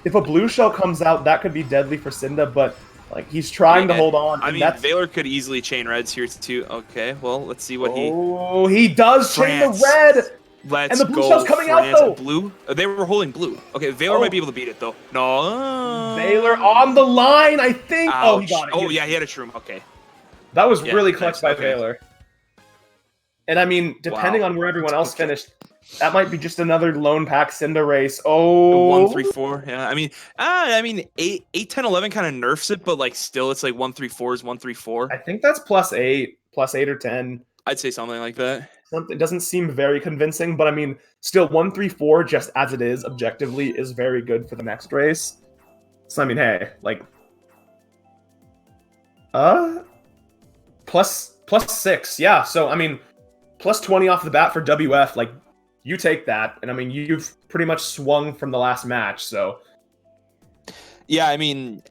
If a blue shell comes out, that could be deadly for Cynda, but like he's trying to hold on. I mean, Valor could easily chain reds here too. Okay, well, let's see what he... Oh, he does chain the red! Let's and the blue go, shell's coming out, though! Blue? They were holding blue. Okay, Valor might be able to beat it, though. No. Valor on the line, I think. Ouch. Oh, he got it. Oh, yeah, he had a shroom. Okay. That was really clutch by Valor. And I mean, depending on where everyone else finished, that might be just another lone pack Cynda race. Oh. 1, 3, 4. Yeah, I mean, 8, 10, 11 kind of nerfs it, but like still, it's like 1, 3, 4 is 1, 3, 4. I think that's +8 or 10. I'd say something like that. It doesn't seem very convincing, but I mean, still 1, 3, 4, just as it is, objectively, is very good for the next race. So I mean, hey, like, plus 6, yeah. So I mean, +20 off the bat for WF, like, you take that, and I mean, you've pretty much swung from the last match, so. Yeah, I mean,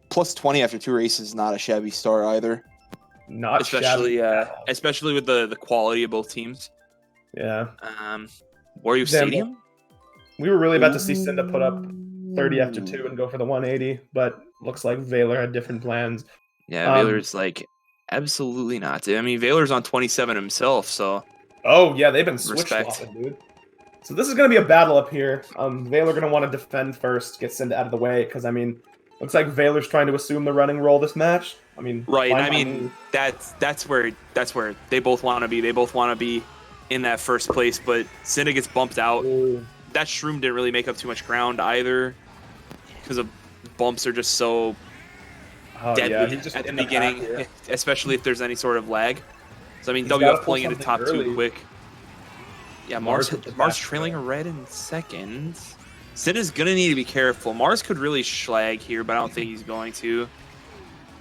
+20 after 2 races is not a shabby start either. Not especially shabby. Especially with the quality of both teams. Yeah. Wario Stadium? We were really about to see Cynda put up 30 after 2 and go for the 180, but looks like Valor had different plans. Yeah, Valor's like, absolutely not. I mean, Valor's on 27 himself, so... Oh, yeah, they've been switch-swapping, dude. So this is going to be a battle up here. Valor going to want to defend first, get Cynda out of the way, because, I mean, looks like Valor's trying to assume the running role this match. I mean, right. I mean, that's where they both want to be. They both want to be in that first place, but Cynda gets bumped out. Ooh. That shroom didn't really make up too much ground either, because of bumps are just so deadly at the beginning, especially if there's any sort of lag. So I mean, WF pulling into top 2 quick. Yeah, Mars trailing a red in second. Cynda's gonna need to be careful. Mars could really schlag here, but I don't think he's going to.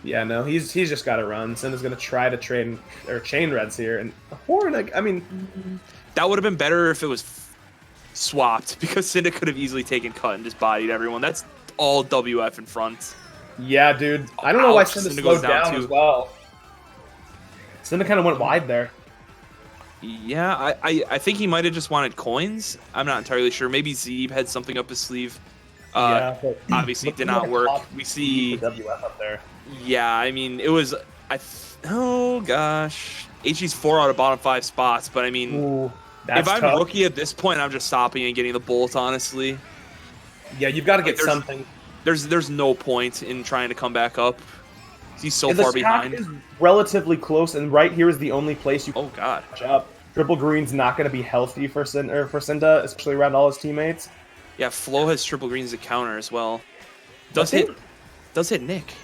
Yeah, no, he's just got to run. Cynda's gonna try to chain reds here, and Horn. I mean, that would have been better if it was swapped, because Cynda could have easily taken cut and just bodied everyone. That's all WF in front. Yeah, dude. I don't know why Cynda slowed down as well. Cynda kind of went wide there. Yeah, I think he might have just wanted coins. I'm not entirely sure. Maybe Zeeb had something up his sleeve. Obviously, did not work. We see WF up there. Yeah, I mean, it was. Oh gosh, HG's 4 out of bottom 5 spots. But I mean, if I'm rookie at this point, I'm just stopping and getting the bolt. Honestly. Yeah, you've got to get something. There's no point in trying to come back up. He's so far behind. Is relatively close, and right here is the only place you. Oh god. Catch up. Triple green's not going to be healthy for Cynda, especially around all his teammates. Yeah, Flo has triple greens to counter as well. Does hit Nick.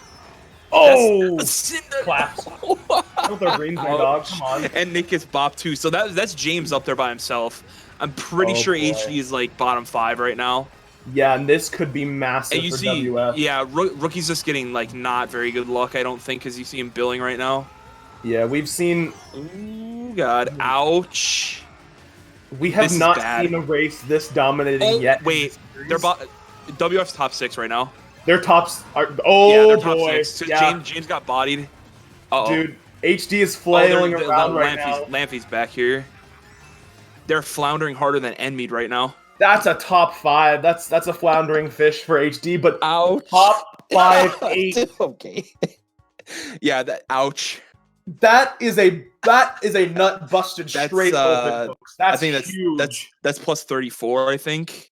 Oh! Cynda. Claps. Don't throw greens, my dog. Come on. And Nick gets bopped too. So that's James up there by himself. I'm pretty sure HD is like bottom 5 right now. Yeah, and this could be massive and you for see, WF. Yeah, Rookie's just getting like not very good luck, I don't think, because you see him billing right now. Yeah, we've seen... Ooh, God. Ouch. We have not seen a race this dominating yet. Wait, they're WF's top 6 right now. Their tops are... Oh, yeah, they're top boy. 6. So yeah. James got bodied. Dude, HD is flailing around right now. Lamphy's back here. They're floundering harder than Enmead right now. That's a top 5. That's a floundering fish for HD, but ouch. Top 5, 8. Okay. Yeah, ouch. That is a nut busted straight open, folks. That's I think huge. that's plus 34, I think.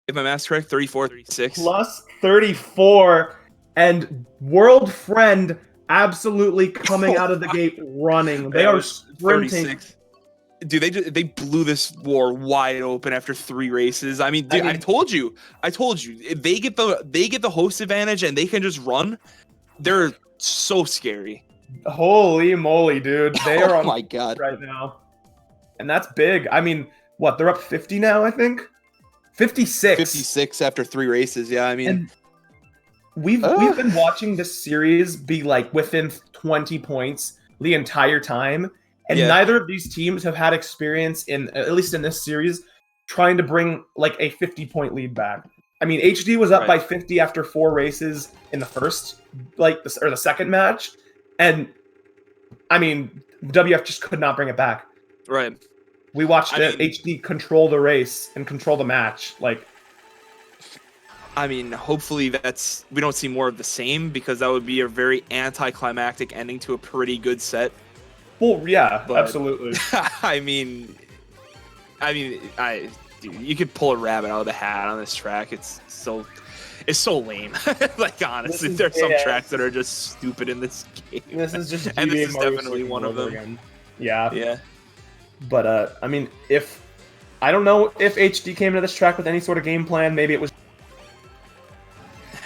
If my math's correct, 34, 36. Plus 34, and World Friend absolutely coming out of the gate running. They are sprinting. 36. Dude, they blew this war wide open after 3 races. I mean, dude, I told you. If they get the host advantage and they can just run, they're so scary. Holy moly, dude! They are on my god right now, and that's big. I mean, what? They're up 50 now, I think. 56. 56 after 3 races. Yeah, I mean, and we've been watching this series be like within 20 points the entire time, and neither of these teams have had experience in, at least in this series, trying to bring like a 50-point lead back. I mean, HD was up by 50 after 4 races in the first, the second match. And, I mean, WF just could not bring it back. Right. We watched HD control the race and control the match. I mean, hopefully we don't see more of the same, because that would be a very anticlimactic ending to a pretty good set. Well, yeah, absolutely. I mean, dude, you could pull a rabbit out of the hat on this track. It's so lame. Like, honestly, there's some tracks that are just stupid in this game. This is just and this is definitely one of them. Again. Yeah. Yeah. But I mean, I don't know if HD came to this track with any sort of game plan. Maybe it was.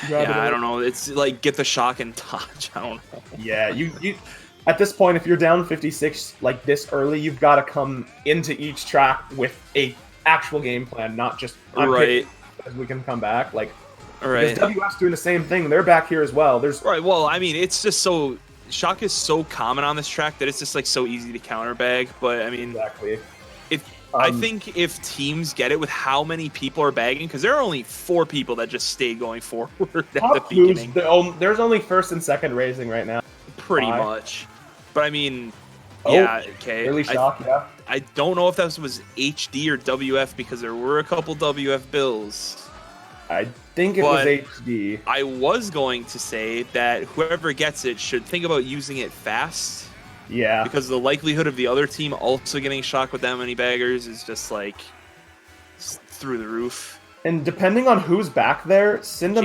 Yeah, I don't know. It's like get the shock and touch. I don't know. Yeah, you at this point, if you're down 56 like this early, you've got to come into each track with a actual game plan, not just as we can come back. Like, because WF's doing the same thing. They're back here as well. Well, I mean, it's just so shock is so common on this track that it's just like so easy to counterbag. But I mean, exactly. I think if teams get it with how many people are bagging, because there are only 4 people that just stayed going forward at the beginning. There's only first and second racing right now. Pretty much. But I mean, okay. Early shock, yeah. I don't know if that was HD or WF, because there were a couple WF bills. I think it was HD. I was going to say that whoever gets it should think about using it fast. Yeah. Because the likelihood of the other team also getting shocked with that many baggers is just like through the roof. And depending on who's back there, Cynda,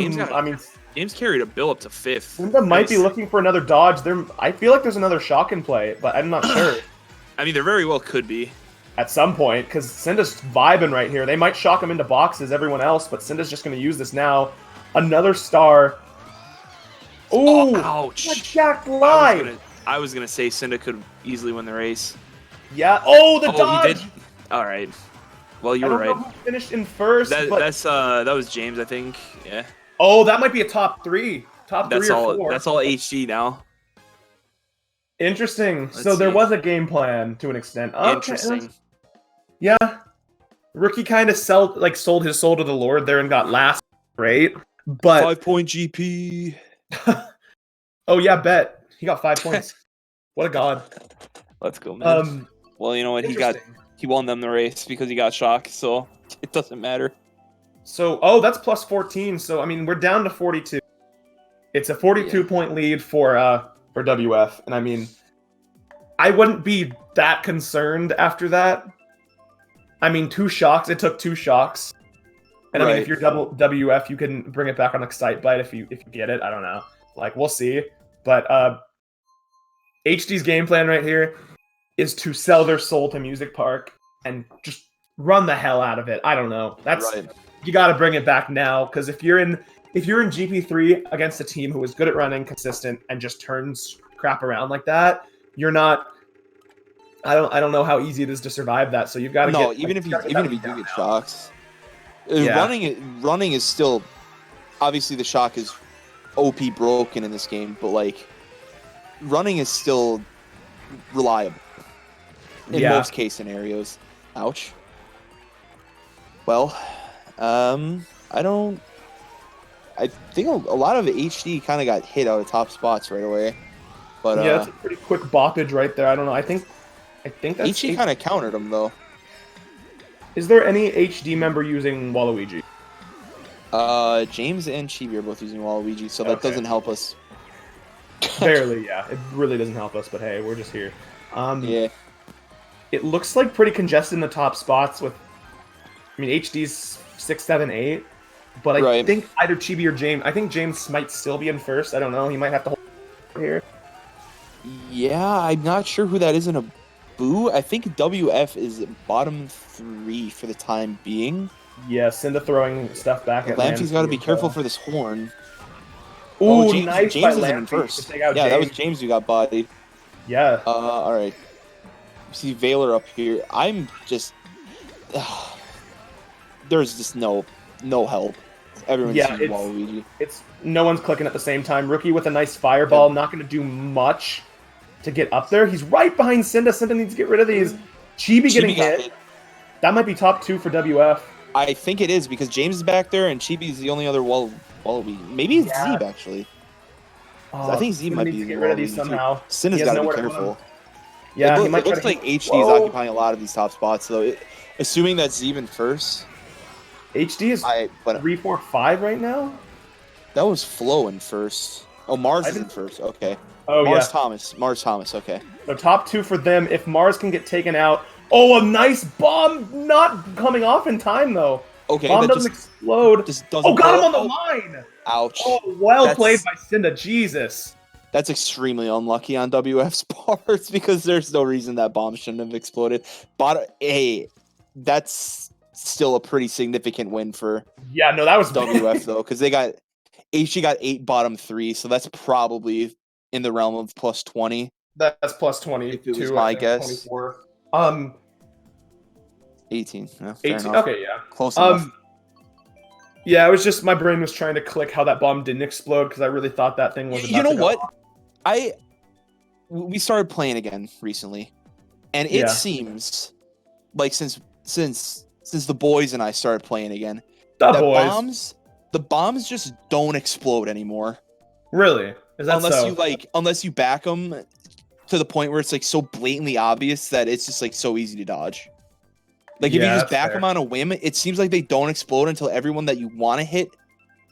James carried a bill up to 5th. Cynda might be looking for another dodge. I feel like there's another shock in play, but I'm not sure. I mean, there very well could be. At some point, because Cynda's vibing right here. They might shock him into boxes, everyone else, but Cynda's just going to use this now. Another star. Ooh! Ouch! Jack live! I was gonna say Cynda could easily win the race. Yeah. Oh, the dodge! He did? All right. Well, you were right. I don't know who finished in first. That was James, I think. Yeah. Oh, that might be a top 3. Top 3 or 4. That's all HD now. Interesting. So there was a game plan to an extent. Interesting. Yeah. Rookie kind of sold his soul to the Lord there and got last, right? But 5-point GP. Oh yeah, bet. He got 5 points. What a god. Let's go, man. Well, you know what? He won them the race because he got shocked, so it doesn't matter. So, that's plus 14. So, I mean, we're down to 42. It's a 42-point lead for WF. And I mean, I wouldn't be that concerned after that. I mean, 2 shocks. It took 2 shocks. And I mean, if you're double WF, you can bring it back on Excite Bite if you get it. I don't know. Like, we'll see. But HD's game plan right here is to sell their soul to Music Park and just run the hell out of it. I don't know. You got to bring it back now, because if you're in GP3 against a team who is good at running, consistent, and just turns crap around like that, you're not. I don't know how easy it is to survive that. So you've got to even if you do get shocks, running is still obviously the shock is OP broken in this game, but like running is still reliable in most case scenarios. Ouch. Well, I think a lot of HD kind of got hit out of top spots right away. But yeah, that's a pretty quick boppage right there. I don't know. I think that's HD kind of countered him though. Is there any HD member using Waluigi? James and Chibi are both using Waluigi, so that doesn't help us. Barely, yeah. It really doesn't help us, but hey, we're just here. Yeah. It looks like pretty congested in the top spots with, I mean, HD's 6, 7, 8. But I think either Chibi or James, I think James might still be in first. I don't know. He might have to hold here. Yeah, I'm not sure who that is in a boo. I think WF is bottom 3 for the time being. Yeah, Cynda throwing stuff back at Lampy's got to be careful for this horn. Ooh, James, nice James by isn't Lampy in first. to take out Yeah, that James. was James who got bodied. Yeah. All right. See Valor up here. I'm just... there's just no help. Everyone's using Waluigi. It's no one's clicking at the same time. Rookie with a nice fireball, not going to do much to get up there. He's right behind Cynda. Cynda needs to get rid of these. Chibi getting hit. That might be top 2 for WF. I think it is because James is back there and Chibi's the only other Waluigi. Maybe it's Zeeb actually. I think Zeeb might be to get rid of these somehow. Cinda's got to be careful. Yeah, it looks like HD's occupying a lot of these top spots though. Assuming that's Zeeb in first. HD is 3, 4, 5 right now. That was Flo in first. Oh, Mars is in first. Okay. Oh, Mars Thomas. Okay. So top 2 for them. If Mars can get taken out. Oh, a nice bomb! Not coming off in time though. Okay. Bomb doesn't explode. Got him on the line. Ouch. Oh, well played by Cynda. Jesus. That's extremely unlucky on WF's part because there's no reason that bomb shouldn't have exploded. But hey, that's still a pretty significant win for that was WF though, because they got HG got 8 bottom 3, so that's probably in the realm of plus 20. That's plus 20. If it was my guess. 24. 18. Yeah, 18. Okay, yeah. Close enough. Yeah, it was just my brain was trying to click how that bomb didn't explode because I really thought that thing was. You know what? We started playing again recently, and it seems like since the boys and I started playing again, the bombs just don't explode anymore. Really? Is that unless you back them to the point where it's like so blatantly obvious that it's just like so easy to dodge. Like if you just back them on a whim, it seems like they don't explode until everyone that you want to hit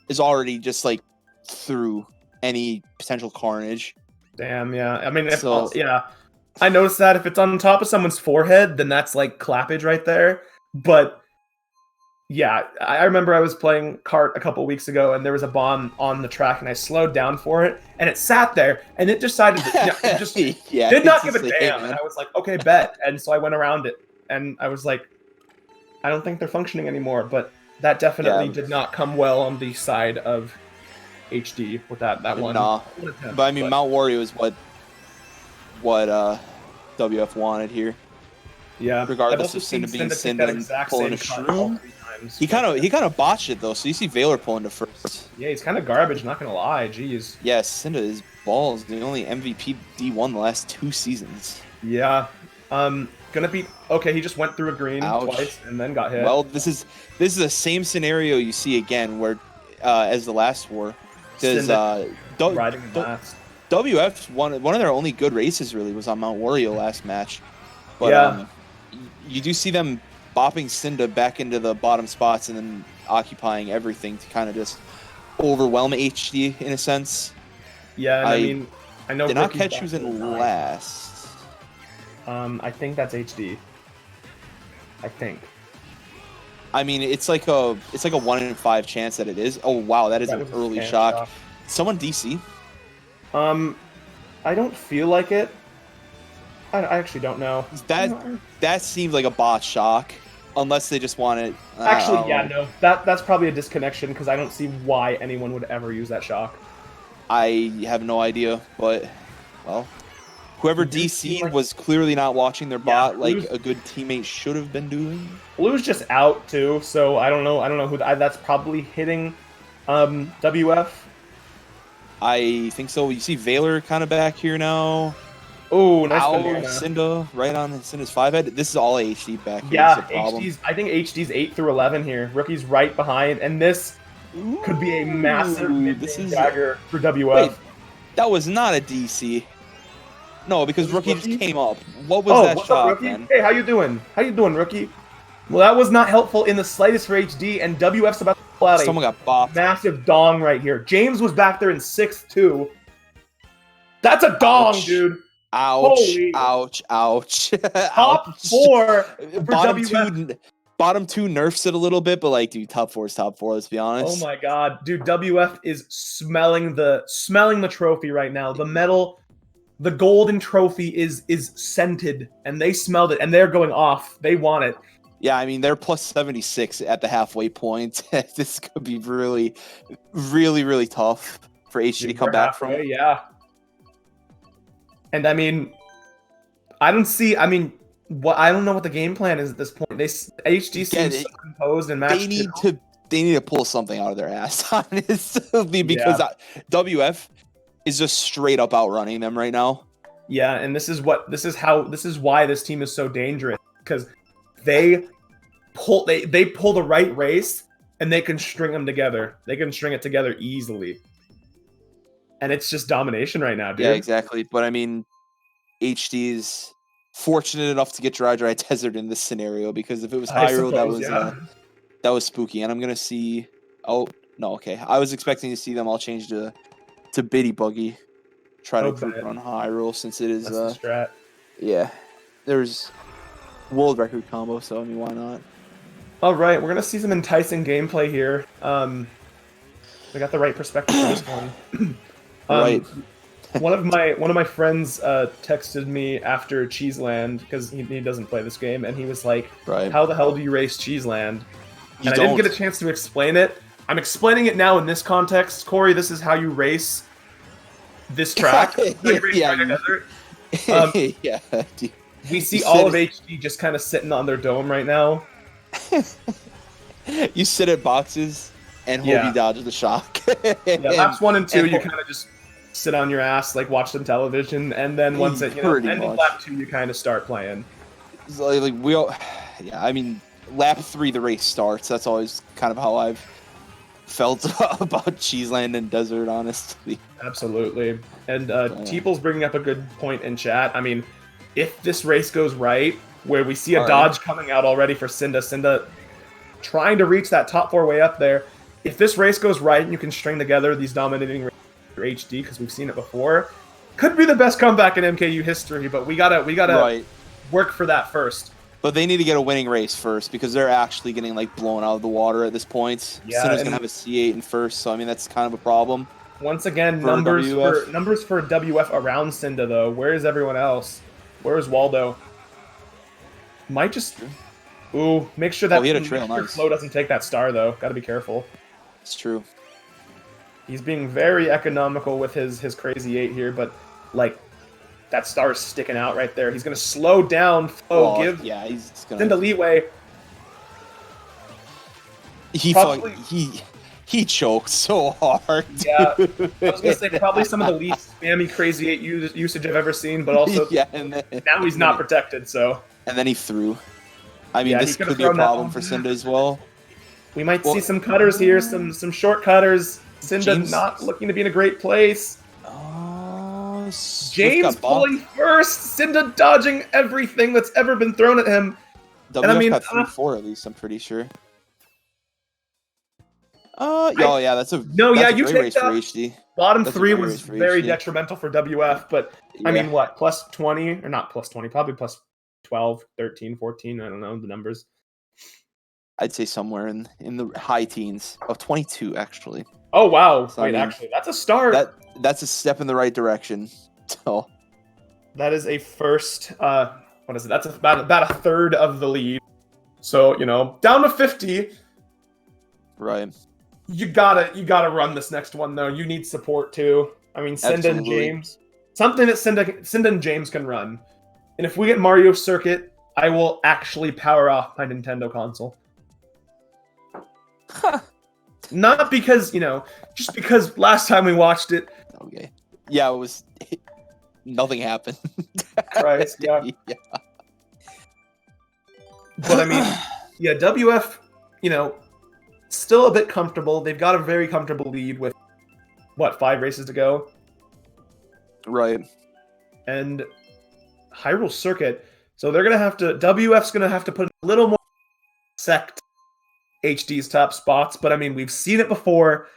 is already just like through any potential carnage. Damn, yeah. I mean, I noticed that if it's on top of someone's forehead, then that's like clappage right there. But yeah, I remember I was playing kart a couple weeks ago and there was a bomb on the track and I slowed down for it and it sat there and it decided it just did not give a damn. And I was like, okay, bet. And so I went around it and I was like, I don't think they're functioning anymore, but that definitely did not come well on the side of HD with that one. Nah. But I mean, Mount Wario is what WF wanted here. Yeah. Regardless of Cynda being Cynda and pulling a shroom. He kind of botched it though, so you see Valor pulling to first. Yeah, he's kind of garbage, not gonna lie. Jeez. Yeah, Cynda is balls. The only MVP D1 the last 2 seasons. Yeah. Gonna be okay. He just went through a green twice and then got hit. Well, this is the same scenario you see again where as the last war. Because riding last. WF one of their only good races really was on Mount Wario last match. But you do see them bopping Cynda back into the bottom spots and then occupying everything to kind of just overwhelm HD in a sense. Yeah, and I mean, I know. Did not catch who's in last. I think that's HD. I think. I mean, it's like a 1 in 5 chance that it is. Oh wow, that is an early shock. Someone DC. I don't feel like it. I actually don't know. That seems like a bot shock, unless they just want it. Actually, no. That's probably a disconnection because I don't see why anyone would ever use that shock. I have no idea, but well. Whoever DC'd was clearly not watching their bot like a good teammate should have been doing. Blue's just out too, so I don't know who that's probably hitting WF. I think so. You see Valor kind of back here now. Oh, nice Cynda right on Cynda's 5 head. This is all HD back here. Yeah, I think HD's 8 through 11 here. Rookie's right behind, and this could be a massive dagger for WF. Wait, that was not a DC. No, because Rookie just came up. What was that shot, man? Hey, how you doing? How you doing, Rookie? Well, that was not helpful in the slightest for HD, and WF's about to pull out someone got bopped. Massive dong right here. James was back there in 6th, too. That's a dong, Ouch. dude. Ouch! Holy. Ouch! Ouch! Top Ouch. 4 for Bottom WF. bottom 2 nerfs it a little bit, but like, dude, top 4 is top 4. Let's be honest. Oh my god, dude! WF is smelling the trophy right now. The medal, the golden trophy is scented, and they smelled it, and they're going off. They want it. Yeah, I mean, they're plus 76 at the halfway point. This could be really, really, really tough for HD to come back from. Yeah. And I mean, I don't know what the game plan is at this point. HD seems so composed and matched. They need to pull something out of their ass, honestly, because WF is just straight up outrunning them right now. Yeah, and this is why this team is so dangerous, because they pull the right race and they can string them together. They can string it together easily. And it's just domination right now, dude. Yeah, exactly. But I mean, HD is fortunate enough to get Dry Desert in this scenario, because if it was Hyrule, that was spooky. And I'm gonna see. Oh no, okay. I was expecting to see them all change to Biddy Buggy, try to group run Hyrule, since it is That's the strat. Yeah, there's world record combo, so I mean, why not? All right, we're gonna see some enticing gameplay here. We got the right perspective for this one. Right. one of my friends texted me after Cheeseland, because he doesn't play this game, and he was like, "How the hell do you race Cheeseland?" And I didn't get a chance to explain it. I'm explaining it now in this context, Corey. This is how you race this track. Yeah. Dude. We see all of HD just kind of sitting on their dome right now. You sit at boxes and hope you dodge the shock. Laps 1 and 2, you kind of just sit on your ass, like watch some television, and then once it, ending lap 2, you kind of start playing. I mean, lap 3, the race starts. That's always kind of how I've felt about Cheeseland and Desert, honestly. Absolutely. And Teeple's bringing up a good point in chat. I mean, if this race goes right, where we see a dodge coming out already for Cynda trying to reach that top 4 way up there, if this race goes right and you can string together these dominating races for HD, because we've seen it before, could be the best comeback in MKU history, but we gotta work for that first. But they need to get a winning race first, because they're actually getting like blown out of the water at this point. Yeah, Cynda's gonna have a C8 in first, so I mean, that's kind of a problem. Once again, numbers for WF around Cynda though. Where is everyone else? Where is Waldo? Might just make sure that Flo doesn't take that star though. Got to be careful. It's true. He's being very economical with his crazy 8 here, but like that star is sticking out right there. He's gonna slow down Flo. He's gonna Cynda leeway. He choked so hard. Yeah, I was gonna say probably some of the least spammy crazy 8 usage I've ever seen, but also now he's not protected. So and then he threw. I mean, this could be a problem for Cynda as well. We might see some cutters here, some short cutters. Cynda not looking to be in a great place. James pulling first. Cynda dodging everything that's ever been thrown at him. WF got 3-4 at least, I'm pretty sure. That's a you great take race for HD. Bottom 3 was very detrimental for WF, but I mean, what, plus 20 or not plus 20, probably plus 12, 13, 14. I don't know the numbers. I'd say somewhere in the high teens of 22 actually. Oh wow! So, actually, that's a start. That's a step in the right direction. So that is a first. What is it? That's about a third of the lead. So down to 50. Right. You gotta run this next one though. You need support too. I mean, Cynda and James. Something that Cynda and James can run. And if we get Mario Circuit, I will actually power off my Nintendo console. Not because, just because last time we watched it. Okay. Yeah, it was. Nothing happened. Right. Yeah. But I mean, WF, still a bit comfortable. They've got a very comfortable lead with, 5 races to go? Right. And Hyrule Circuit. So they're going to have to, WF's going to have to put a little more sect HD's top spots. But I mean, we've seen it before.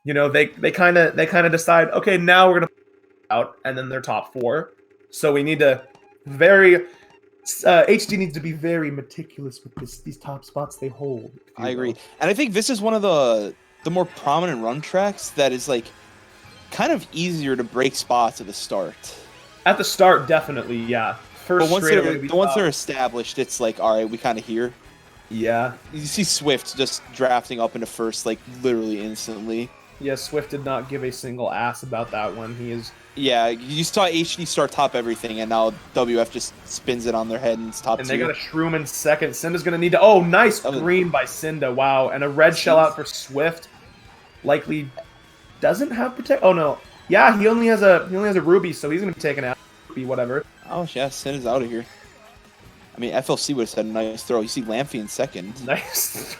They kind of decide, okay, now we're going to out, and then they're top 4. So we need to HD needs to be very meticulous with these top spots they hold. I agree. And I think this is one of the more prominent run tracks that is like kind of easier to break spots at the start. At the start, definitely, yeah. But once they're established, it's like, all right, we kind of here. Yeah. You see Swift just drafting up into first, like literally instantly. Yeah, Swift did not give a single ass about that one. He is. Yeah, you saw HD start top everything, and now WF just spins it on their head and it's top 2. And they got a Shroom in second. Cynda's going to need to... Oh, nice green by Cynda. Wow. And a red shell out for Swift. Likely doesn't have protect... Oh, no. Yeah, he only has a ruby, so he's going to be taken out. Whatever. Oh, yeah, Cynda's out of here. I mean, FLC would have said a nice throw. You see Lamphy in second. Nice.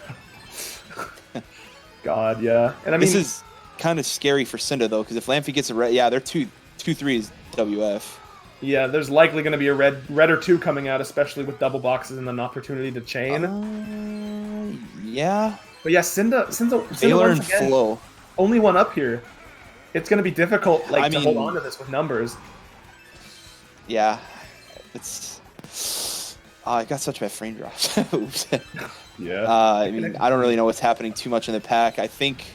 God, yeah. And I mean... This is kind of scary for Cynda, though, because if Lamphy gets a red... Yeah, they're 2-3 WF. Yeah, there's likely going to be a red or 2 coming out, especially with double boxes and an opportunity to chain. Yeah. But yeah, Cynda Baylor once and again, Flo. only one up here. It's going to be difficult to hold on to this with numbers. Yeah. It's... I got such bad frame drops. Oops. Yeah. I mean, I don't really know what's happening too much in the pack. I think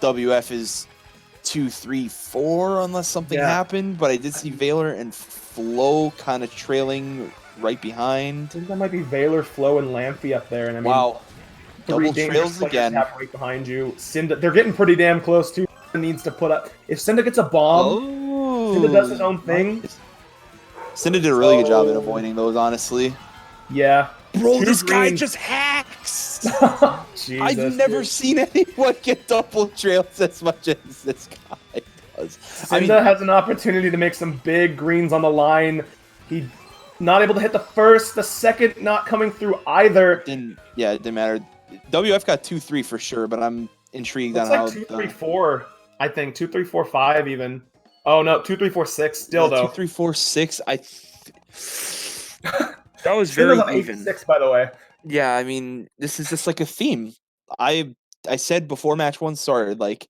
WF is 2, 3, 4 unless something happened, but I did see Baylor and Flo kind of trailing right behind. I think that might be Baylor, Flo, and Lamphy up there. And I mean, wow. 3 Double trails again. Right behind you. Cynda, they're getting pretty damn close too. Needs to put up. If Cynda gets a bomb, Cynda does his own thing. Cynda did a really good job in avoiding those, honestly. Yeah. Bro, this guy just hacks! Jesus, I've never seen anyone get double trails as much as this guy does. Cynda has an opportunity to make some big greens on the line. He not able to hit the first, the second not coming through either. It didn't matter. WF got 2-3 for sure, but I'm intrigued on like how... 2-3-4, I think. 2-3-4-5 even. Oh no, 2-3-4-6 still though. 2-3-4-6, that was very even. 6, by the way. Yeah, I mean, this is just like a theme. I said before match 1 started, like,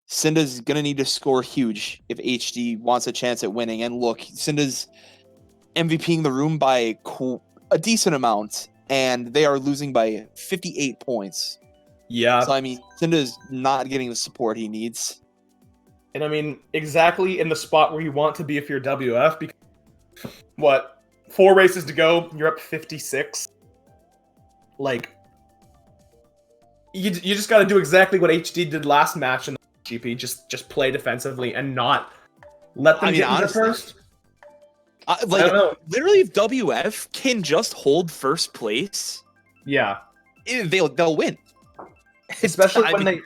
Cynda's gonna need to score huge if HD wants a chance at winning. And look, Cynda's MVPing the room by a decent amount, and they are losing by 58 points. Yeah. So I mean, Cynda's not getting the support he needs. And I mean, exactly in the spot where you want to be if you're WF, because 4 races to go, you're up 56. Like, you just got to do exactly what HD did last match in the GP. Just play defensively and not let them get into first. I don't know. Literally, if WF can just hold first place, they'll win. Especially when they...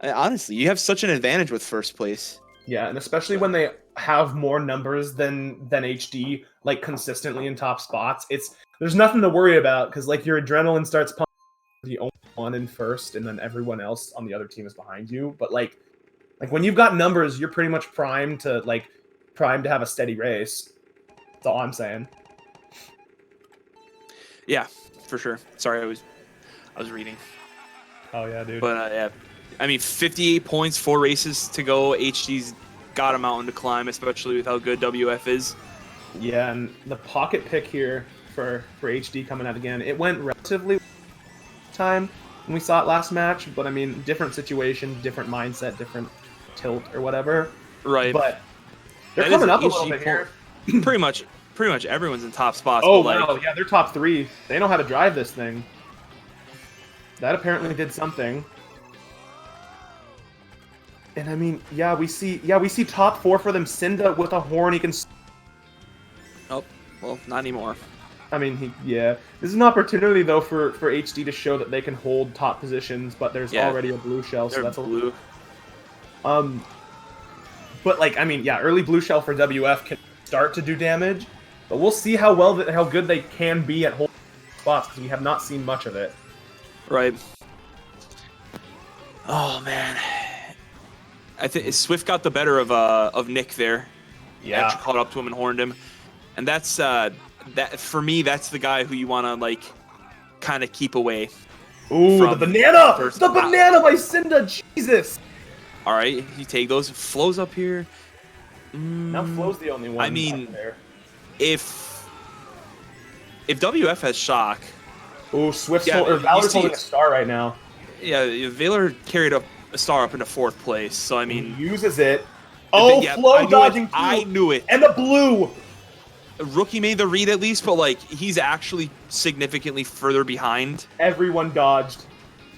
Honestly, you have such an advantage with first place. Yeah, and especially when they have more numbers than HD, like, consistently in top spots. There's nothing to worry about, because, like, your adrenaline starts pumping. The only one in first, and then everyone else on the other team is behind you. But, like when you've got numbers, you're pretty much primed to have a steady race. That's all I'm saying. Yeah, for sure. Sorry, I was reading. Oh, yeah, dude. But, yeah. I mean, 58 points, 4 races to go. HD's got a mountain to climb, especially with how good WF is. Yeah, and the pocket pick here for HD coming out again, it went relatively time when we saw it last match, but I mean, different situation, different mindset, different tilt or whatever. Right. But they're coming up a little bit here. Pretty much everyone's in top spots. Oh, wow. Yeah, they're top 3. They know how to drive this thing. That apparently did something. And I mean, we see top 4 for them. Cynda with a horn, he can... Oh, well, not anymore. I mean, this is an opportunity, though, for HD to show that they can hold top positions, but there's already a blue shell, so that's blue. But, like, I mean, early blue shell for WF can start to do damage, but we'll see how good they can be at holding spots, because we have not seen much of it. Right. Oh, man. I think Swift got the better of Nick there. Yeah. Actually caught up to him and horned him. And that's that for me, that's the guy who you want to, like, kind of keep away. Ooh, the banana! The banana by Cynda! Jesus! All right, you take those. Flows up here. Now Flo's the only one. I mean, up there. if WF has shock, Oh, Swift's Yeah, or you Valor's see- holding a star right now. yeah, Valor carried a star up into 4th place. So I He mean, uses it. Oh, yeah, Flo dodging too. I knew it. And the blue. Rookie made the read at least, but like he's actually significantly further behind. Everyone dodged.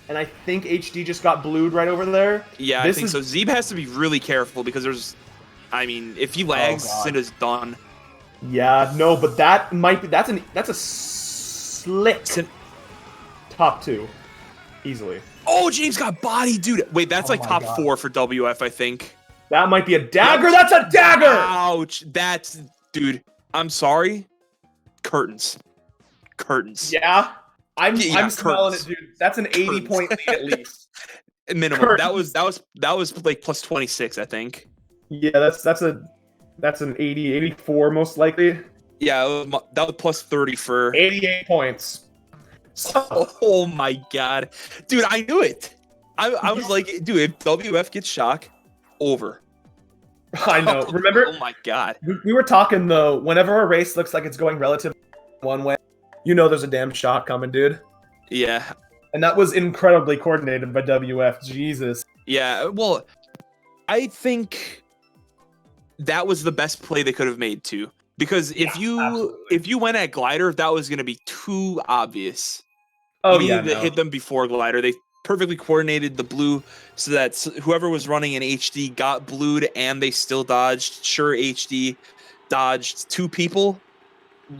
And I think HD just got blued right over there. Yeah, This I think is- so. Zeeb has to be really careful because I mean, if he lags, God. Cynda's done. Yeah, no, but that might be that's a slick top 2. Easily. Oh, James got body, dude. Wait, that's Oh like my top God. 4 for WF, I think. That might be a dagger. That's a dagger. Ouch. That's, dude. I'm sorry. Curtains. Yeah. I'm Yeah, smelling curtains. it, dude. That's an 80-point lead at least. Minimum. Curtains. That was like plus 26, I think. Yeah, that's an 80, 84 most likely. Yeah, that was plus 30 for. 88 points. So, Oh my god, dude! I knew it. I was like, dude, if WF gets shock, over. I know. Remember, Oh my god. we were talking though. Whenever a race looks like it's going relatively one way, you know there's a damn shot coming, dude. Yeah, And that was incredibly coordinated by WF. Jesus. yeah. Well, I think that was the best play they could have made too. Because if absolutely. you went at glider, that was going to be too obvious. Oh You yeah, needed to hit them before glider. They perfectly coordinated the blue so that whoever was running in HD got blued and they still dodged. Sure, HD dodged 2 people.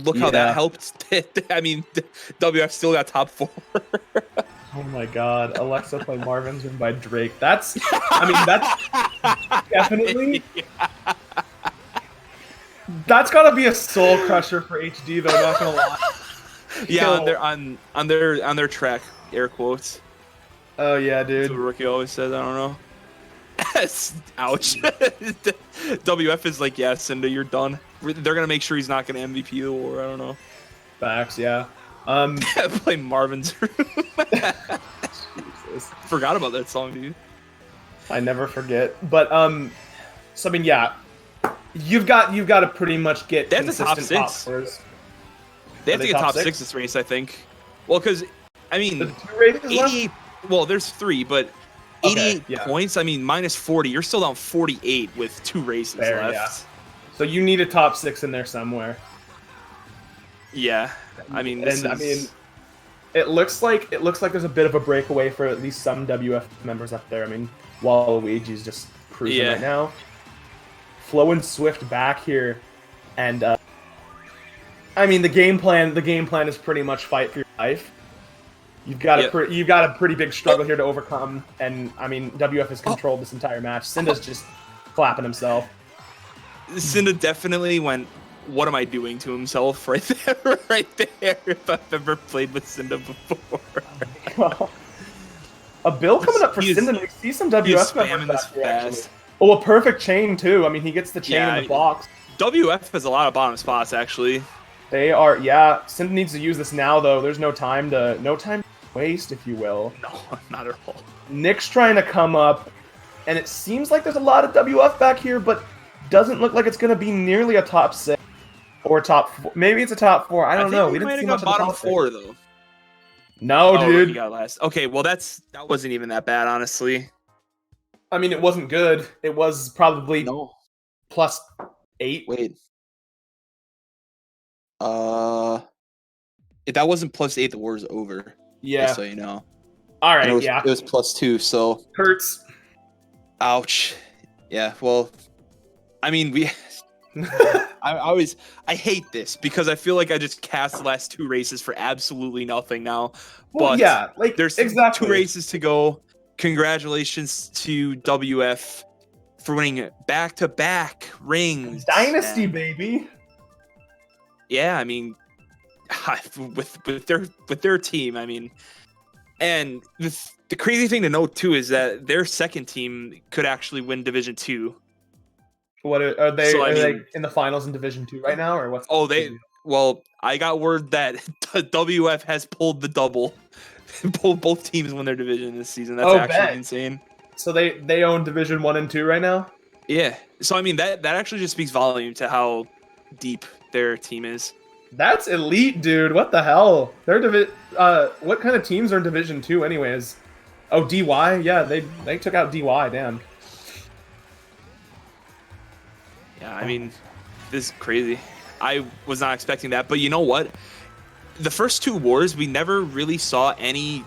Look how Yeah. that helped. I mean, WF still got top 4. Oh my god, Alexa play Marvin's Room by Drake. That's definitely that's gotta be a soul crusher for HD though, not gonna lie. Yeah, Yo. on their track, air quotes. Oh yeah, That's what dude. Rookie always says. I don't know. Ouch. WF is like, yeah, Cynda, you're done. They're gonna make sure he's not gonna MVP the war. I don't know. Facts, yeah. Play Marvin's Room. Jesus. Forgot about that song, dude. I never forget. But so I mean yeah. You've got to pretty much get They have the top consistent 6. scores. They have Are to they get top top 6 6 this race, I think. Well, because I mean, The 2 races left? 88. Well, there's 3, but Okay, 88 yeah. points. I mean, minus 40. You're still down 48 with 2 races Fair, left. yeah. So you need a top 6 in there somewhere. Yeah. I mean, this And I is- mean, it looks like there's a bit of a breakaway for at least some WF members up there. I mean, Waluigi's just cruising Yeah. right now. Flo and Swift back here, and I mean the game plan is pretty much fight for your life. You've got Yep. you've got a pretty big struggle here to overcome, and I mean WF has controlled this entire match. Cynda's just flapping himself. Cynda definitely went, what am I doing to himself right there, right there, if I've ever played with Cynda before. A bill coming up for He is- Cynda. We see some He is WF members spamming this back here, actually. fast. Oh, a perfect chain too. I mean, he gets the chain Yeah, in the box. WF has a lot of bottom spots, actually. They are, yeah. Cynda needs to use this now, though. There's no time to waste, if you will. No, not at all. Nick's trying to come up, and it seems like there's a lot of WF back here, but doesn't look like it's going to be nearly a top 6 or top 4. Maybe it's a top 4. I don't know. We didn't see much of the bottom top 4 6. though. No, Oh, dude. he got last. Okay, well that wasn't even that bad, honestly. I mean, it wasn't good. It was probably No. plus 8. Wait. If that wasn't plus 8, the war's over. Yeah. Just so you know. All And right. it was, Yeah. it was +2, so Hurts. Ouch. Yeah. Well, I mean, I hate this because I feel like I just cast the last 2 races for absolutely nothing now. Well, But yeah. Like there's exactly 2 races to go. Congratulations to WF for winning back-to-back rings. Dynasty, And, baby. yeah, I mean, with their team, I mean, and the crazy thing to note too is that their second team could actually win Division 2. What are they? So, I are they mean- in the finals in Division 2 right now, or what's? Oh, well, I got word that WF has pulled the double. Both teams win their division this season. That's Oh, actually bet. insane. So they own Division 1 and 2 right now. Yeah. So I mean that actually just speaks volume to how deep their team is. That's elite, dude. What the hell? What kind of teams are in Division 2 anyways? Oh, DY? Yeah, they took out DY, damn. Yeah, I mean, this is crazy. I was not expecting that, but you know what? The first two wars, we never really saw any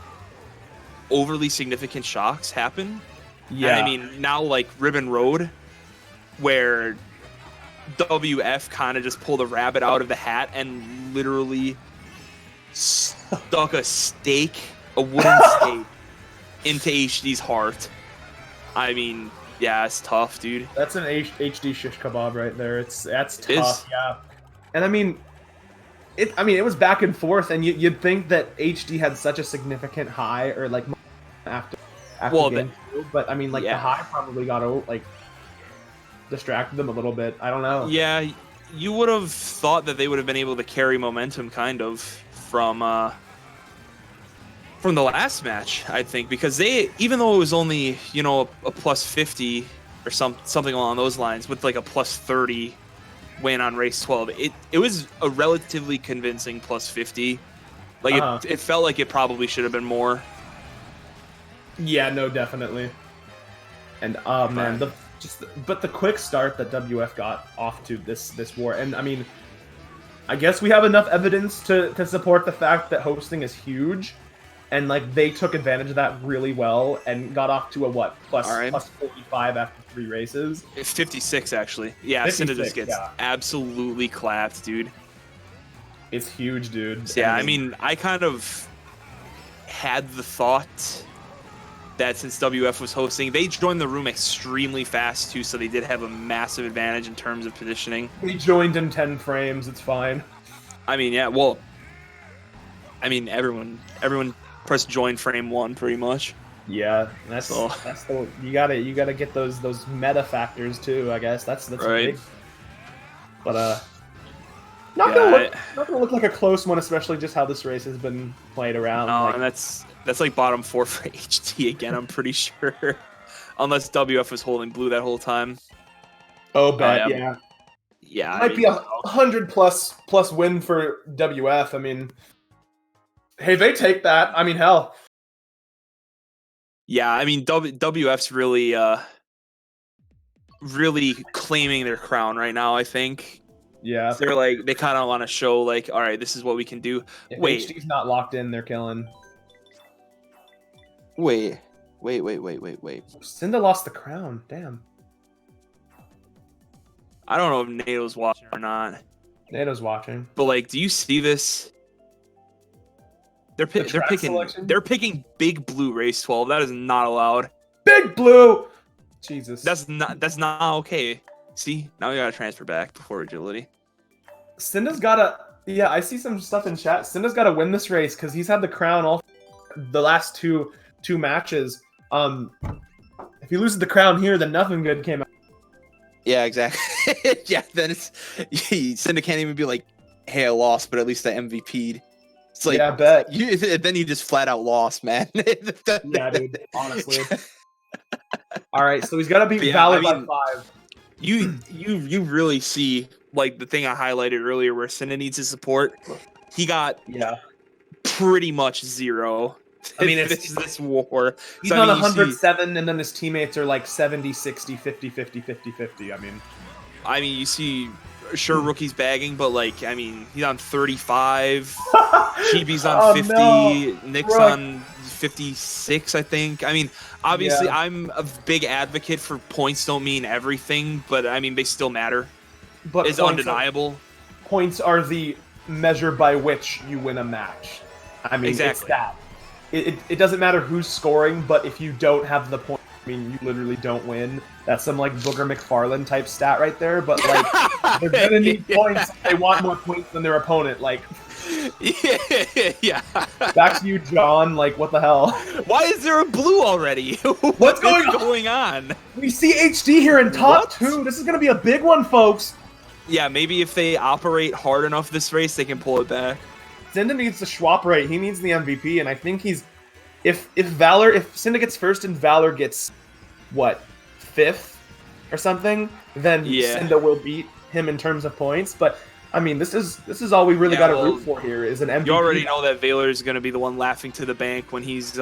overly significant shocks happen. Yeah. And I mean, now like Ribbon Road, where WF kind of just pulled a rabbit out of the hat and literally stuck a wooden stake into HD's heart. I mean, yeah, it's tough, dude. That's an HD shish kebab right there. That's tough, yeah. And I mean, it was back and forth, and you'd think that HD had such a significant high, or like after game two, but I mean, like the high probably got distracted them a little bit. I don't know. Yeah, you would have thought that they would have been able to carry momentum kind of from the last match, I think, because they, even though it was only, you know, a plus 50 or something along those lines with like a plus 30 win on race 12, it was a relatively convincing plus 50. Like it felt like it probably should have been more. Yeah, no, definitely. And man, but the quick start that WF got off to this war, and I mean, I guess we have enough evidence to support the fact that hosting is huge, and like they took advantage of that really well and got off to a plus 45 after 3 races. 56 actually. Yeah, Cynda just gets absolutely clapped, dude. It's huge, dude. Yeah, I mean, I kind of had the thought that since WF was hosting, they joined the room extremely fast too, so they did have a massive advantage in terms of positioning. We joined in 10 frames, it's fine. I mean, yeah, well, I mean, everyone pressed join frame 1 pretty much. Yeah, that's the you gotta get those meta factors too, I guess. That's right. Big. But not gonna look like a close one, especially just how this race has been played around. No, and that's like bottom 4 for HD again, I'm pretty sure. Unless WF was holding blue that whole time. Oh, bet, yeah. Yeah. It might be 100 plus win for WF. I mean, hey, they take that. I mean, hell. Yeah, I mean, WF's really claiming their crown right now, I think. Yeah. They're like, they kind of want to show, like, all right, this is what we can do. If HD's not locked in, they're killing. Wait. Cynda lost the crown. Damn. I don't know if NATO's watching or not. NATO's watching. But like, do you see this? They're picking Big Blue race 12. That is not allowed. Big Blue. Jesus. That's not okay. See, now we gotta transfer back before agility. Cynda's gotta. Yeah, I see some stuff in chat. Cynda's gotta win this race because he's had the crown all the last two matches. If he loses the crown here, then nothing good came out. Yeah, exactly. Yeah, then Cynda can't even be like, hey, I lost, but at least I MVP'd. It's like, yeah, I bet. Then you just flat out lost, man. Yeah, dude, honestly. All right, so he's got to beat Valor by 5. You really see, like, the thing I highlighted earlier where Cynda needs his support. He got pretty much 0. I mean, it's this war. He's on 107, and then his teammates are like 70, 60, 50, 50, 50, 50. I mean, you see, sure, Rookie's bagging, but like, I mean, he's on 35. Chibi's on 50. No. Nick's on 56, I think. I mean, obviously, I'm a big advocate for points don't mean everything, but I mean, they still matter. But it's undeniable. Points are the measure by which you win a match. I mean, exactly. It's that. It doesn't matter who's scoring, but if you don't have the point, I mean, you literally don't win. That's some, like, Booger McFarlane type stat right there, but, like, they're gonna need points if they want more points than their opponent, like... Yeah. Back to you, John, like, what the hell? Why is there a blue already? What's going on? We see HD here in top 2. This is gonna be a big one, folks. Yeah, maybe if they operate hard enough this race, they can pull it back. Cynda needs the Schwab rate. He needs the MVP, and I think he's... If Cynda gets first and Valor gets, what, 5th? or something, then Yeah. Cynda will beat him in terms of points. But I mean, this is all we really got to root for here is an MVP. You already know that Valor is going to be the one laughing to the bank when he's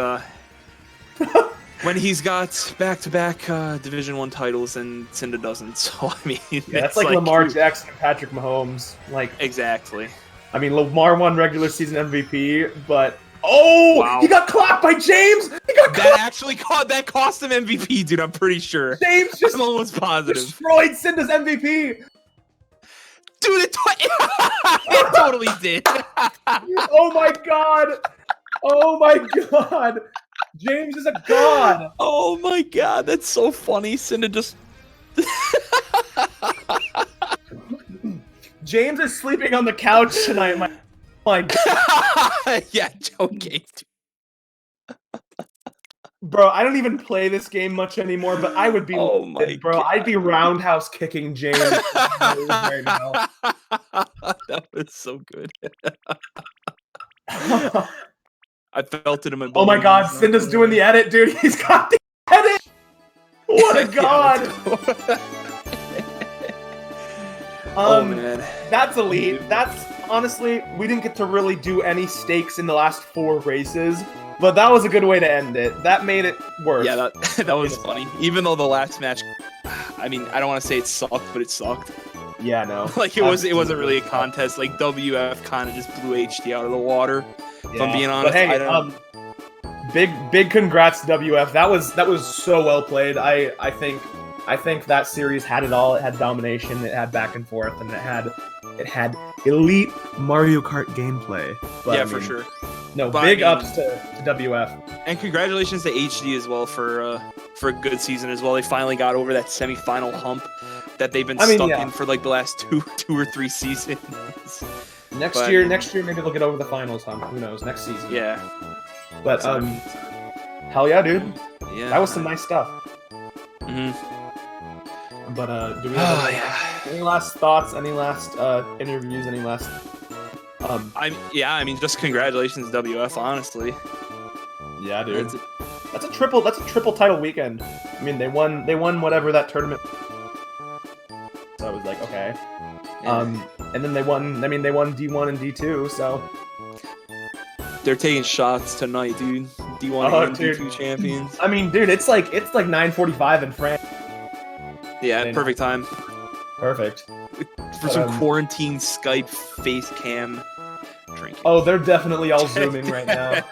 when he's got back-to-back Division 1 titles and Cynda doesn't. So I mean, that's like Lamar Jackson and Patrick Mahomes. Like exactly. I mean, Lamar won regular season MVP, but wow. He got clapped by James. That cost him MVP, dude. I'm pretty sure. James just I'm almost positive destroyed Cynda's MVP. Dude, it totally did. Oh my god! Oh my god! James is a god! Oh my god, that's so funny. Cynda just... James is sleeping on the couch tonight, my god. Yeah, joking. Bro, I don't even play this game much anymore, but I would be God. I'd be roundhouse kicking James right now. That was so good. I felt it in my bones. Oh my god, Cynda's doing the edit, dude. He's got the edit! What a god! Oh man. That's elite. That's honestly, we didn't get to really do any stakes in the last 4 races. But that was a good way to end it. That made it worse. Yeah, that was funny. Even though the last match, I mean, I don't want to say it sucked, but it sucked. Yeah, no. Like it wasn't really a contest. Like WF kind of just blew HD out of the water. Yeah. If I'm being honest. But hey, big congrats to WF. That was so well played. I think that series had it all. It had domination. It had back and forth, and it had elite Mario Kart gameplay. But, yeah, for sure. No, big ups to WF. And congratulations to HD as well for a good season as well. They finally got over that semifinal hump that they've been stuck in for like the last two or three seasons. Next year maybe they'll get over the finals hump. Who knows? Next season. Yeah. But hell yeah, dude. Yeah. That was some nice stuff. Mhm. But do we have any last thoughts? Any last interviews? Any last? I mean, just congratulations, WF. Honestly. Yeah, dude. That's a triple title weekend. I mean, they won whatever that tournament. So I was like, okay. Yeah. And then they won. I mean, they won D1 and D2. So they're taking shots tonight, dude. D1 and D2 champions. I mean, dude, it's like 9:45 in France. Yeah, perfect time. Perfect. For some quarantine Skype face cam drinking. Oh, they're definitely all zooming right now.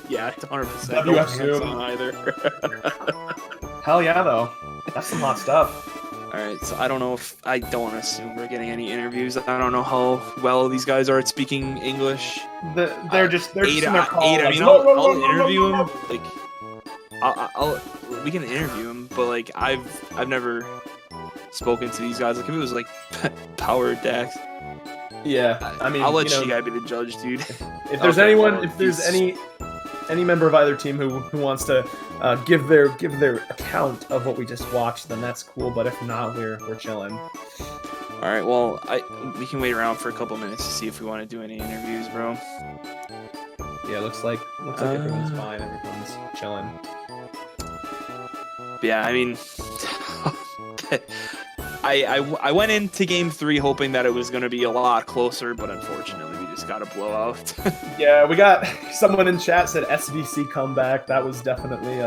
Yeah, 100%. WF Zoom either. Hell yeah, though. That's some hot stuff. All right, so I don't want to assume we're getting any interviews. I don't know how well these guys are at speaking English. They're just in their call. I mean, I'll interview them. Like, we can interview them, but like I've never spoken to these guys. Like if it was like Power Dax. Yeah, I mean, I'll let you guys be the judge, dude. If there's any member of either team who wants to give their account of what we just watched, then that's cool. But if not, we're chilling. All right, well, we can wait around for a couple minutes to see if we want to do any interviews, bro. Yeah, looks like everyone's fine. Everyone's chilling. Yeah, I mean, I went into Game 3 hoping that it was going to be a lot closer, but unfortunately we just got a blowout. Yeah, we got someone in chat said SVC comeback. That was definitely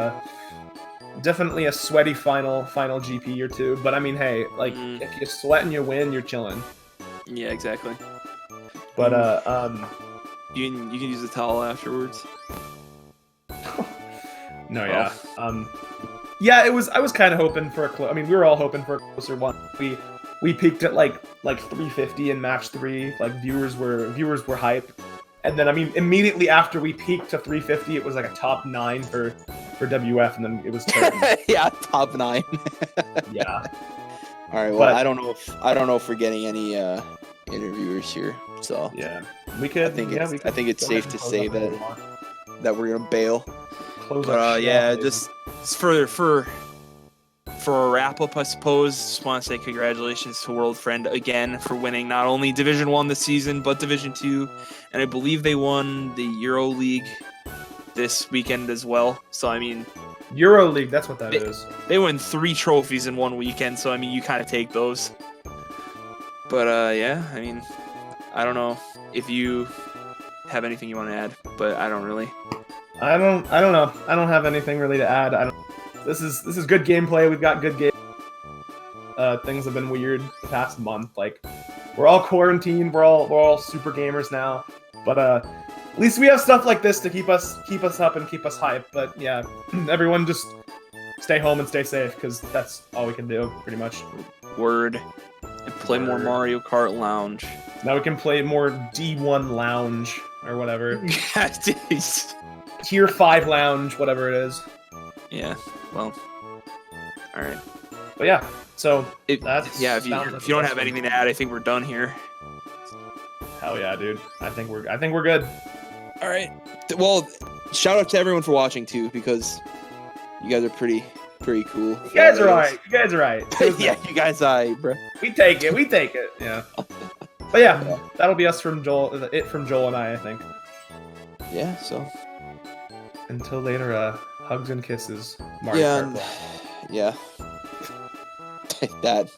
a sweaty final GP or two. But I mean, hey, like if you sweat and you win, you're chilling. Yeah, exactly. But you can use the towel afterwards. No, yeah. Yeah, I was kind of hoping for I mean, we were all hoping for a closer one. We peaked at like 350 in match 3. Like viewers were hype. And then I mean, immediately after we peaked to 350, it was like a top 9 for WF, and then it was terrible. Yeah, top 9. Yeah. All right. Well, I don't know if we're getting any interviewers here. So yeah, we could. I think it's safe to say that we're gonna bail. Just for a wrap up, I suppose. Just want to say congratulations to World Friend again for winning not only Division 1 this season, but Division 2, and I believe they won the Euro League this weekend as well. So I mean, EuroLeague, that's what that is. They win 3 trophies in one weekend, so I mean, you kind of take those. But yeah, I mean, I don't know if you have anything you want to add, but I don't really. I don't know. I don't have anything really to add. This is good gameplay. We've got good game. Things have been weird the past month. Like, we're all quarantined. We're all super gamers now. But at least we have stuff like this to keep us up and keep us hyped. But yeah, everyone just stay home and stay safe, because that's all we can do, pretty much. Word. And play more Mario Kart Lounge. Now we can play more D1 Lounge or whatever. Tier 5 Lounge, whatever it is. Yeah. Well. All right. But yeah. So if you don't have anything to add, I think we're done here. Hell yeah, dude. I think we're good. All right. Well, shout out to everyone for watching too, because you guys are pretty cool. You guys are right. Yeah, you guys bro. We take it. Yeah. But yeah, that'll be us from Joel. It from Joel and I think. Yeah. So. Until later, hugs and kisses. Mario Kart. Yeah. Take that.